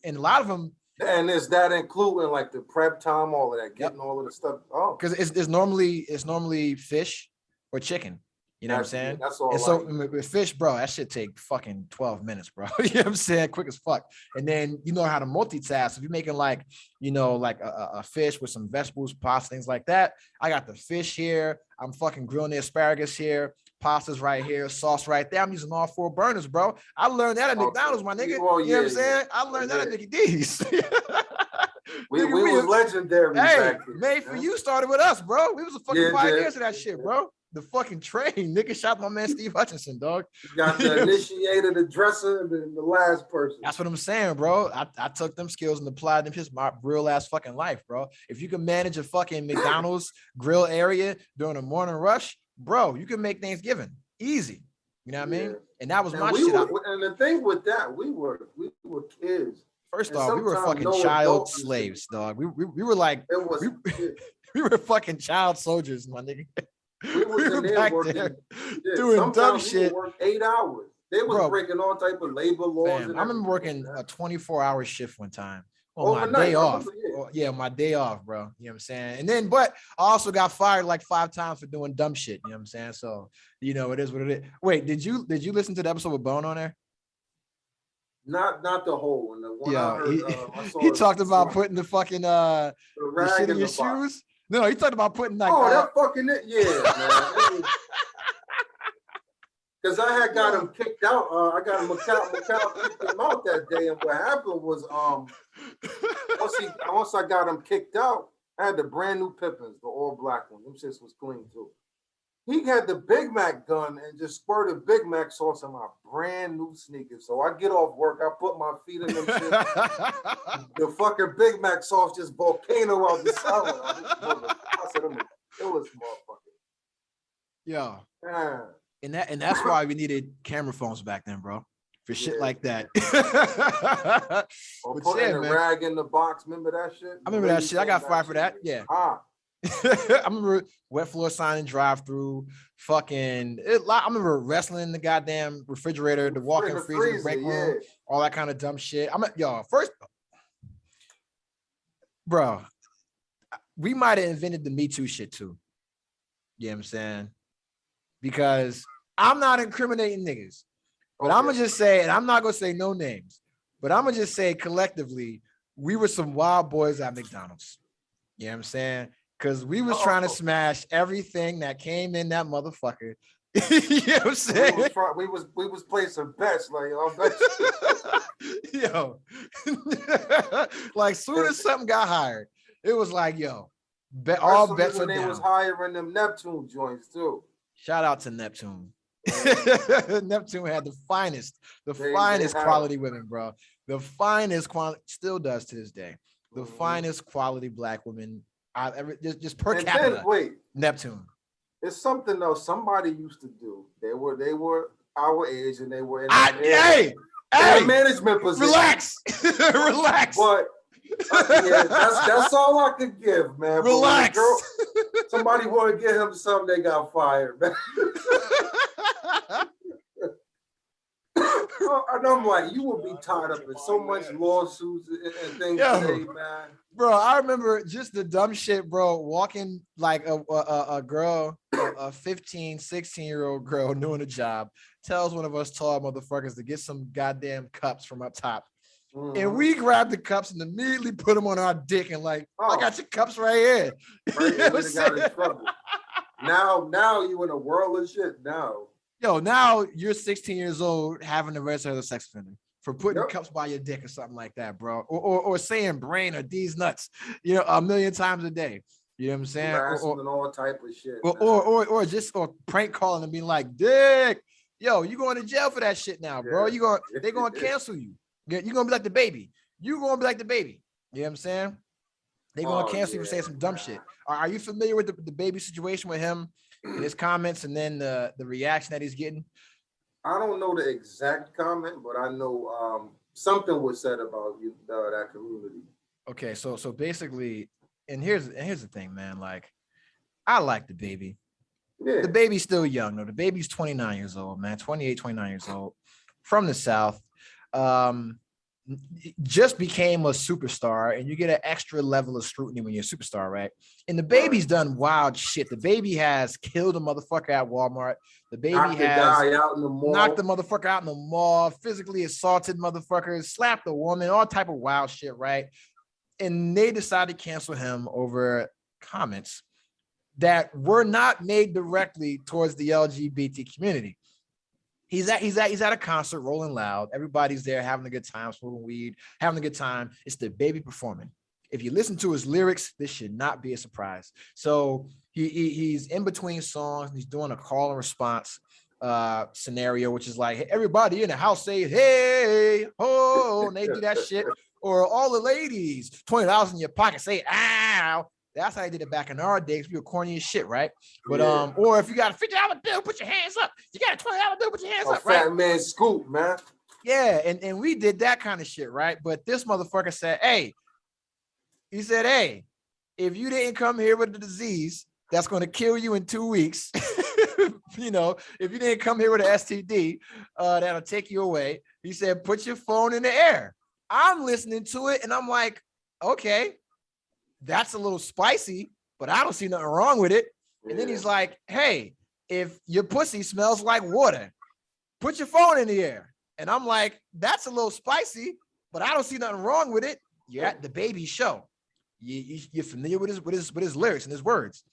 and a lot of them, And is that including like the prep time, all of that, getting all of the stuff? Oh, because it's normally fish or chicken. You know what I'm saying? That's all. And so with fish, bro, that shit take fucking 12 minutes, bro. You know what I'm saying? Quick as fuck. And then you know how to multitask. If you're making like, you know, like a fish with some vegetables, pasta, things like that. I got the fish here. I'm fucking grilling the asparagus here. Pasta's right here. Sauce right there. I'm using all 4 burners, bro. I learned that at McDonald's, my nigga. Well, you know what I'm saying? I learned that at Mickey D's. we was legendary. Hey, made for you started with us, bro. We was the fucking pioneers of that shit, bro. The fucking train, nigga. Shout out my man Steve Hutchinson, dog. You got the initiator, the dresser, and the last person. That's what I'm saying, bro. I took them skills and applied them to my real ass fucking life, bro. If you can manage a fucking McDonald's grill area during a morning rush, bro, you can make Thanksgiving easy. You know what I mean? And that was my shit. And the thing with that, we were kids. First off, we were fucking child slaves, dog. We were like, we were fucking child soldiers, my nigga. We were back there doing dumb shit. Work 8 hours. They was breaking all type of labor laws. I remember working a 24-hour shift one time on my day off. Yeah, my day off, bro. You know what I'm saying? And then, but I also got fired like 5 times for doing dumb shit. You know what I'm saying? So, you know, it is what it is. Wait, did you listen to the episode with Bone on there? Not the whole one. The one I heard, he talked about putting the fucking the shit in your shoes. No, he talked about putting like that fucking it, man. Because I had got him kicked out. I got him kicked him out that day, and what happened was once I got him kicked out, I had the brand new Pippins, the all black one. Them shits was clean too. He had the Big Mac gun and just squirted Big Mac sauce in my brand new sneakers. So I get off work, I put my feet in them shit. The fucking Big Mac sauce just volcano out the side. I said, I'm a illest motherfucker. Yeah. And that's why we needed camera phones back then, bro. For shit like that. Or putting the rag in the box. Remember that shit? I remember that shit. I got fired for that. Yeah. I remember wet floor signing drive-through, I remember wrestling in the goddamn refrigerator, the walk-in freezer, the break room, all that kind of dumb shit. First, bro, we might have invented the Me Too shit too. You know what I'm saying? Because I'm not incriminating niggas, but I'm gonna just say, and I'm not gonna say no names, but I'm gonna just say collectively, we were some wild boys at McDonald's. You know what I'm saying? Because we was trying to smash everything that came in that motherfucker. You know what I'm saying? We was placing bets, like, I bet you. Yo. Like soon as something got hired, it was like, yo, all bets are down. They was hiring them Neptune joints too. Shout out to Neptune. Neptune had the finest quality women, bro. The finest quality, still does to this day. The finest quality black women I've ever, just per capita. Then, wait, Neptune. It's something else somebody used to do. They were our age, and they were in management position. Relax, relax. But that's all I could give, man. Relax. Somebody want to get him something, they got fired, man. And I'm like, you would be tied up in so much lawsuits and things today, man. Bro, I remember just the dumb shit, bro, walking like a girl, a 15, 16-year-old girl doing a job, tells one of us tall motherfuckers to get some goddamn cups from up top. And we grabbed the cups and immediately put them on our dick and like, I got your cups right here. Right, you got in trouble. Now you in a world of shit now. Yo, now you're 16 years old having to register as a sex offender for putting cups by your dick or something like that, bro. Or saying brain or these nuts, you know, a million times a day. You know what I'm saying? Or all type of shit. Or just prank calling and being like, dick, yo, you going to jail for that shit now, bro. They're gonna cancel you. You're gonna be like the baby. You're gonna be like the baby. You know what I'm saying? They're gonna cancel you for saying some dumb shit. Are you familiar with the baby situation with him and his comments and then the reaction that he's getting? I don't know the exact comment, but I know something was said about you, that community. Okay, so basically, and here's the thing, man. Like, I like the baby. Yeah. The baby's still young, though. The baby's 29 years old, man. 28, 29 years old, from the South. just became a superstar, and you get an extra level of scrutiny when you're a superstar, right? And the baby's done wild shit. The baby has killed a motherfucker at Walmart. The baby Knocked the has guy out in the mall. knocked the motherfucker out in the mall, physically assaulted motherfuckers, slapped a woman, all type of wild shit, right? And they decided to cancel him over comments that were not made directly towards the LGBT community. He's at a concert, rolling loud. Everybody's there having a good time, smoking weed, having a good time. It's the baby performing. If you listen to his lyrics, this should not be a surprise. So he's in between songs. He's doing a call and response scenario, which is like, hey, everybody in the house say, hey, ho, and they do that shit. Or all the ladies, $20 in your pocket, say, ow. That's how they did it back in our days. We were corny as shit, right? But or if you got a $50 bill, put your hands up. You got a $20 bill, put your hands up, right? Fat man scoop, man. Yeah, and we did that kind of shit, right? But this motherfucker said, hey, he said, hey, if you didn't come here with the disease that's going to kill you in 2 weeks, you know, if you didn't come here with an STD that'll take you away, he said, put your phone in the air. I'm listening to it and I'm like, okay, that's a little spicy, but I don't see nothing wrong with it. And then he's like, hey, if your pussy smells like water, put your phone in the air. And I'm like, that's a little spicy, but I don't see nothing wrong with it. You're at the baby show. You're familiar with his lyrics and his words.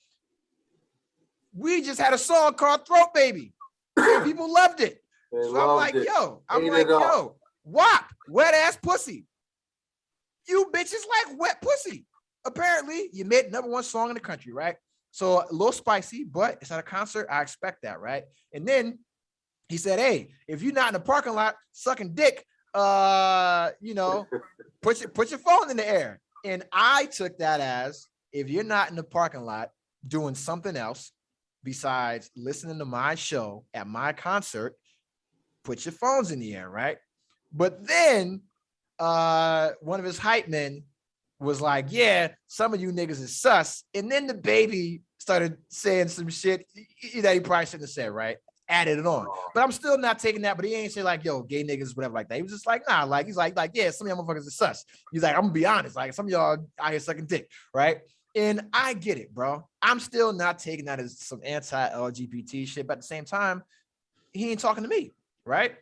We just had a song called Throat Baby. And people loved it. So I'm like, yo, WAP, wet ass pussy. You bitches like wet pussy. Apparently, you made #1 song in the country, right? So a little spicy, but it's at a concert. I expect that, right? And then he said, hey, if you're not in the parking lot sucking dick, you know, put your phone in the air. And I took that as, if you're not in the parking lot doing something else besides listening to my show at my concert, put your phones in the air, right? But then one of his hype men was like, yeah, some of you niggas is sus. And then the baby started saying some shit that he probably shouldn't have said, right? Added it on. But I'm still not taking that, but he ain't say like, yo, gay niggas, whatever like that. He was just like, nah, like, he's like, yeah, some of y'all motherfuckers are sus. He's like, I'm gonna be honest, like some of y'all out here sucking dick, right? And I get it, bro. I'm still not taking that as some anti-LGBT shit, but at the same time, he ain't talking to me, right?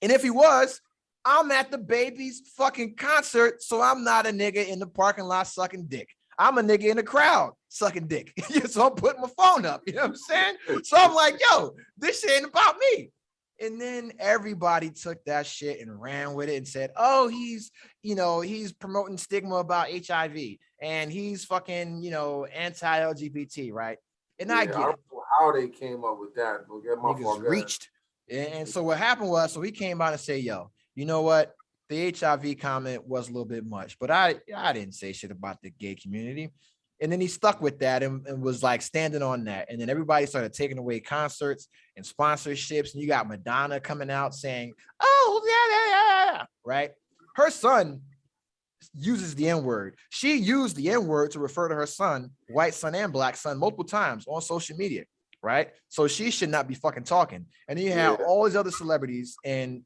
And if he was, I'm at the baby's fucking concert, so I'm not a nigga in the parking lot sucking dick. I'm a nigga in the crowd sucking dick. So I'm putting my phone up, you know what I'm saying? So I'm like, yo, this shit ain't about me. And then everybody took that shit and ran with it and said, oh, he's promoting stigma about HIV and he's fucking, anti-LGBT, right? And I get I don't know how they came up with that. But get my niggas reached. And so what happened was, so he came out and said, yo, you know what? The HIV comment was a little bit much, but I didn't say shit about the gay community. And then he stuck with that and was like standing on that. And then everybody started taking away concerts and sponsorships. And you got Madonna coming out saying, oh, yeah, right? Her son uses the N-word. She used the N-word to refer to her son, white son and black son, multiple times on social media, right? So she should not be fucking talking. And then you have all these other celebrities and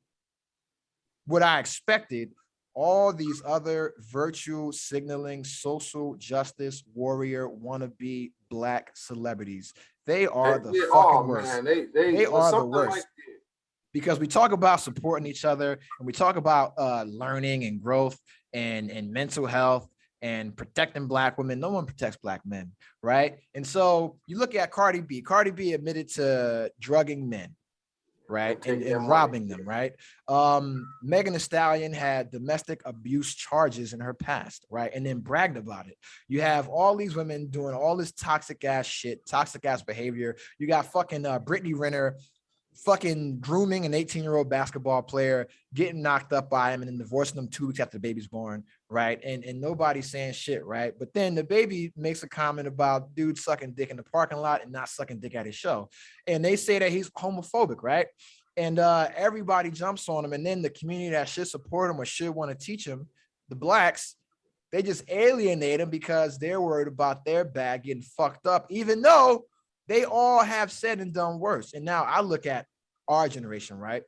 what I expected, all these other virtue signaling, social justice warrior, wannabe black celebrities. They are the fucking worst. Man. They are the worst. Because we talk about supporting each other and we talk about learning and growth and mental health and protecting black women. No one protects black men, right? And so you look at Cardi B. Cardi B admitted to drugging men, right? And robbing them, right? Megan Thee Stallion had domestic abuse charges in her past, right? And then bragged about it. You have all these women doing all this toxic ass shit, toxic ass behavior. You got fucking Brittany Renner fucking grooming an 18-year-old basketball player, getting knocked up by him and then divorcing them 2 weeks after the baby's born, right? And nobody's saying shit, right? But then the baby makes a comment about dude sucking dick in the parking lot and not sucking dick at his show. And they say that he's homophobic, right? And everybody jumps on him. And then the community that should support him or should want to teach him, the blacks, they just alienate him because they're worried about their bag getting fucked up, even though they all have said and done worse. And now I look at our generation, right?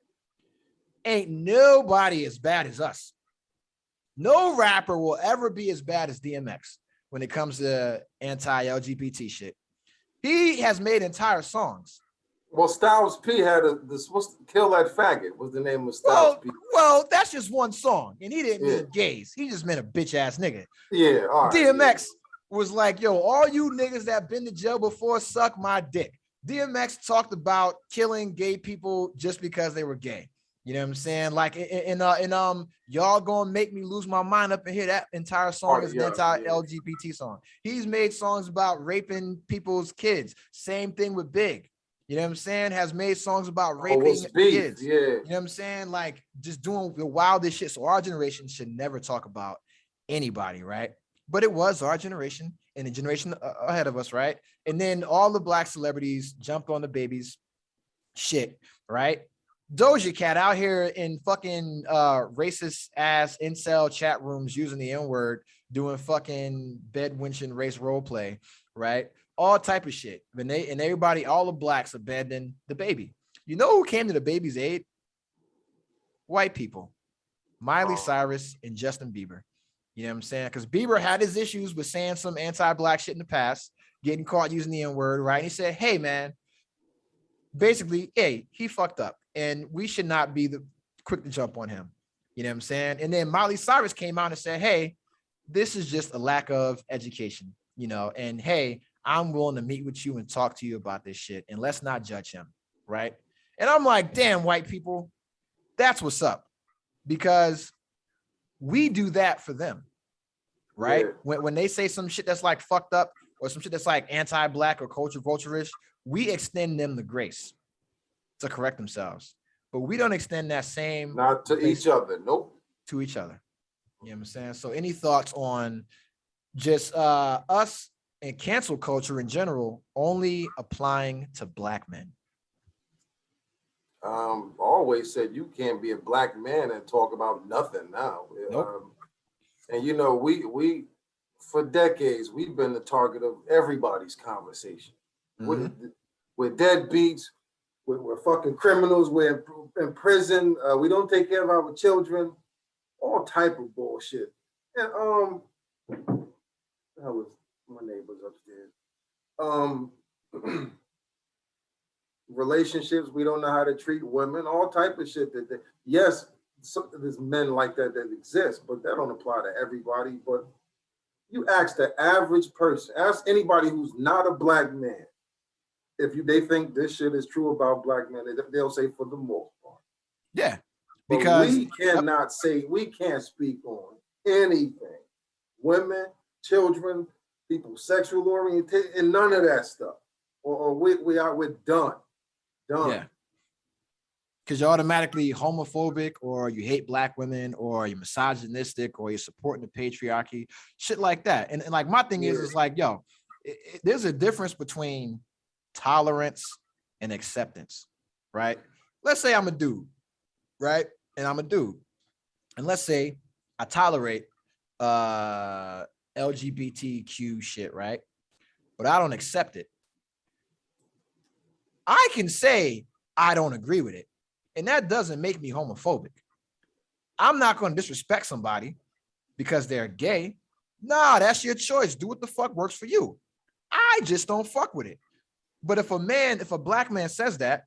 Ain't nobody as bad as us. No rapper will ever be as bad as DMX when it comes to anti-LGBT shit. He has made entire songs. Well, Styles P had this was Kill That Faggot was the name of Styles P. Well, that's just one song. And he didn't mean gays. He just meant a bitch ass nigga. Yeah, all right. DMX was like, yo, all you niggas that been to jail before, suck my dick. DMX talked about killing gay people just because they were gay. You know what I'm saying? Like y'all gonna make me lose my mind up and hear that entire song is an anti-LGBT song. He's made songs about raping people's kids. Same thing with Big. You know what I'm saying? Has made songs about raping kids. Yeah. You know what I'm saying? Like just doing the wildest shit. So our generation should never talk about anybody, right? But it was our generation and the generation ahead of us, right? And then all the black celebrities jumped on the baby's shit, right? Doja Cat out here in fucking racist ass incel chat rooms using the N-word, doing fucking bed winching race role play, right? All type of shit. And everybody, all the blacks abandoned the baby. You know who came to the baby's aid? White people. Miley Cyrus and Justin Bieber. You know what I'm saying? Because Bieber had his issues with saying some anti-black shit in the past, getting caught using the N-word, right? And he said, hey, man, basically, hey, he fucked up. And we should not be quick to jump on him. You know what I'm saying? And then Miley Cyrus came out and said, hey, this is just a lack of education, you know, and hey, I'm willing to meet with you and talk to you about this shit. And let's not judge him, right? And I'm like, damn, white people, that's what's up. Because we do that for them, right? Yeah. When they say some shit that's like fucked up or some shit that's like anti-black or culture vulturish, we extend them the grace to correct themselves, but we don't extend that same not to each other. Nope. To each other. You know what I'm saying? So any thoughts on just us and cancel culture in general only applying to black men? Always said you can't be a black man and talk about nothing now. Nope. And you know, we for decades we've been the target of everybody's conversation. Mm-hmm. We're deadbeats. We're fucking criminals. We're in prison. We don't take care of our children. All type of bullshit. And that was my neighbors upstairs. Relationships. We don't know how to treat women. All type of shit. Yes, there's men like that exist, but that don't apply to everybody. But you ask the average person. Ask anybody who's not a black man. If they think this shit is true about black men, they'll say for the most part. Yeah, because we cannot say, we can't speak on anything. Women, children, people's sexual orientation, and none of that stuff. Or we're done. Yeah. Because you're automatically homophobic, or you hate black women, or you're misogynistic, or you're supporting the patriarchy, shit like that. And like my thing is like, yo, there's a difference between tolerance and acceptance, right? Let's say I'm a dude, right? And I'm a dude. And let's say I tolerate LGBTQ shit, right? But I don't accept it. I can say I don't agree with it. And that doesn't make me homophobic. I'm not going to disrespect somebody because they're gay. Nah, that's your choice. Do what the fuck works for you. I just don't fuck with it. But if a black man says that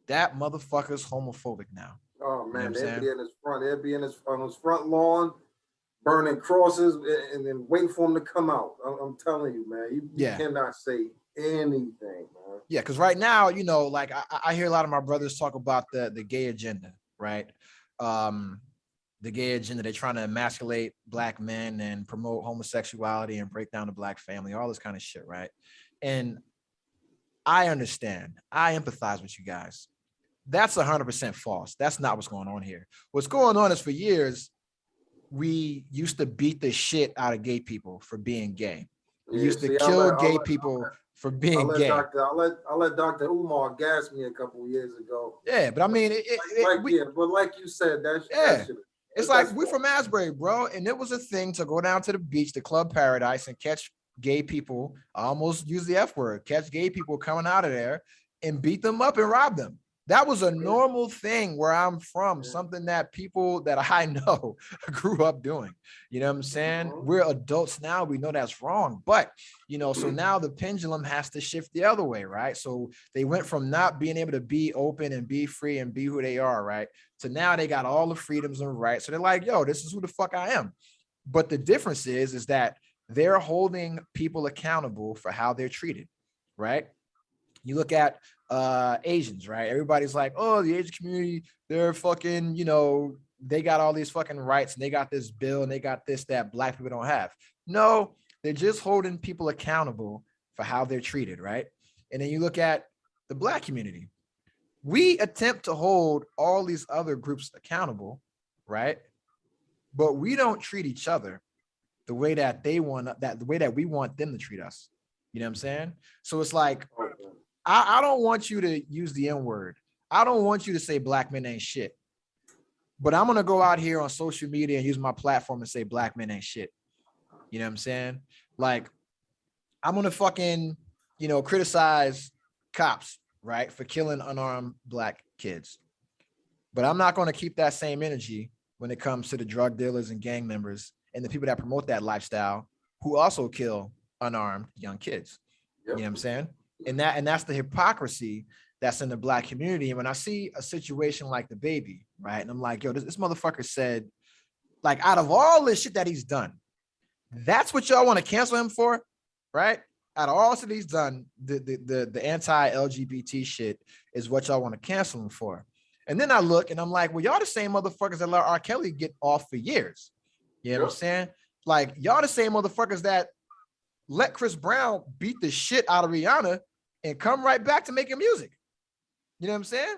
motherfucker's homophobic now. Oh man, you know they'd be on his front lawn, burning crosses and then waiting for him to come out. I'm telling you, man, you cannot say anything, man. Yeah, because right now, you know, like I hear a lot of my brothers talk about the gay agenda, right? The gay agenda, they're trying to emasculate black men and promote homosexuality and break down the black family, all this kind of shit, right? And I understand. I empathize with you guys. That's 100% false. That's not what's going on here. What's going on is for years, we used to beat the shit out of gay people for being gay. We used to kill gay people for being gay. I'll let Dr. Umar gas me a couple of years ago. Yeah, but I mean, but like you said, it's like we're from Asbury, bro, and it was a thing to go down to the beach, to Club Paradise, and catch gay people. I almost use the F word. Catch gay people coming out of there and beat them up and rob them. That was a normal thing where I'm from, something that people that I know grew up doing. You know what I'm saying? We're adults now. We know that's wrong. But, you know, so now the pendulum has to shift the other way, right? So they went from not being able to be open and be free and be who they are, right? To now they got all the freedoms and rights. So they're like, yo, this is who the fuck I am. But the difference is that they're holding people accountable for how they're treated, right? You look at Asians, right? Everybody's like, oh, the Asian community, they're fucking, you know, they got all these fucking rights and they got this bill and they got this that Black people don't have. No, they're just holding people accountable for how they're treated, right? And then you look at the Black community. We attempt to hold all these other groups accountable, right? But we don't treat each other the way that they want, that the way that we want them to treat us. You know what I'm saying? So it's like, I don't want you to use the N-word. I don't want you to say Black men ain't shit. But I'm going to go out here on social media and use my platform and say Black men ain't shit. You know what I'm saying? Like, I'm going to fucking, you know, criticize cops, right, for killing unarmed Black kids. But I'm not going to keep that same energy when it comes to the drug dealers and gang members and the people that promote that lifestyle who also kill unarmed young kids. Yep. You know what I'm saying? And that's the hypocrisy that's in the Black community. And when I see a situation like the baby, right, and I'm like, yo, this motherfucker said, like, out of all this shit that he's done, that's what y'all want to cancel him for, right? Out of all that he's done, the anti-LGBT shit is what y'all want to cancel him for. And then I look and I'm like, well, y'all the same motherfuckers that let R. Kelly get off for years. You know what I'm saying? Like, y'all the same motherfuckers that let Chris Brown beat the shit out of Rihanna and come right back to making music. You know what I'm saying?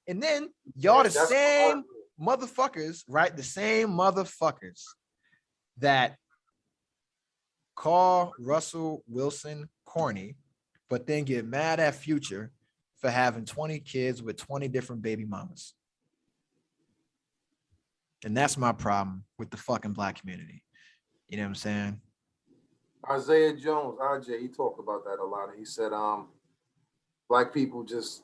And then y'all the same motherfuckers, right? The same motherfuckers that call Russell Wilson corny, but then get mad at Future for having 20 kids with 20 different baby mamas. And that's my problem with the fucking Black community. You know what I'm saying? Isaiah Jones, RJ, he talked about that a lot. And he said, Black people just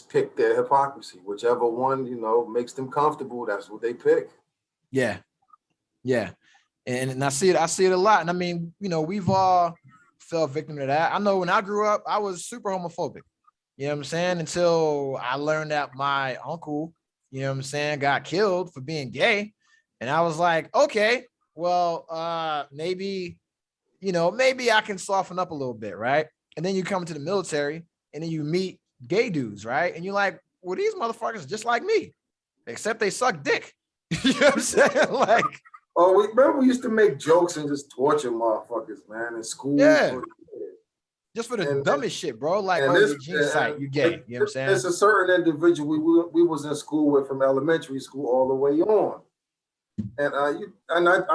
pick their hypocrisy. Whichever one, you know, makes them comfortable, that's what they pick. Yeah. Yeah. And I see it a lot. And I mean, you know, we've all fell victim to that. I know when I grew up, I was super homophobic. You know what I'm saying? Until I learned that my uncle, you know what I'm saying, got killed for being gay. And I was like, okay, well, maybe I can soften up a little bit, right? And then you come into the military and then you meet gay dudes, right? And you're like, well, these motherfuckers are just like me, except they suck dick. You know what I'm saying? Like, oh, remember we used to make jokes and just torture motherfuckers, man, in school. Yeah. Just for the dumbest shit, bro. Like, oh, your G site, you gay. You know what I'm saying? There's a certain individual we was in school with from elementary school all the way on. And I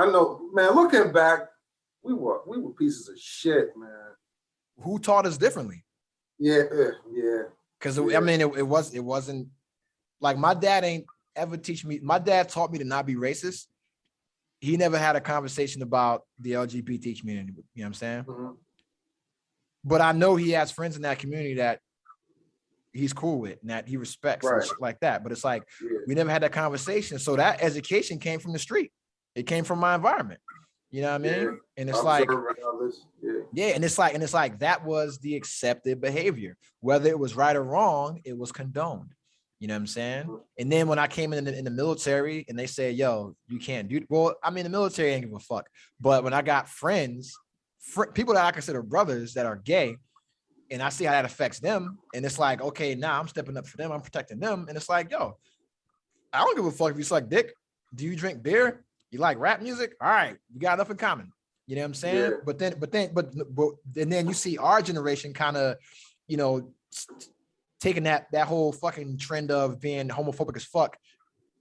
know, man, looking back, we were pieces of shit, man. Who taught us differently? Yeah. Because I mean, it wasn't like my dad ain't ever teach me. My dad taught me to not be racist. He never had a conversation about the LGBT community. You know what I'm saying? Mm-hmm. But I know he has friends in that community that he's cool with and that he respects, right, and shit like that. But it's like, we never had that conversation. So that education came from the street. It came from my environment. You know what I mean? Yeah. And it's like, and it's like that was the accepted behavior. Whether it was right or wrong, it was condoned. You know what I'm saying? And then when I came in the military and they said, yo, you can't do, well, I mean, the military ain't give a fuck. But when I got friends, people that I consider brothers that are gay, and I see how that affects them, and it's like, okay, now I'm stepping up for them, I'm protecting them, and it's like, yo, I don't give a fuck if you suck dick. Do you drink beer? You like rap music? All right, we got enough in common. You know what I'm saying? Yeah. But then you see our generation kind of, you know, taking that whole fucking trend of being homophobic as fuck,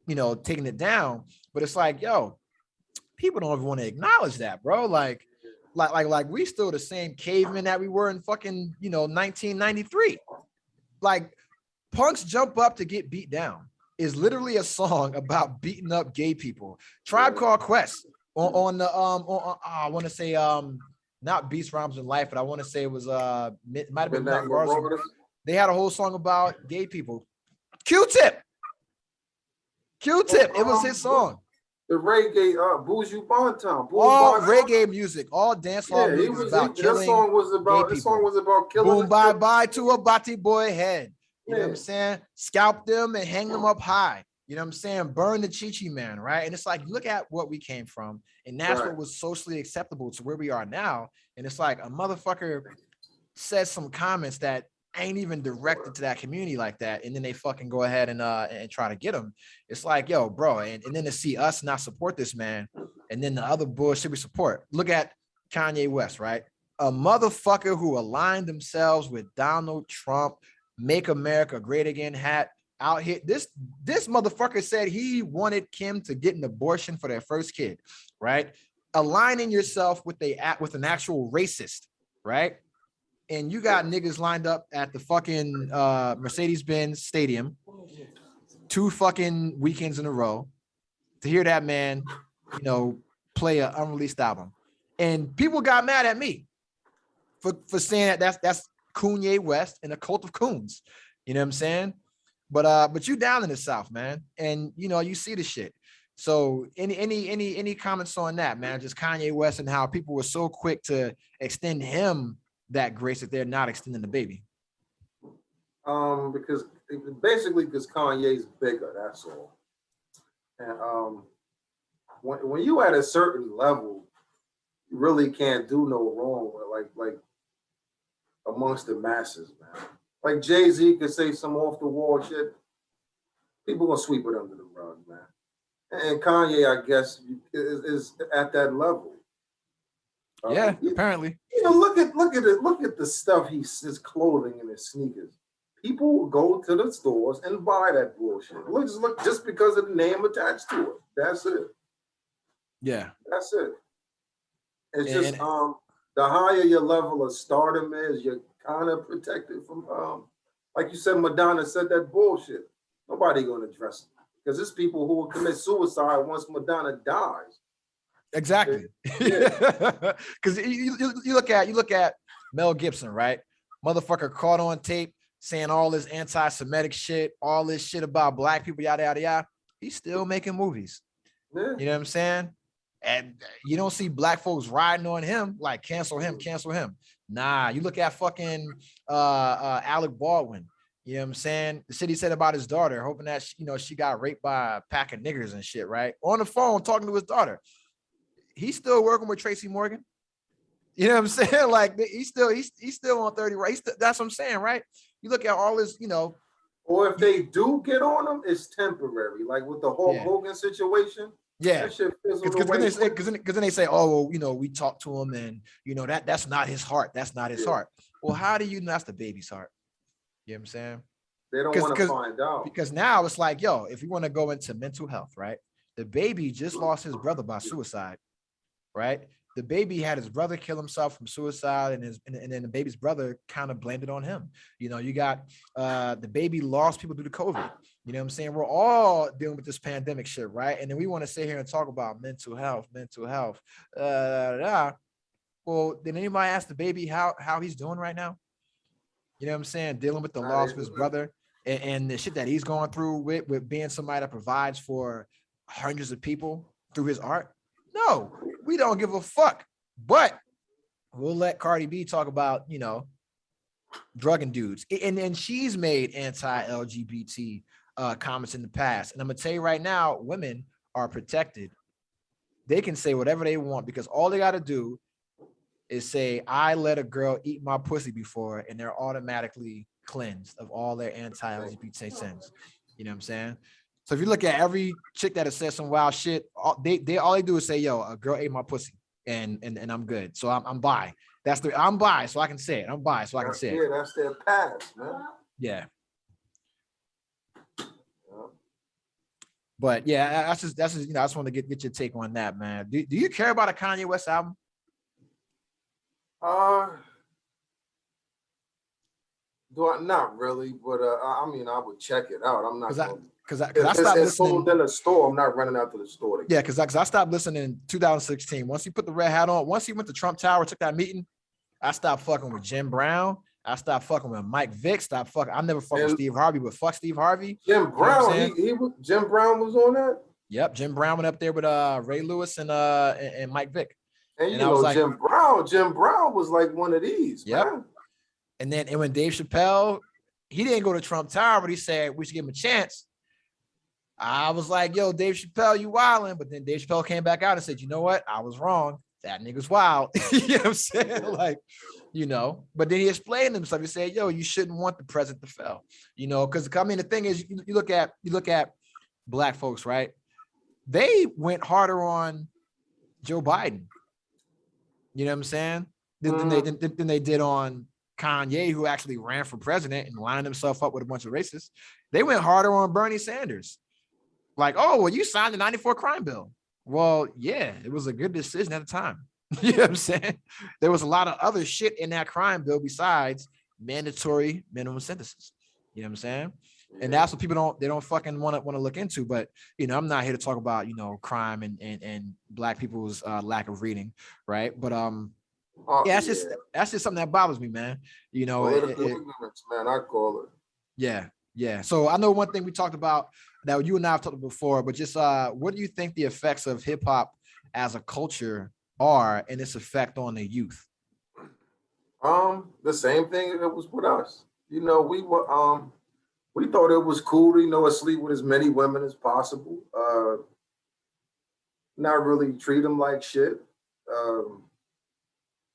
you know, taking it down. But it's like, yo, people don't ever want to acknowledge that, bro. Like we still the same cavemen that we were in fucking, you know, 1993. Like, punks jump up to get beat down is literally a song about beating up gay people. Tribe Called Quest on I want to say not Beast Rhymes in Life, but I want to say it was might have been They had a whole song about gay people. Q-Tip. Q-Tip. It was his song. The reggae, Buju Banton. All reggae music, all dance hall music was about killing. That song was about killing. Boom, bye bye to a bati boy head. You know what I'm saying? Scalp them and hang them up high. You know what I'm saying? Burn the Chi-Chi man, right? And it's like, look at what we came from. And that's what was socially acceptable to where we are now. And it's like a motherfucker says some comments that ain't even directed to that community like that. And then they fucking go ahead and try to get them. It's like, yo, bro. And then to see us not support this man. And then the other bullshit we support. Look at Kanye West, right? A motherfucker who aligned themselves with Donald Trump, Make America Great Again hat. Out here, this motherfucker said he wanted Kim to get an abortion for their first kid, right? Aligning yourself with an actual racist, right? And you got niggas lined up at the fucking Mercedes-Benz Stadium 2 fucking weekends in a row to hear that man, you know, play an unreleased album. And people got mad at me for saying that's Kanye West and a cult of coons. You know what I'm saying? But you down in the South, man, and you know you see the shit. So any comments on that, man? Just Kanye West and how people were so quick to extend him that grace that they're not extending the baby. Because Kanye's bigger, that's all. And when you at a certain level, you really can't do no wrong with like amongst the masses, man. Like Jay-Z could say some off the wall shit, people gonna sweep it under the rug, man. And Kanye, I guess, is at that level. Yeah, apparently. You know, look at it. Look at the stuff his clothing and his sneakers. People go to the stores and buy that bullshit. Look just because of the name attached to it. That's it. Yeah, that's it. It's just the higher your level of stardom is, you're kind of protected from like you said, Madonna said that bullshit. Nobody gonna address it because there's people who will commit suicide once Madonna dies. Exactly. Because you look at Mel Gibson, right? Motherfucker caught on tape saying all this anti-Semitic shit, all this shit about black people, yada yada yada. He's still making movies. Yeah. You know what I'm saying? And you don't see black folks riding on him like cancel him. Nah, you look at fucking Alec Baldwin. You know what I'm saying? The shit he said about his daughter, hoping that she got raped by a pack of niggers and shit, right? On the phone talking to his daughter. He's still working with Tracy Morgan. You know what I'm saying? Like he's still on 30, right? That's what I'm saying, right? You look at all this, Or if they do get on him, it's temporary. Like with the Hulk Hogan situation. Yeah, because then they say, oh, well, we talked to him, and that's not his heart. That's not his heart. Well, how do you know that's the baby's heart? You know what I'm saying? They don't want to find out. Because now it's like, yo, if we want to go into mental health, right? The baby just lost his brother by suicide, right? The baby had his brother kill himself from suicide, and then the baby's brother kind of blamed it on him. You got the baby lost people due to COVID. You know what I'm saying? We're all dealing with this pandemic shit, right? And then we want to sit here and talk about mental health. Well, did anybody ask the baby how he's doing right now? You know what I'm saying? Dealing with the loss of his brother and the shit that he's going through with being somebody that provides for hundreds of people through his art. No, we don't give a fuck. But we'll let Cardi B talk about, drugging dudes. And she's made anti-LGBT comments in the past. And I'm gonna tell you right now, women are protected. They can say whatever they want because all they got to do is say, I let a girl eat my pussy before, and they're automatically cleansed of all their anti-LGBT sins. You know what I'm saying? So if you look at every chick that has said some wild shit, all they do is say, yo, a girl ate my pussy and I'm good. So I'm bi. I'm bi, so I can say it. I'm bi, so I can say it. Yeah, that's their past, man. Yeah. But yeah, that's just I just want to get your take on that, man. Do you care about a Kanye West album? Not really, but I mean, I would check it out. I'm not because I stopped listening. Sold in a store. I'm not running out to the store. Yeah, because I stopped listening in 2016. Once he put the red hat on, once he went to Trump Tower, took that meeting, I stopped fucking with Jim Brown. I stopped fucking with Mike Vick. Stopped fucking. I never fucked with Steve Harvey, but fuck Steve Harvey. Jim Brown, Jim Brown was on that. Yep, Jim Brown went up there with Ray Lewis and Mike Vick. And you know, like, Jim Brown was like one of these. Yep. Man. And when Dave Chappelle, he didn't go to Trump Tower, but he said we should give him a chance. I was like, yo, Dave Chappelle, you wildin'. But then Dave Chappelle came back out and said, you know what? I was wrong. That nigga's wild. You know what I'm saying? Like, you know, but then he explained himself. He said, yo, you shouldn't want the president to fail, you know, because I mean, the thing is, you look at Black folks, right? They went harder on Joe Biden. You know what I'm saying? Than they did on Kanye, who actually ran for president and lined himself up with a bunch of racists. They went harder on Bernie Sanders. Like, oh, well, you signed the 94 crime bill. Well, yeah, it was a good decision at the time. You know what I'm saying? There was a lot of other shit in that crime bill besides mandatory minimum sentences. You know what I'm saying? And that's what people don't fucking want to look into. But, you know, I'm not here to talk about, you know, crime and Black people's lack of reading, right? But that's just something that bothers me, man. You know, political ignorance, man, I call it. Yeah. So I know one thing we talked about that you and I have talked about before, but just what do you think the effects of hip hop as a culture are and its effect on the youth? The same thing that was with us. You know, we thought it was cool to, you know, sleep with as many women as possible. Not really treat them like shit.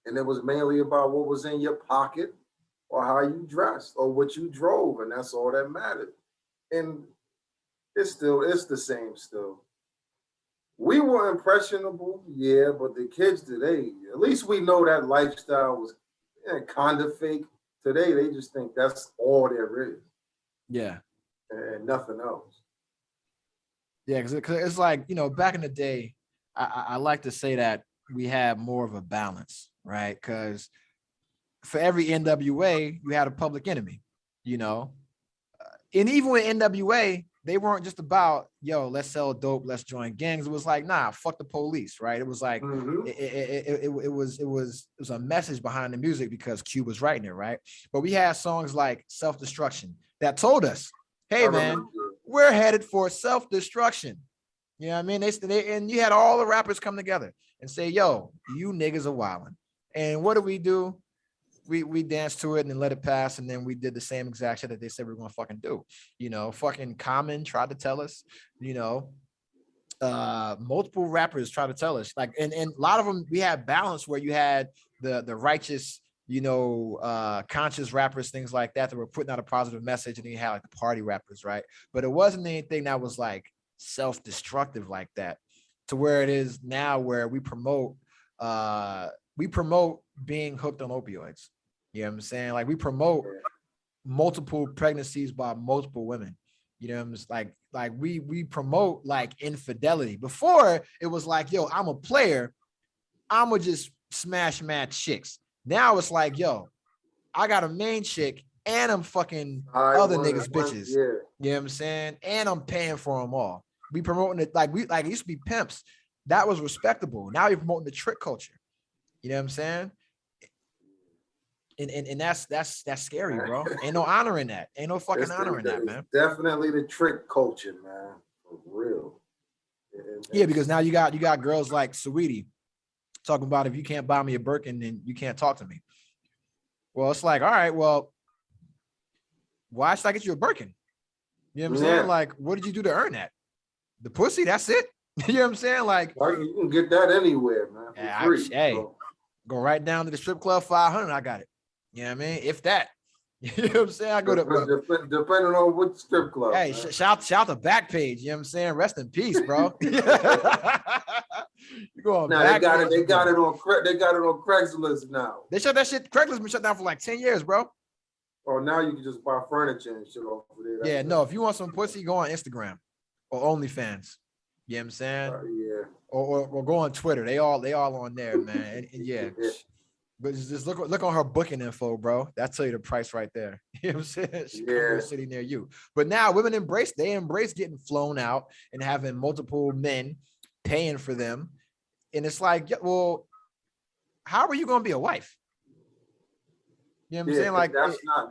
And it was mainly about what was in your pocket or how you dressed or what you drove. And that's all that mattered. And it's the same still. We were impressionable, yeah, but the kids today, at least we know that lifestyle was kind of fake. Today, they just think that's all there is. Yeah. And nothing else. Yeah, because it's like, you know, back in the day, I like to say that we had more of a balance, right? Because for every NWA, you had a public enemy, you know? And even with NWA, they weren't just about, yo, let's sell dope, let's join gangs. It was like, nah, fuck the police, right? It was like, it was a message behind the music because Q was writing it, right? But we had songs like Self-Destruction that told us, hey, man, we're headed for self-destruction. You know what I mean? They and you had all the rappers come together and say, yo, you niggas are wildin'. And what do? We danced to it and then let it pass. And then we did the same exact shit that they said we were going to fucking do. You know, fucking Common tried to tell us, you know, multiple rappers tried to tell us, like, and a lot of them, we had balance where you had the righteous, you know, conscious rappers, things like that were putting out a positive message. And then you had like the party rappers, right? But it wasn't anything that was like self-destructive like that, to where it is now, where we promote being hooked on opioids. You know what I'm saying? Like, we promote multiple pregnancies by multiple women. You know what I'm saying? Like we promote like infidelity. Before it was like, yo, I'm a player, I'ma just smash mad chicks. Now it's like, yo, I got a main chick and I'm fucking other niggas bitches. Yeah. You know what I'm saying? And I'm paying for them all. We promoting it like it used to be pimps. That was respectable. Now you're promoting the trick culture. You know what I'm saying? And that's scary, bro. Ain't no honor in that. Ain't no fucking honor in that, man. Definitely the trick culture, man. For real. Yeah, because now you got girls like Saweetie talking about, if you can't buy me a Birkin, then you can't talk to me. Well, it's like, all right, well, why should I get you a Birkin? You know what I'm saying? Like, what did you do to earn that? The pussy, that's it. You know what I'm saying? Like, you can get that anywhere, man. Go right down to the strip club, 500, I got it. You know what I mean? If that. You know what I'm saying? I go to depending on what strip club. Hey, shout the back page. You know what I'm saying? Rest in peace, bro. You go on. Now they got it on Craigslist now. They shut that shit. Craigslist been shut down for like 10 years, bro. Oh, now you can just buy furniture and shit over there. Yeah, no. If you want some pussy, go on Instagram or OnlyFans. You know what I'm saying? Yeah. Or go on Twitter. They all on there, man. And yeah. But just look on her booking info, bro. That'll tell you the price right there. You know what I'm saying? She comes to a city near you. But now women embrace getting flown out and having multiple men paying for them. And it's like, well, how are you gonna be a wife? You know what I'm saying? Like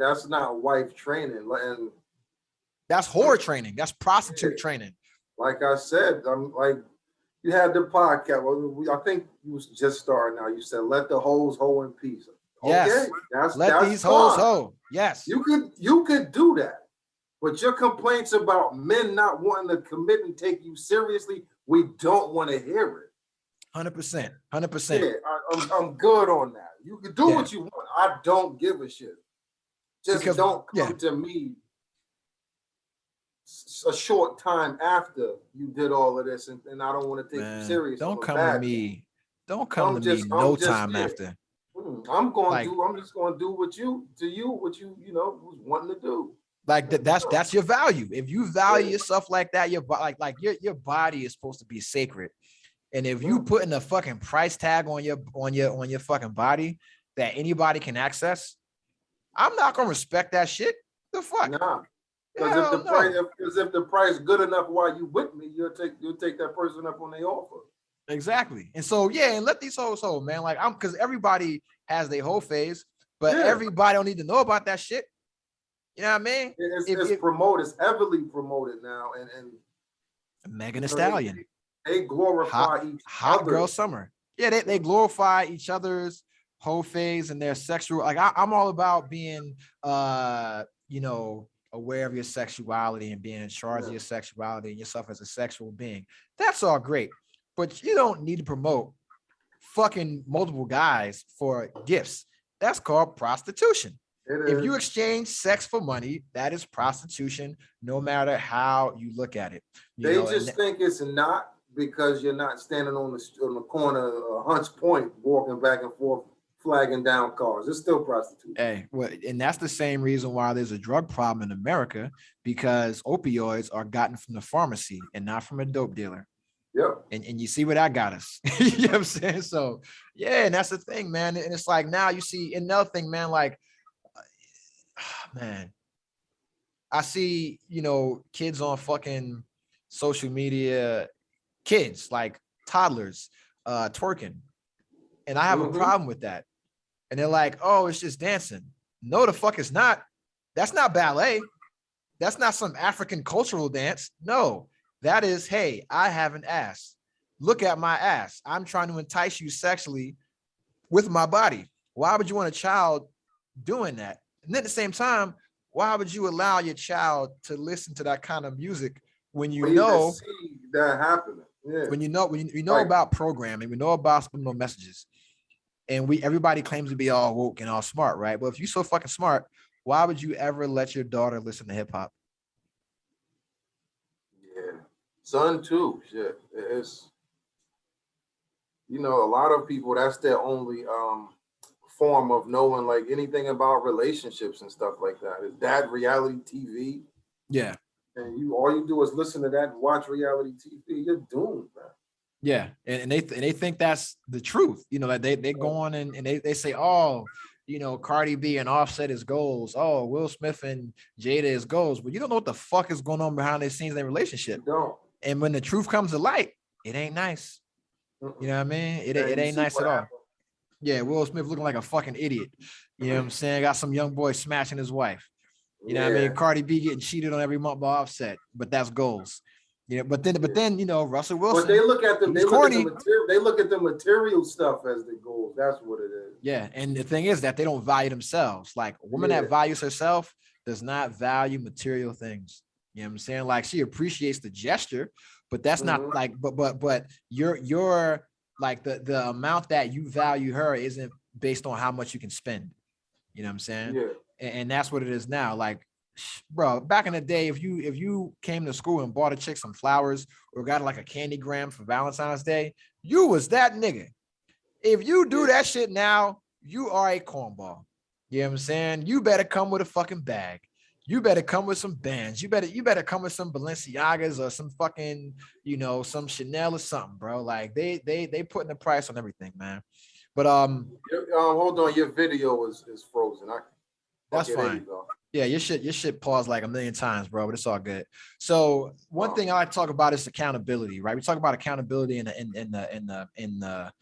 that's not wife training, and that's whore training. That's prostitute training. Like I said, I'm like you had the podcast. Well, I think you was just starting now. You said let the hoes hoe in peace. Yes. Okay, Let these hoes hoe. Yes. You could do that. But your complaints about men not wanting to commit and take you seriously, we don't want to hear it. 100%. 100%. Yeah, I'm good on that. You can do what you want. I don't give a shit. Just don't come to me a short time after you did all of this, and I don't want to take you serious. Don't come to me. Don't come to me no time after. I'm just gonna do what you was wanting to do. Like that's your value. If you value yourself like that, your body is supposed to be sacred. And if you putting a fucking price tag on your fucking body that anybody can access, I'm not gonna respect that shit. The fuck? Nah. Because if the price good enough while you with me, you'll take that person up on their offer. Exactly. And so and let these hoes hoe, man. Like because everybody has their whole phase, but everybody don't need to know about that shit. You know what I mean? It's promoted, it's heavily promoted now, and Megan Thee Stallion. They glorify each hot other. Girl Summer. Yeah, they glorify each other's whole phase and their sexual. Like I'm all about being aware of your sexuality and being in charge of your sexuality and yourself as a sexual being. That's all great. But you don't need to promote fucking multiple guys for gifts. That's called prostitution. If you exchange sex for money, that is prostitution, no matter how you look at it. They just think it's not because you're not standing on the corner of Hunts Point, walking back and forth, flagging down cars. It's still prostitution. Hey, well, and that's the same reason why there's a drug problem in America, because opioids are gotten from the pharmacy and not from a dope dealer. Yep. And you see where that got us. You know what I'm saying? So yeah, and that's the thing, man. And it's like now you see another thing, man, like man, I see, kids on fucking social media, kids like toddlers twerking. And I have a problem with that. And they're like, oh, it's just dancing. No, the fuck it's not. That's not ballet. That's not some African cultural dance. No, that is, hey, I have an ass. Look at my ass. I'm trying to entice you sexually with my body. Why would you want a child doing that? And at the same time, why would you allow your child to listen to that kind of music when you know see that happening? Yeah. When you know about programming, we know about subliminal messages, and everybody claims to be all woke and all smart, right? Well, if you're so fucking smart, why would you ever let your daughter listen to hip hop? Yeah, son too. Shit, it's a lot of people. That's their only form of knowing like anything about relationships and stuff like that. Is that reality TV? Yeah. And all you do is listen to that and watch reality TV. You're doomed, man. Yeah, and they think that's the truth. Like they go on and they say, oh, Cardi B and Offset is goals. Oh, Will Smith and Jada is goals. But you don't know what the fuck is going on behind the scenes in their relationship. You don't. And when the truth comes to light, it ain't nice. You know what I mean? It ain't nice at all. Yeah, Will Smith looking like a fucking idiot. You know what I'm saying? Got some young boy smashing his wife. You know what I mean? Cardi B getting cheated on every month by Offset, but that's goals. But then Russell Wilson. But they look at the material stuff as the goals. That's what it is. Yeah, and the thing is that they don't value themselves. Like a woman that values herself does not value material things. You know what I'm saying? Like she appreciates the gesture, but that's not like. But you're like the amount that you value her isn't based on how much you can spend. You know what I'm saying? Yeah. And that's what it is now. Like, bro, back in the day, if you came to school and bought a chick some flowers or got like a candy gram for Valentine's Day, you was that nigga. If you do that shit now, you are a cornball. You know what I'm saying? You better come with a fucking bag. You better come with some bands. You better come with some Balenciagas or some fucking, some Chanel or something, bro. Like they putting a price on everything, man. But hold on, your video is frozen. That's fine. Yeah, your shit paused like a million times, bro, but it's all good. So one thing I like to talk about is accountability, right? We talk about accountability in the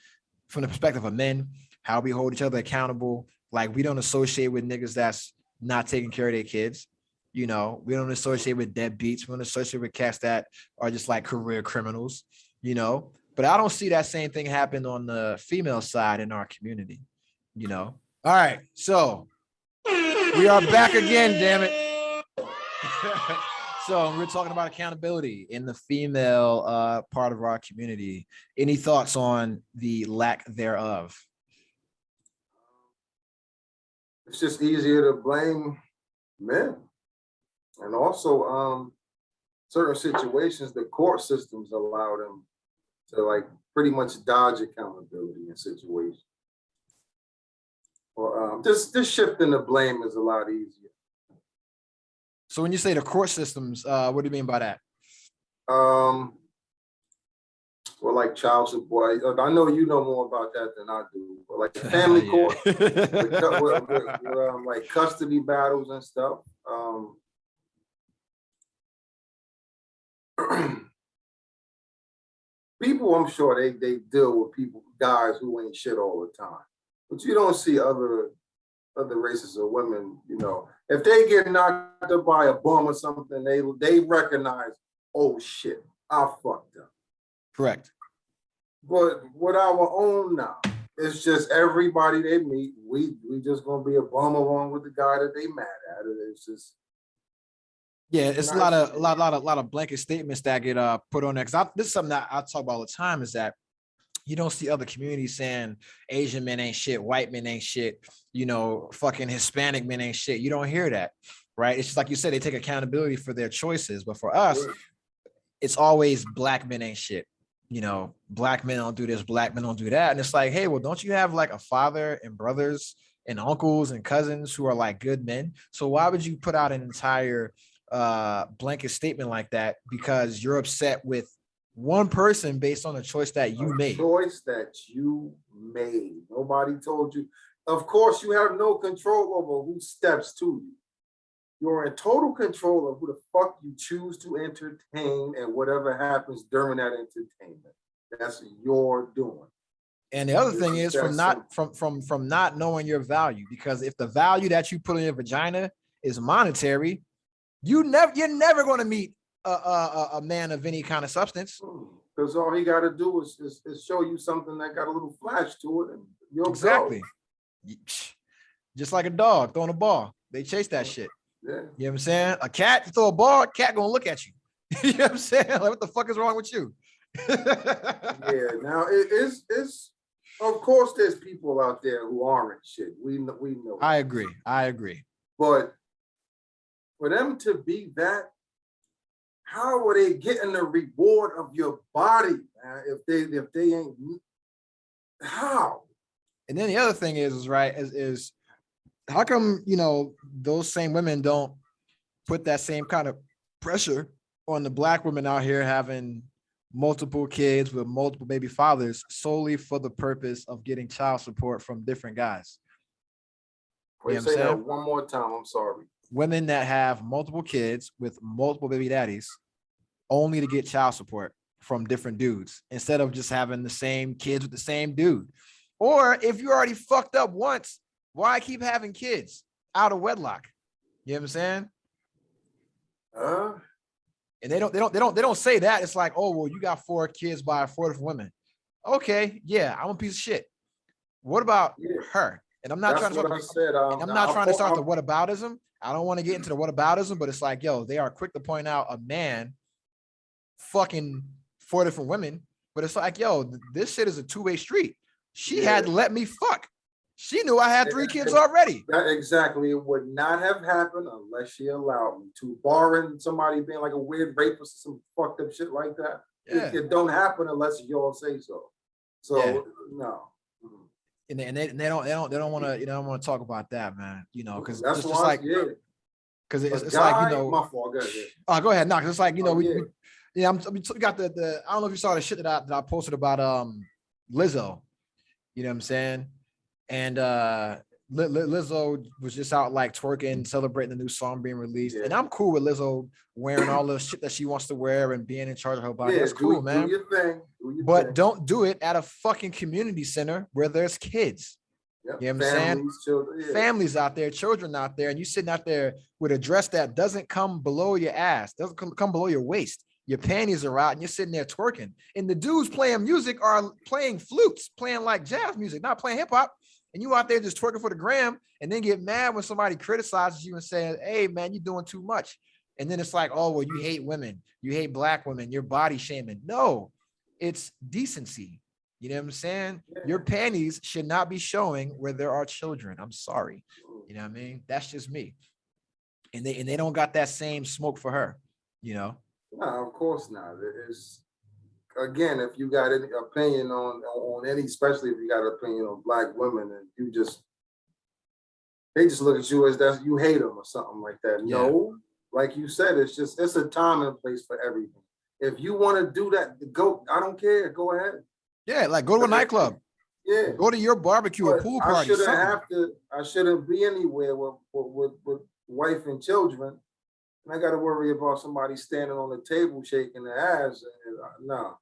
from the perspective of men, how we hold each other accountable Like we don't associate with niggas that's not taking care of their kids. You know, we don't associate with deadbeats. We don't associate with cats that are just like career criminals, you know. But I don't see that same thing happen on the female side in our community, you know. All right, so we are back again, damn it. So we're talking about accountability in the female part of our community. Any thoughts on the lack thereof? It's just easier to blame men. And also, certain situations, the court systems allow them to like pretty much dodge accountability in situations. Well, just shifting the blame is a lot easier. So when you say the court systems, what do you mean by that? Well, like child support. I know you know more about that than I do. But like family court, with like custody battles and stuff. People, I'm sure they deal with guys who ain't shit all the time, but you don't see other races of women. You know, if they get knocked up by a bum or something, they recognize, oh shit, I fucked up. Correct. But with our own now, it's just everybody they meet, we just gonna be a bum along with the guy that they mad at. It's just. Yeah, it's a lot of blanket statements that get put on there. Because this is something that I talk about all the time, is that you don't see other communities saying Asian men ain't shit, white men ain't shit, you know, fucking Hispanic men ain't shit. You don't hear that, right? It's just like you said, they take accountability for their choices. But for us, it's always black men ain't shit. You know, black men don't do this, black men don't do that. And it's like, hey, well, don't you have like a father and brothers and uncles and cousins who are like good men? So why would you put out an entire blanket statement like that because you're upset with one person based on a choice that you made? Choice that you made. Nobody told you. Of course, you have no control over who steps to you. You're in total control of who the fuck you choose to entertain and whatever happens during that entertainment. That's your doing. And the other thing is from not knowing your value, because if the value that you put in your vagina is monetary, you're never going to meet a man of any kind of substance. Because all he got to do is show you something that got a little flash to it, and you'll exactly go. Just like a dog throwing a ball, they chase that shit. Yeah. You know what I'm saying? A cat, you throw a ball, cat gonna look at you. You know what I'm saying? Like, what the fuck is wrong with you? Yeah. Now it's of course there's people out there who aren't shit. We know. I agree. But for them to be that, how are they getting the reward of your body, man? If they ain't, how? And then the other thing is how come, you know, those same women don't put that same kind of pressure on the black women out here having multiple kids with multiple baby fathers solely for the purpose of getting child support from different guys? Wait, say that one more time. I'm sorry. Women that have multiple kids with multiple baby daddies only to get child support from different dudes instead of just having the same kids with the same dude. Or if you already fucked up once, why keep having kids out of wedlock? You know what I'm saying? And they don't say that. It's like, oh, well, you got 4 kids by 4 different women. Okay, yeah, I'm a piece of shit. What about her? And I'm not trying to start the whataboutism. I don't want to get into the whataboutism, but it's like, yo, they are quick to point out a man fucking 4 different women, but it's like, yo, this shit is a two-way street. She had to let me fuck. She knew I had 3 kids already. Exactly. It would not have happened unless she allowed me to. Barring somebody being like a weird rapist or some fucked up shit like that. Yeah. It don't happen unless you all say so. So no. And they don't want to, you know, don't want to talk about that, man. You know, because that's it's just like, because it's like, you know, my fault. Go ahead. Go ahead. No, because it's like, you know, we got the I don't know if you saw the shit that I posted about Lizzo. You know what I'm saying? And Lizzo was just out like twerking, celebrating the new song being released. Yeah. And I'm cool with Lizzo wearing all the shit that she wants to wear and being in charge of her body. That's cool, man. Do your thing. But don't do it at a fucking community center where there's kids. Yep. You know what I'm saying? Children, yeah. Families out there, children out there, and you sitting out there with a dress that doesn't come below your ass, doesn't come below your waist. Your panties are out and you're sitting there twerking. And the dudes playing music are playing flutes, playing like jazz music, not playing hip hop. And you out there just twerking for the gram and then get mad when somebody criticizes you and says, hey, man, you're doing too much. And then it's like, oh, well, you hate women. You hate black women. You're body shaming. No, it's decency. You know what I'm saying? Yeah. Your panties should not be showing where there are children. I'm sorry. You know what I mean? That's just me. And they don't got that same smoke for her, you know? No, of course not. It's, again, if you got any opinion on any, especially if you got an opinion on black women, and they just look at you as that you hate them or something like that. Yeah. No, like you said, it's a time and place for everything. If you want to do that, go. I don't care. Go ahead. Yeah, like go to a nightclub. Yeah, go to your barbecue or pool party. I shouldn't be anywhere with wife and children. And I got to worry about somebody standing on the table shaking their ass. No.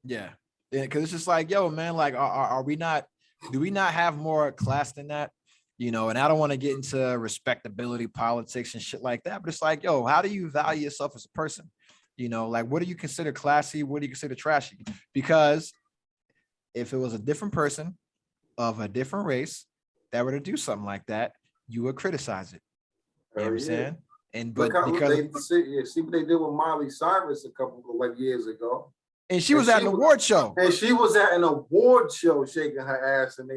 Yeah, because it's just like, yo, man, like, are we not? Do we not have more class than that? You know, and I don't want to get into respectability politics and shit like that, but it's like, yo, how do you value yourself as a person? You know, like, what do you consider classy? What do you consider trashy? Because if it was a different person of a different race that were to do something like that, you would criticize it. You know what I'm saying? And but because see what they did with Miley Cyrus a couple of years ago. And she was at an award show. And she was at an award show shaking her ass, and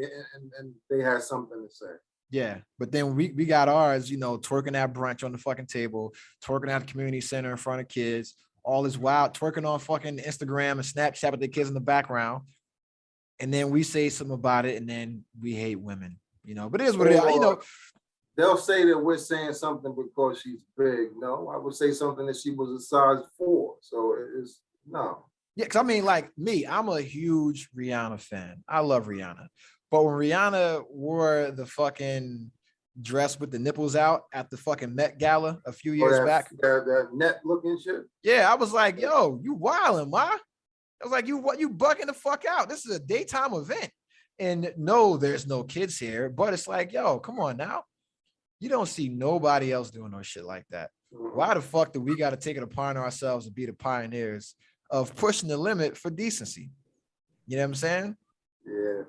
they had something to say. Yeah, but then we got ours, you know, twerking at brunch on the fucking table, twerking at the community center in front of kids, all this wild twerking on fucking Instagram and Snapchat with the kids in the background. And then we say something about it, and then we hate women, you know. But it is what it is, you know. They'll say that we're saying something because she's big. No, I would say something that she was a size 4. So it's no. Yeah, because I mean, like me, I'm a huge Rihanna fan. I love Rihanna. But when Rihanna wore the fucking dress with the nipples out at the fucking Met Gala a few years back. That net looking shit. Yeah, I was like, yo, you wildin', ma. I was like, you bugging the fuck out. This is a daytime event. And no, there's no kids here. But it's like, yo, come on now. You don't see nobody else doing no shit like that. Why the fuck do we got to take it upon ourselves to be the pioneers of pushing the limit for decency? You know what I'm saying? Yeah.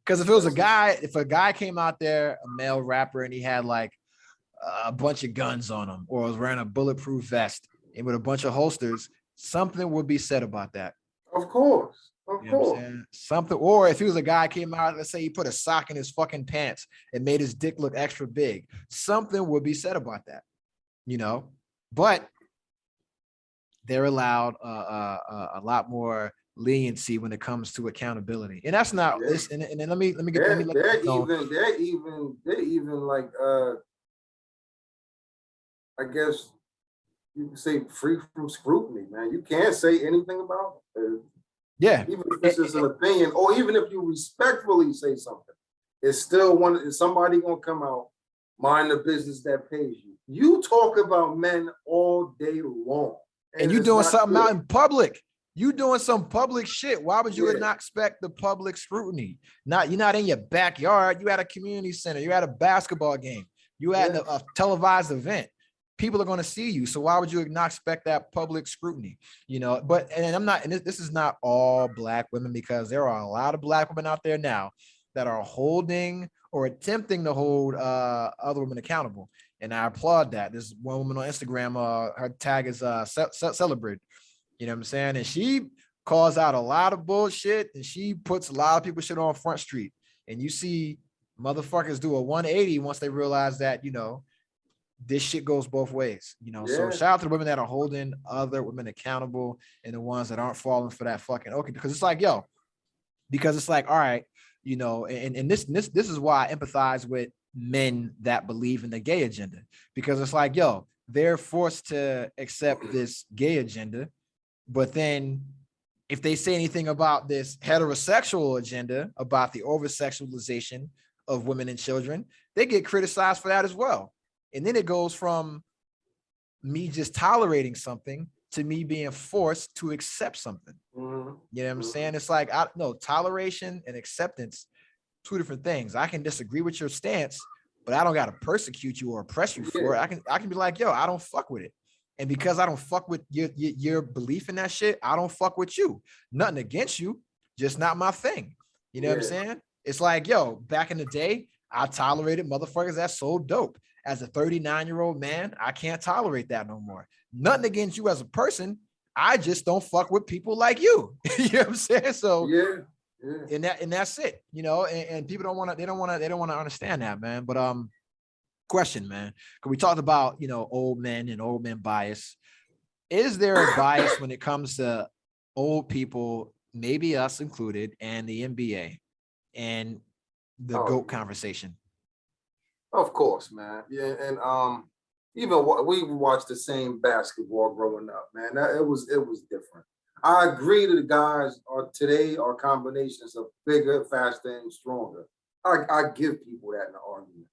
Because if it was if a guy came out there, a male rapper, and he had like a bunch of guns on him, or was wearing a bulletproof vest and with a bunch of holsters, something would be said about that. Of course. You know what I'm saying? Something, or if he was a guy came out, let's say he put a sock in his fucking pants and made his dick look extra big, something would be said about that, you know. But they're allowed a lot more leniency when it comes to accountability, and that's not this. And let me get. They're even like I guess you can say free from scrutiny, man. You can't say anything about it. Yeah. Even if this is an opinion, or even if you respectfully say something, it's still somebody gonna come out, mind the business that pays you. You talk about men all day long. And you doing something out in public. You doing some public shit. Why would you not expect the public scrutiny? You're not in your backyard. You at a community center. You're at a basketball game. You at a televised event. People are going to see you. So why would you not expect that public scrutiny? You know, but, and this is not all black women, because there are a lot of black women out there now that are holding or attempting to hold other women accountable. And I applaud that. There's one woman on Instagram, her tag is celebrate. You know what I'm saying? And she calls out a lot of bullshit, and she puts a lot of people's shit on Front Street. And you see motherfuckers do a 180 once they realize that, you know, this shit goes both ways, you know. So shout out to the women that are holding other women accountable, and the ones that aren't falling for that fucking because it's like, yo, because it's like, all right, you know, and this is why I empathize with men that believe in the gay agenda, because it's like, yo, they're forced to accept this gay agenda, but then if they say anything about this heterosexual agenda, about the over-sexualization of women and children, they get criticized for that as well. And then it goes from me just tolerating something to me being forced to accept something. You know what I'm saying? It's like, toleration and acceptance two different things. I can disagree with your stance, but I don't got to persecute you or oppress you for it. I can be like, yo, I don't fuck with it. And because I don't fuck with your belief in that shit, I don't fuck with you. Nothing against you, just not my thing. You know what I'm saying? It's like, yo, back in the day, I tolerated motherfuckers that sold dope. As a 39-year-old man, I can't tolerate that no more. Nothing against you as a person. I just don't fuck with people like you. You know what I'm saying? So and that's it, you know, and people they don't want to understand that, man. But question, man, because we talked about, you know, old men and old men bias. Is there a bias when it comes to old people, maybe us included, and the NBA and the GOAT conversation? Of course, man. Yeah, and even we watched the same basketball growing up, man. It was different. I agree that the guys today are combinations of bigger, faster, and stronger. I give people that in the argument.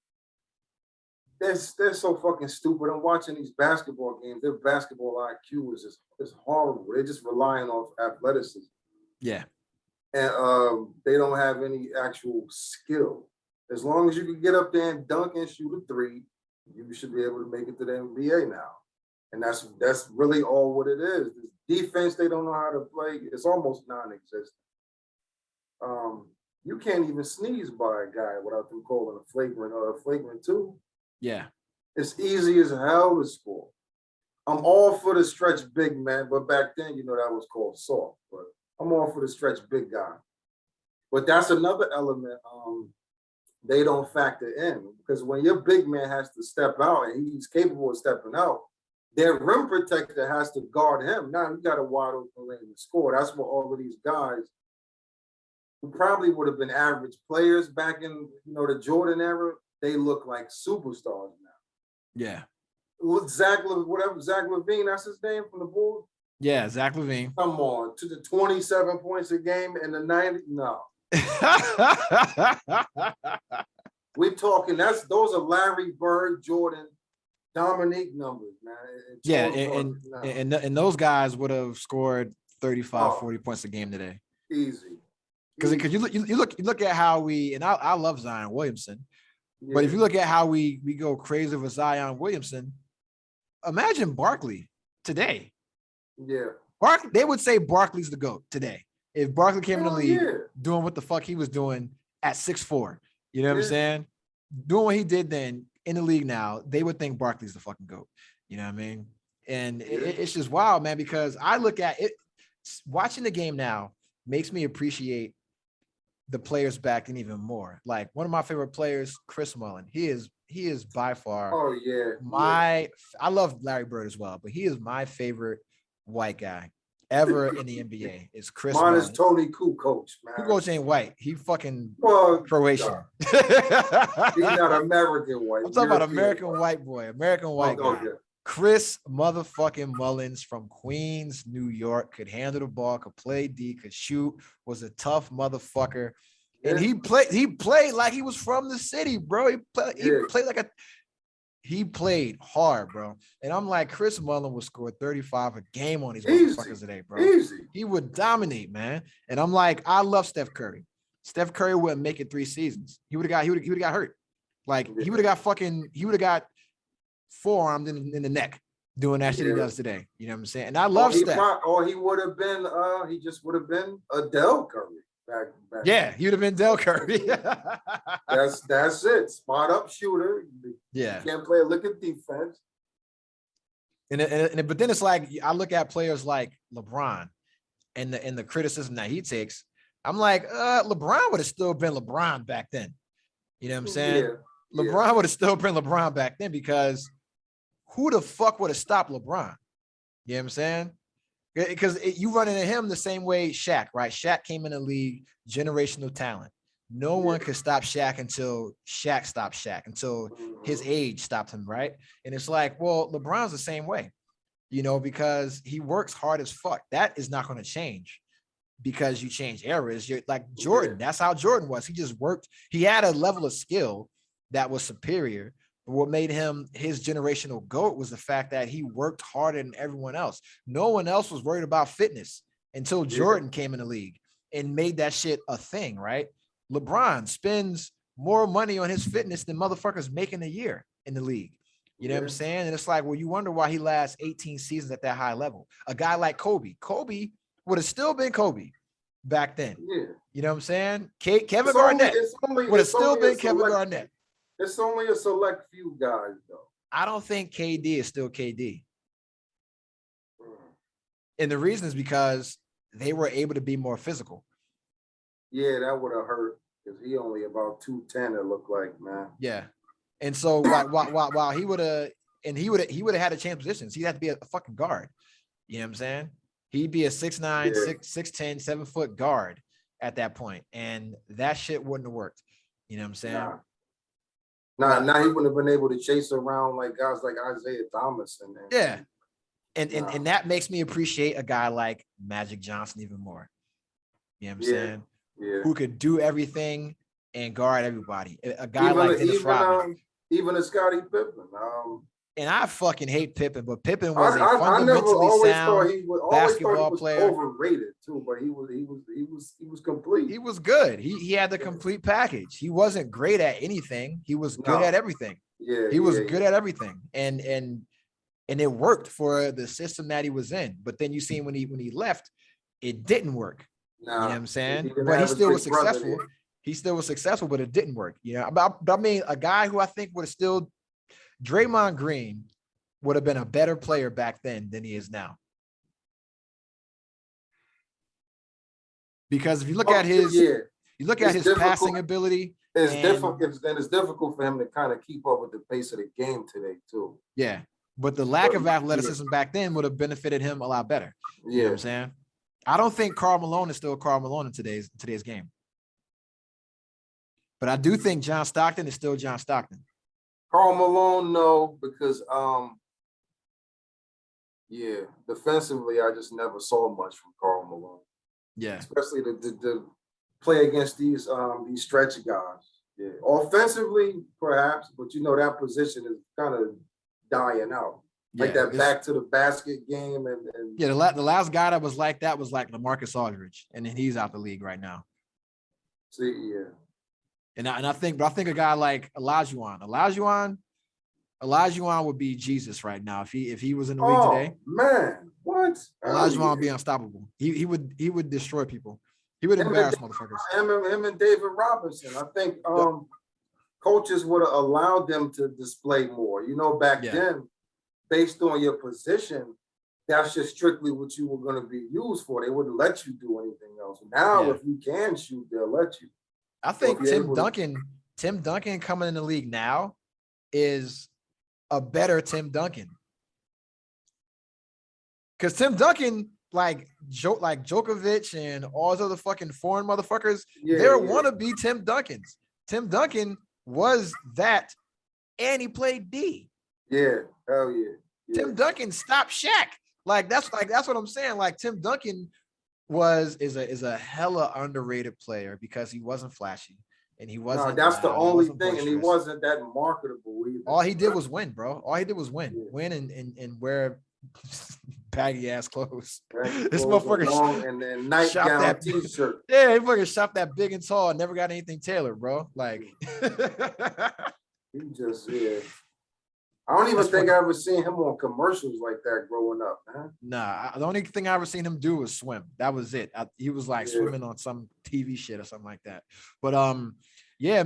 They're so fucking stupid. I'm watching these basketball games. Their basketball IQ is horrible. They're just relying off athleticism. Yeah. And they don't have any actual skill. As long as you can get up there and dunk and shoot a three, you should be able to make it to the NBA now. And that's really all what it is. This defense, they don't know how to play. It's almost non-existent. You can't even sneeze by a guy without them calling a flagrant or a flagrant two. Yeah. It's easy as hell to score. I'm all for the stretch big man, but back then, you know, that was called soft. But I'm all for the stretch big guy. But that's another element they don't factor in, because when your big man has to step out and he's capable of stepping out, their rim protector has to guard him. Now you got a wide open lane to score. That's what all of these guys who probably would have been average players back in, you know, the Jordan era, they look like superstars now. Yeah. Zach LaVine, that's his name from the Bulls. Yeah, Zach LaVine. Come on, to the 27 points a game in the 90s? No. We're talking, those are Larry Bird, Jordan, Dominique numbers, man. Yeah, and those guys would have scored 35, 40 points a game today. Easy. Because you look at how we, and I love Zion Williamson, but if you look at how we go crazy for Zion Williamson, imagine Barkley today. Yeah. Barkley, they would say Barkley's the GOAT today. If Barkley came in the league doing what the fuck he was doing at 6'4", you know what I'm saying? Doing what he did then in the league now, they would think Barkley's the fucking GOAT. You know what I mean? And it's just wild, man, because I look at it, watching the game now makes me appreciate the players back then even more. Like one of my favorite players, Chris Mullin. He is by far I love Larry Bird as well, but he is my favorite white guy ever in the NBA. Is Chris Mine Mullin. is Tony Kukoc, man. Kukoc ain't white. He fucking Croatian. He's not American white. I'm talking about American white boy. American white guy. Yeah. Chris motherfucking Mullins from Queens, New York, could handle the ball, could play D, could shoot, was a tough motherfucker. And he played like he was from the city, bro. He played hard, bro. And I'm like, Chris Mullin would score 35 a game on these motherfuckers today, bro. Easy. He would dominate, man. And I'm like, I love Steph Curry. Steph Curry wouldn't make it 3 seasons. He would have got hurt. Like he would have got forearmed in the neck doing that shit he does today. You know what I'm saying? And I love Steph. He would have been he just would have been a Del Curry back. Yeah, he would have been Del Curry. that's it. Spot up shooter. Yeah. You can't play a lick of defense. But then it's like I look at players like LeBron and the criticism that he takes. I'm like, LeBron would have still been LeBron back then. You know what I'm saying? Yeah. LeBron would have still been LeBron back then, because who the fuck would have stopped LeBron? You know what I'm saying? Because you run into him the same way Shaq, right? Shaq came in the league, generational talent. No one could stop Shaq until Shaq stopped Shaq, until his age stopped him, right? And it's like, well, LeBron's the same way, you know, because he works hard as fuck. That is not going to change because you change eras. You're like Jordan. That's how Jordan was. He just worked. He had a level of skill that was superior. But what made him his generational GOAT was the fact that he worked harder than everyone else. No one else was worried about fitness until Jordan came in the league and made that shit a thing, right? LeBron spends more money on his fitness than motherfuckers making a year in the league. You know what I'm saying? And it's like, well, you wonder why he lasts 18 seasons at that high level. A guy like Kobe would have still been Kobe back then. Yeah. You know what I'm saying? Kevin Garnett would have still been Kevin Garnett. It's only a select few guys, though. I don't think KD is still KD. And the reason is because they were able to be more physical. Yeah, that would have hurt because he only about 210. It looked like, man. Yeah, and so while he would have had to change positions. He'd have to be a fucking guard. You know what I'm saying? He'd be a 6'9", 6'10", 7 foot guard at that point, and that shit wouldn't have worked. You know what I'm saying? Nah, he wouldn't have been able to chase around like guys like Isaiah Thomas and that makes me appreciate a guy like Magic Johnson even more. You know what I'm saying? Yeah. Who could do everything and guard everybody. A guy like Dennis Rodman. Even a Scottie Pippen. And I fucking hate Pippen, but Pippen was a fundamentally sound basketball player. Overrated too, but he was complete. He was good. He had the complete package. He wasn't great at anything. He was good at everything. Yeah, he was good at everything, and it worked for the system that he was in. But then you see when he left, it didn't work. You know what I'm saying? But he still was successful. He still was successful, but it didn't work. You know, but I mean, a guy who I think would have still. Draymond Green would have been a better player back then than he is now. Because if you look at his, passing ability, it's difficult for him to kind of keep up with the pace of the game today too. Yeah, but the lack of athleticism back then would have benefited him a lot better. You know what I'm saying? I don't think Karl Malone is still Karl Malone in today's game. But I do think John Stockton is still John Stockton. Karl Malone, no, because defensively, I just never saw much from Karl Malone. Yeah, especially the play against these stretch guys. Yeah, offensively, perhaps, but that position is kind of dying out. Like that back to the basket game, and the last guy that was like that was like LaMarcus Aldridge, and then he's out the league right now. See, yeah. And I think a guy like Olajuwon would be Jesus right now if he was in the league today. Man, what? Olajuwon would be unstoppable. He would destroy people. He would embarrass motherfuckers. Him and David Robinson. I think coaches would have allowed them to display more. Back then, based on your position, that's just strictly what you were going to be used for. They wouldn't let you do anything else. Now, if you can shoot, they'll let you. I think Tim Duncan coming in the league now is a better Tim Duncan. Because Tim Duncan, like Djokovic and all those other fucking foreign motherfuckers, they're wannabe Tim Duncans. Tim Duncan was that, and he played D. Yeah, hell yeah. Tim Duncan stopped Shaq. That's what I'm saying. Like Tim Duncan is a hella underrated player because he wasn't flashy and he wasn't. No, that's the only thing, and he wasn't that marketable either. All he did was win, bro. All he did was win and wear baggy ass clothes. This motherfucker and then nightgown t-shirt. Yeah, he fucking shopped that big and tall and never got anything tailored, bro. Like he just I don't even think I ever seen him on commercials like that growing up, man. Nah, the only thing I ever seen him do was swim. That was it. He was like swimming on some TV shit or something like that. But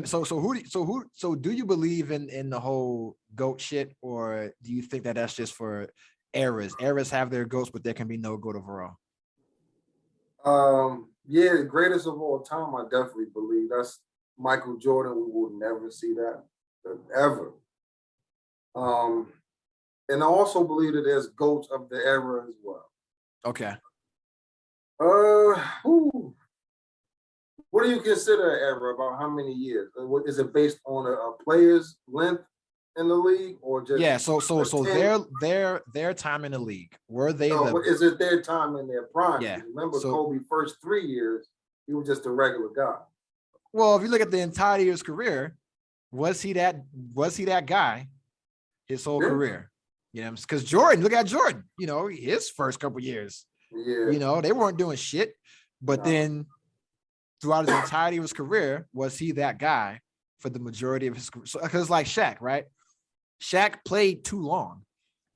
So do you believe in the whole GOAT shit, or do you think that that's just for eras? Eras have their GOATs, but there can be no GOAT overall. The greatest of all time. I definitely believe that's Michael Jordan. We will never see that ever. And I also believe that there's GOATs of the era as well. Okay. What do you consider an era? About how many years? Is it based on a player's length in the league, or just so their time in the league, were they? Is it their time in their prime? Yeah. Remember, Kobe first 3 years, he was just a regular guy. Well, if you look at the entirety of his career, was he that guy? His whole career, because Jordan, look at Jordan, his first couple years, they weren't doing shit, but then throughout his entirety of his career, was he that guy for the majority of his career? So, because like Shaq, right? Shaq played too long.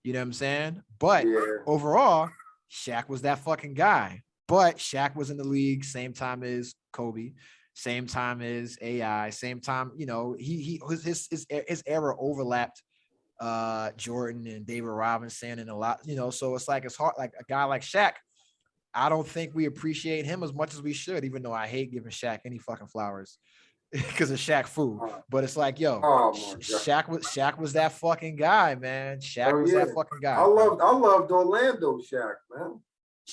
You know what I'm saying? But overall, Shaq was that fucking guy. But Shaq was in the league same time as Kobe, same time as AI, same time, you know, his era overlapped Jordan and David Robinson and a lot, you know, so it's like it's hard, like a guy like Shaq. I don't think we appreciate him as much as we should, even though I hate giving Shaq any fucking flowers because of Shaq Fu. But it's like, yo, Shaq was that fucking guy, man. Shaq was that fucking guy. I loved Orlando Shaq, man.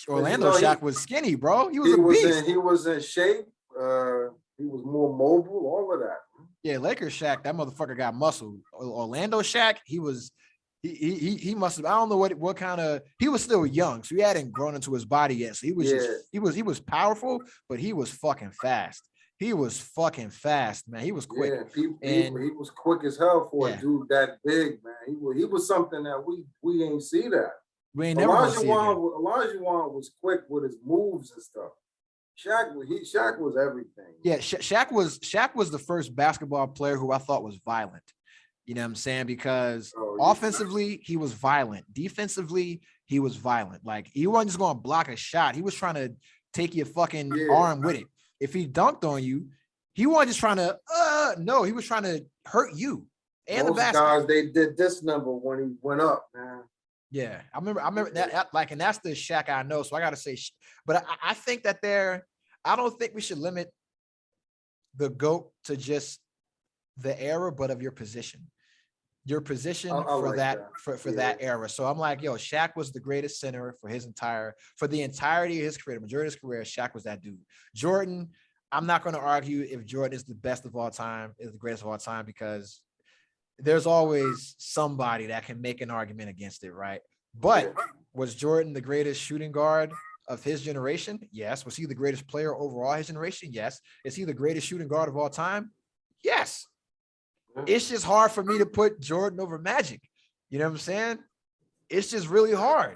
Orlando Shaq was skinny, bro. He was a beast. He was in shape. He was more mobile, all of that. Yeah, Lakers Shaq, that motherfucker got muscle. Orlando Shaq, he must have, I don't know what kind of, he was still young, so he hadn't grown into his body yet. So he was he was powerful, but he was fucking fast. He was fucking fast, man. He was quick. Yeah, he was quick as hell for a dude that big, man. He was something that we ain't see that. We ain't never see it. Olajuwon was quick with his moves and stuff. Shaq was everything. Yeah, Shaq was the first basketball player who I thought was violent. You know what I'm saying? Because offensively, he was violent. Defensively, he was violent. Like, he wasn't just going to block a shot. He was trying to take your fucking arm with it. If he dunked on you, he wasn't just trying to, no, he was trying to hurt you and the basket. Guys, they did this number when he went up, man. Yeah, I remember that, like, and that's the Shaq I know. So I got to say, but I think that I don't think we should limit the GOAT to just the era, but of your position. Your position for that era. So I'm like, yo, Shaq was the greatest center for the entirety of his career, the majority of his career. Shaq was that dude. Jordan, I'm not going to argue if Jordan is the best of all time, is the greatest of all time, because there's always somebody that can make an argument against it, right? But was Jordan the greatest shooting guard of his generation? Yes. Was he the greatest player overall his generation? Yes. Is he the greatest shooting guard of all time? Yes. It's just hard for me to put Jordan over Magic. You know what I'm saying? It's just really hard.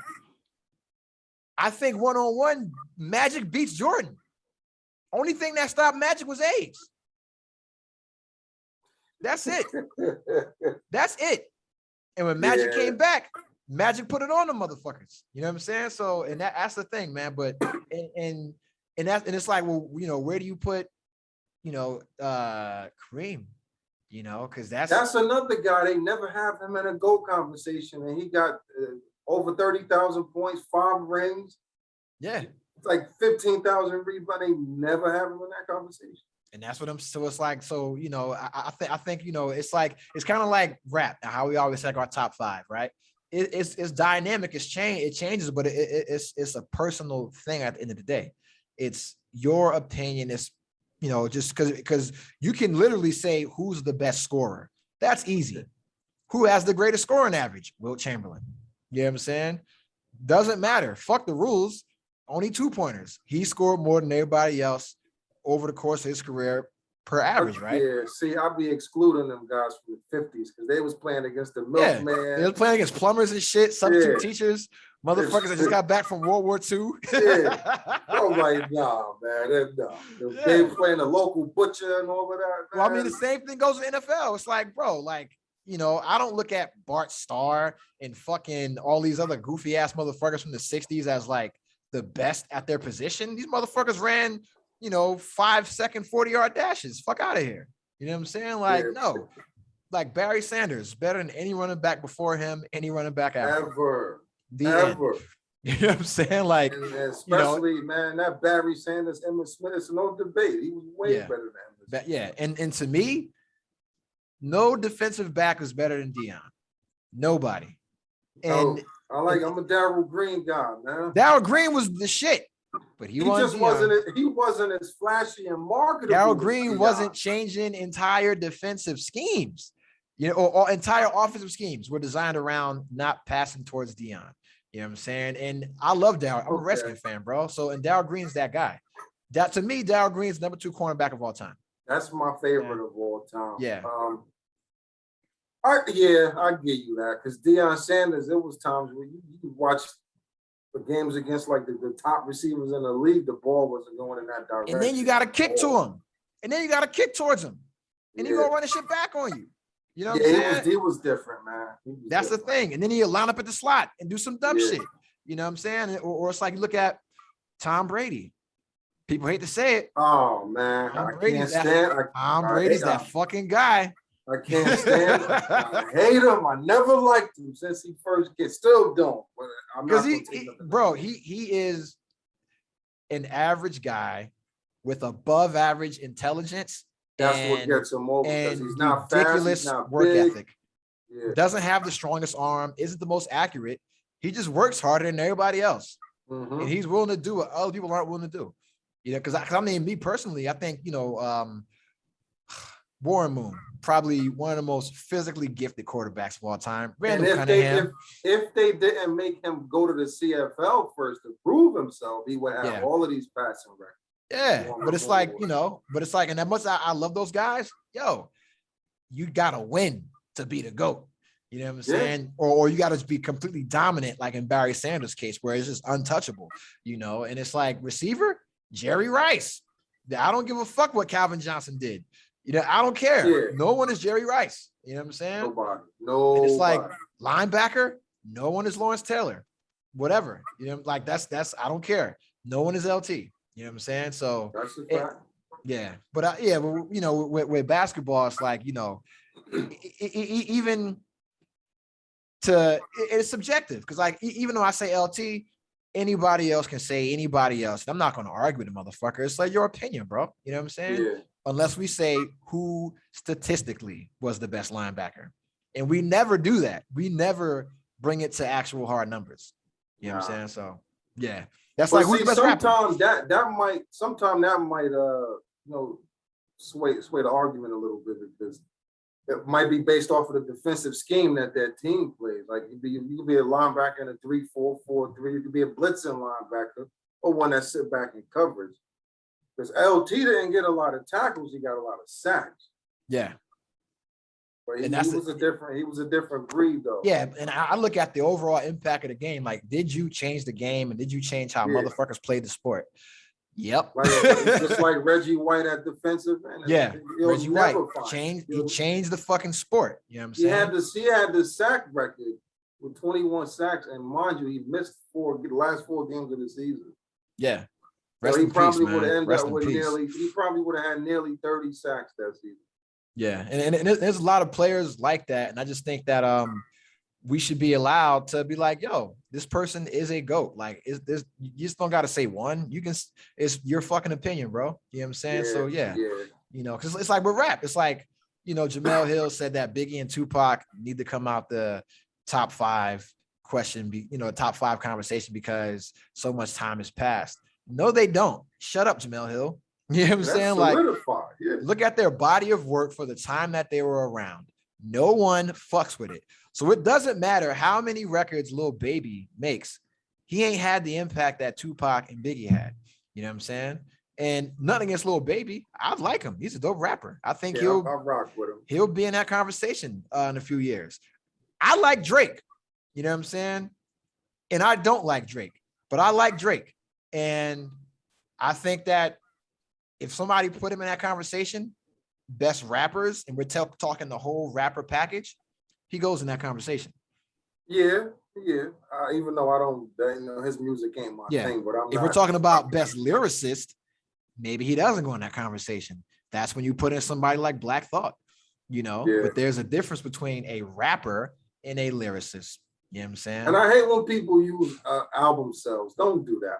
I think one-on-one, Magic beats Jordan. Only thing that stopped Magic was age. That's it. That's it. And when Magic came back, Magic put it on the motherfuckers. You know what I'm saying? So, and that's the thing, man. But and it's like, well, you know, where do you put, you know, Kareem? You know, because that's another guy. They never have him in a GOAT conversation, and he got over 30,000 points, 5 rings. Yeah, it's like 15,000 rebounds. They never have him in that conversation. And that's what I'm. So it's like, so you know, I think you know, it's like, it's kind of like rap. How we always like our top 5, right? It's dynamic. It changes, but it's a personal thing at the end of the day. It's your opinion. It's, you know, just because you can literally say who's the best scorer. That's easy. Who has the greatest scoring average? Wilt Chamberlain. You know what I'm saying? Doesn't matter. Fuck the rules. Only 2-pointers. He scored more than everybody else over the course of his career per average, right? Yeah, see, I'll be excluding them guys from the 50s because they was playing against the milkman. Yeah, they was playing against plumbers and shit, substitute teachers, motherfuckers that just got back from World War II. Yeah. I was like, nah, man. They were playing the local butcher and all of that. Man. Well, I mean, the same thing goes with NFL. It's like, bro, like, you know, I don't look at Bart Starr and fucking all these other goofy ass motherfuckers from the 60s as like the best at their position. These motherfuckers ran, you know, 5-second 40-yard dashes. Fuck out of here. You know what I'm saying? Like, no. Like Barry Sanders, better than any running back before him, any running back after. Ever. You know what I'm saying? Like, and especially, you know, man, that Barry Sanders, Emmitt Smith, it's no debate. He was way better than him. Yeah. And to me, no defensive back is better than Deion. Nobody. And I'm a Darryl Green guy, man. Darryl Green was the shit. But he wasn't as flashy and marketable. Darryl Green wasn't changing entire defensive schemes, you know, or entire offensive schemes were designed around not passing towards Deion. You know what I'm saying? And I love Darryl. I'm a Redskins fan, bro. So, and Darryl Green's that guy. That, to me, Darryl Green's number 2 cornerback of all time. That's my favorite of all time. Yeah. I give you that because Deion Sanders, there was times where you watch But games against like the top receivers in the league, the ball wasn't going in that direction. And then you got to kick to him. And then you got to kick towards him. And he Yeah. gonna run the shit back on you. You know what Yeah, I'm saying? he was different, man. That's the thing. And then he'll line up at the slot and do some dumb shit. You know what I'm saying? Or it's like, look at Tom Brady. People hate to say it. Oh man, Tom I can't stand. Tom Brady's that fucking guy. I can't stand him. I hate him. I never liked him since he first get. Still don't. But I'm not Because gonna take nothing. bro, he is an average guy with above average intelligence. That's what gets him over because And he's not ridiculous fast, he's not work big. ethic. Yeah. Doesn't have the strongest arm, isn't the most accurate. He just works harder than everybody else. Mhm. And he's willing to do what other people aren't willing to do. You know, because I mean, me personally, I think, Warren Moon, probably one of the most physically gifted quarterbacks of all time. And Randall Cunningham. if they didn't make him go to the CFL first to prove himself, he would have all of these passing records. Yeah, but it's like, and that much I love those guys. Yo, you gotta win to be the GOAT. You know what I'm saying? Or you gotta be completely dominant, like in Barry Sanders' case, where it's just untouchable, and it's like receiver, Jerry Rice. I don't give a fuck what Calvin Johnson did. I don't care. Yeah. No one is Jerry Rice. You know what I'm saying? Nobody. No. And it's like linebacker, no one is Lawrence Taylor. Whatever. That's I don't care. No one is LT. You know what I'm saying? So that's a fact. Yeah, but with basketball, it's like, even it's subjective because like even though I say LT, anybody else can say anybody else. I'm not going to argue with the motherfucker. It's like your opinion, bro. You know what I'm saying? Yeah. Unless we say who statistically was the best linebacker, and we never do that. We never bring it to actual hard numbers. You know what I'm saying? So yeah. That's like who's the best rapper? Sometimes that might sway the argument a little bit because it might be based off of the defensive scheme that team plays. Like you could be a linebacker in a 3-4-4-3. You could be a blitzing linebacker or one that sit back in coverage. Because LT didn't get a lot of tackles, he got a lot of sacks. Yeah. But he was a different breed though. Yeah, and I look at the overall impact of the game. Like, did you change the game and did you change how motherfuckers played the sport? Yep. Just like Reggie White at defensive end. Yeah, Reggie White changed the fucking sport. You know what I'm saying? He had the sack record with 21 sacks, and mind you, he missed the last 4 games of the season. Yeah. So he probably would have ended up with nearly 30 sacks that season. Yeah, and there's a lot of players like that, and I just think that we should be allowed to be like, yo, this person is a GOAT. Like, you just don't got to say one. It's your fucking opinion, bro. You know what I'm saying? So yeah. Because it's like with rap. It's like, Jamel Hill said that Biggie and Tupac need to come out the top 5 question, top 5 conversation because so much time has passed. No, they don't. Shut up, Jamel Hill. You know what I'm saying? Like, look at their body of work for the time that they were around. No one fucks with it. So it doesn't matter how many records Lil Baby makes. He ain't had the impact that Tupac and Biggie had. You know what I'm saying? And nothing against Lil Baby. I like him. He's a dope rapper. I think I'll rock with him. He'll be in that conversation in a few years. I like Drake. You know what I'm saying? And I don't like Drake, but I like Drake. And I think that if somebody put him in that conversation, best rappers, and we're talking the whole rapper package, he goes in that conversation. Yeah. Even though I don't, his music ain't my thing, but if we're talking about best lyricist, maybe he doesn't go in that conversation. That's when you put in somebody like Black Thought, But there's a difference between a rapper and a lyricist. You know what I'm saying? And I hate when people use album sales. Don't do that.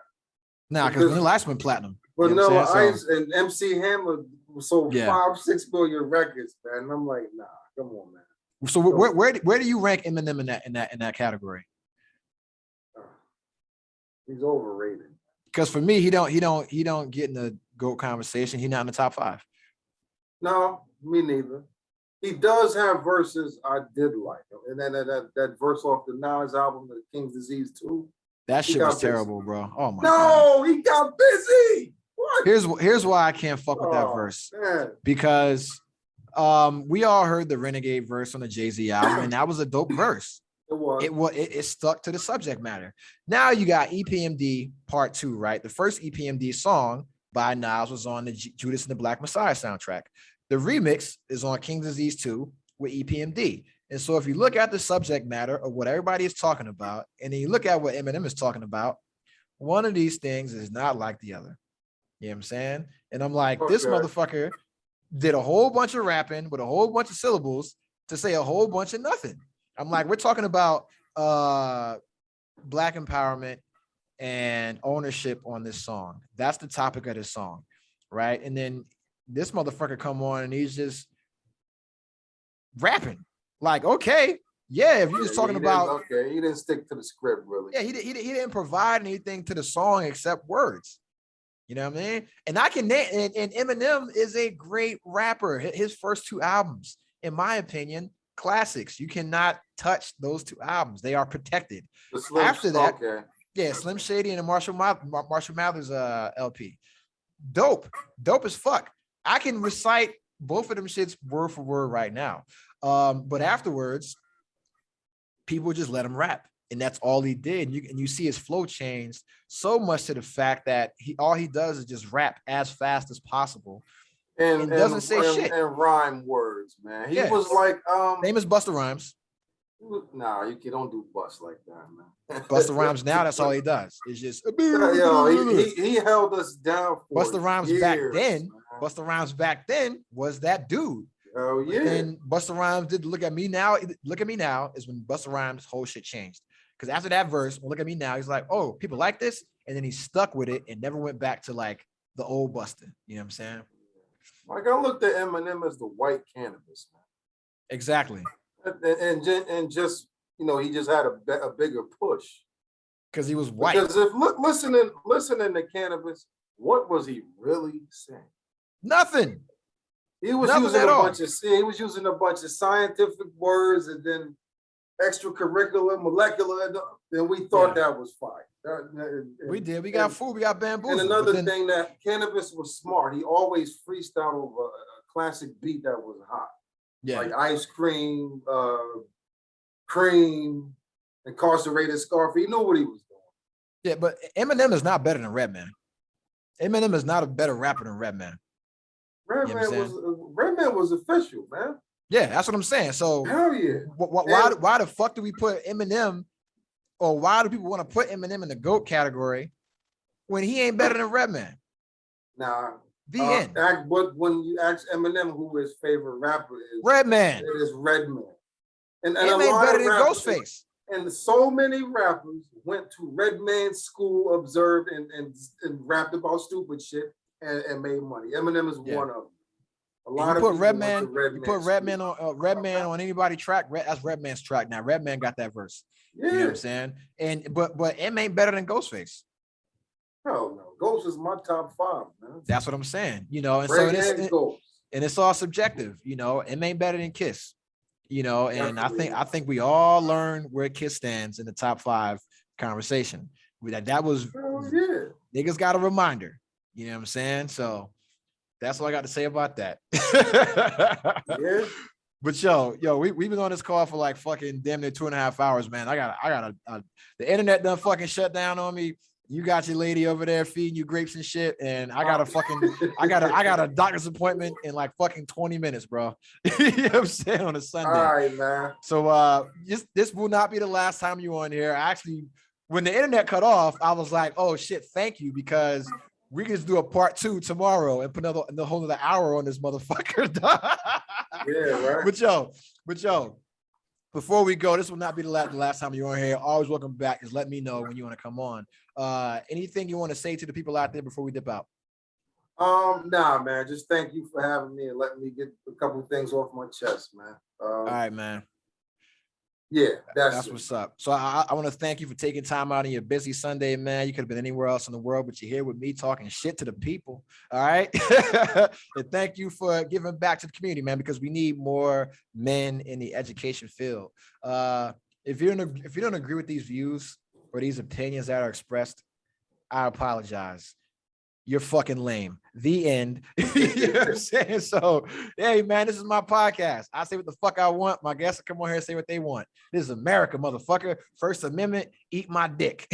Nah, because Vanilla Ice went platinum. Vanilla Ice and MC Hammer sold 5-6 million records, man. And I'm like, nah, come on, man. So where do you rank Eminem in that category? He's overrated. Because for me, he don't get in the GOAT conversation. He's not in the top 5. No, me neither. He does have verses I did like, and then that verse off the Nas album, The King's Disease 2. That shit was terrible, bro. Oh my god. No, he got busy. What? Here's why I can't fuck with that verse. Man. Because we all heard the Renegade verse on the Jay-Z album, and that was a dope verse. It stuck to the subject matter. Now you got EPMD Part 2, right? The first EPMD song by Nas was on the Judas and the Black Messiah soundtrack. The remix is on King Disease 2 with EPMD. And so if you look at the subject matter of what everybody is talking about, and then you look at what Eminem is talking about, one of these things is not like the other. You know what I'm saying? And I'm like, this motherfucker did a whole bunch of rapping with a whole bunch of syllables to say a whole bunch of nothing. I'm like, we're talking about Black empowerment and ownership on this song. That's the topic of this song, right? And then this motherfucker come on and he's just rapping. Like, okay, yeah, if you're just talking about... he didn't stick to the script, really. Yeah, he didn't provide anything to the song except words. You know what I mean? And I can name, and Eminem is a great rapper. His first 2 albums, in my opinion, classics. You cannot touch those 2 albums. They are protected. After that, yeah, Slim Shady and the Marshall Mathers LP. Dope as fuck. I can recite both of them shits word for word right now. But afterwards, people just let him rap. And that's all he did. And you see his flow changed so much to the fact that all he does is just rap as fast as possible. And doesn't say shit. And rhyme words, man. He was like, name is Busta Rhymes. Nah, you don't do Bust like that, man. Busta Rhymes now, that's all he does. It's just he held us down for Busta Rhymes years, back then. Man. Busta Rhymes back then was that dude. Oh yeah. And Busta Rhymes did Look at Me Now. Look at Me Now is when Busta Rhymes' whole shit changed. Because after that verse, Look at Me Now, he's like, oh, people like this. And then he stuck with it and never went back to like the old Busta. You know what I'm saying? Like I looked at Eminem as the white cannabis, man. Exactly. And just, he just had a bigger push. Because he was white. Because if listening to Cannabis, what was he really saying? Nothing. He was using a bunch of scientific words and then extracurricular, molecular, and we thought that was fire. We did. We got food. We got bamboo. And another thing that Cannabis was smart. He always freestyled over a classic beat that was hot. Yeah. Like Ice Cream, Cream, Incarcerated Scarf. He knew what he was doing. Yeah, but Eminem is not better than Redman. Eminem is not a better rapper than Redman. Redman was official, man. Yeah, that's what I'm saying. So hell yeah. Why the fuck do we put Eminem, or why do people want to put Eminem in the GOAT category when he ain't better than Redman? Nah. End. But when you ask Eminem who his favorite rapper is, Redman. It is Redman. And it ain't better than Ghostface. And so many rappers went to Redman's school, observed, and rapped about stupid shit and made money. Eminem is one of them. A lot of people you put Redman on anybody's track. That's Redman's track now. Redman got that verse. Yeah. You know what I'm saying? And but M ain't better than Ghostface. Hell no. Ghost is my top 5, man. That's what I'm saying. And it's all subjective. M ain't better than Kiss. And I think we all learned where Kiss stands in the top 5 conversation. That was niggas got a reminder. You know what I'm saying? So that's all I got to say about that. Yeah. But we've been on this call for like fucking damn near 2.5 hours, man. I got the internet done fucking shut down on me. You got your lady over there feeding you grapes and shit, and I got a doctor's appointment in like fucking 20 minutes, bro. You know what I'm saying, on a Sunday. All right, man. So this will not be the last time you on here. Actually, when the internet cut off, I was like, oh shit, thank you, because we can just do a part 2 tomorrow and put the whole other hour on this motherfucker. Yeah, right. But yo, before we go, this will not be the last time you're on here. Always welcome back. Just let me know when you want to come on. Anything you want to say to the people out there before we dip out? Nah, man. Just thank you for having me and letting me get a couple of things off my chest, man. All right, man. Yeah, that's what's up. So I want to thank you for taking time out on your busy Sunday, man. You could have been anywhere else in the world, but you're here with me talking shit to the people. All right. And thank you for giving back to the community, man, because we need more men in the education field. If you don't agree with these views or these opinions that are expressed, I apologize. you're fucking lame. The end. You know what I'm saying? So, hey, man, this is my podcast. I say what the fuck I want. My guests will come on here and say what they want. This is America, motherfucker. First Amendment, eat my dick.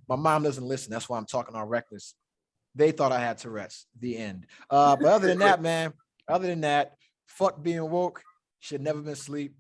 My mom doesn't listen. That's why I'm talking all reckless. They thought I had Tourette's. The end. But other than that, man, fuck being woke. Should never been asleep.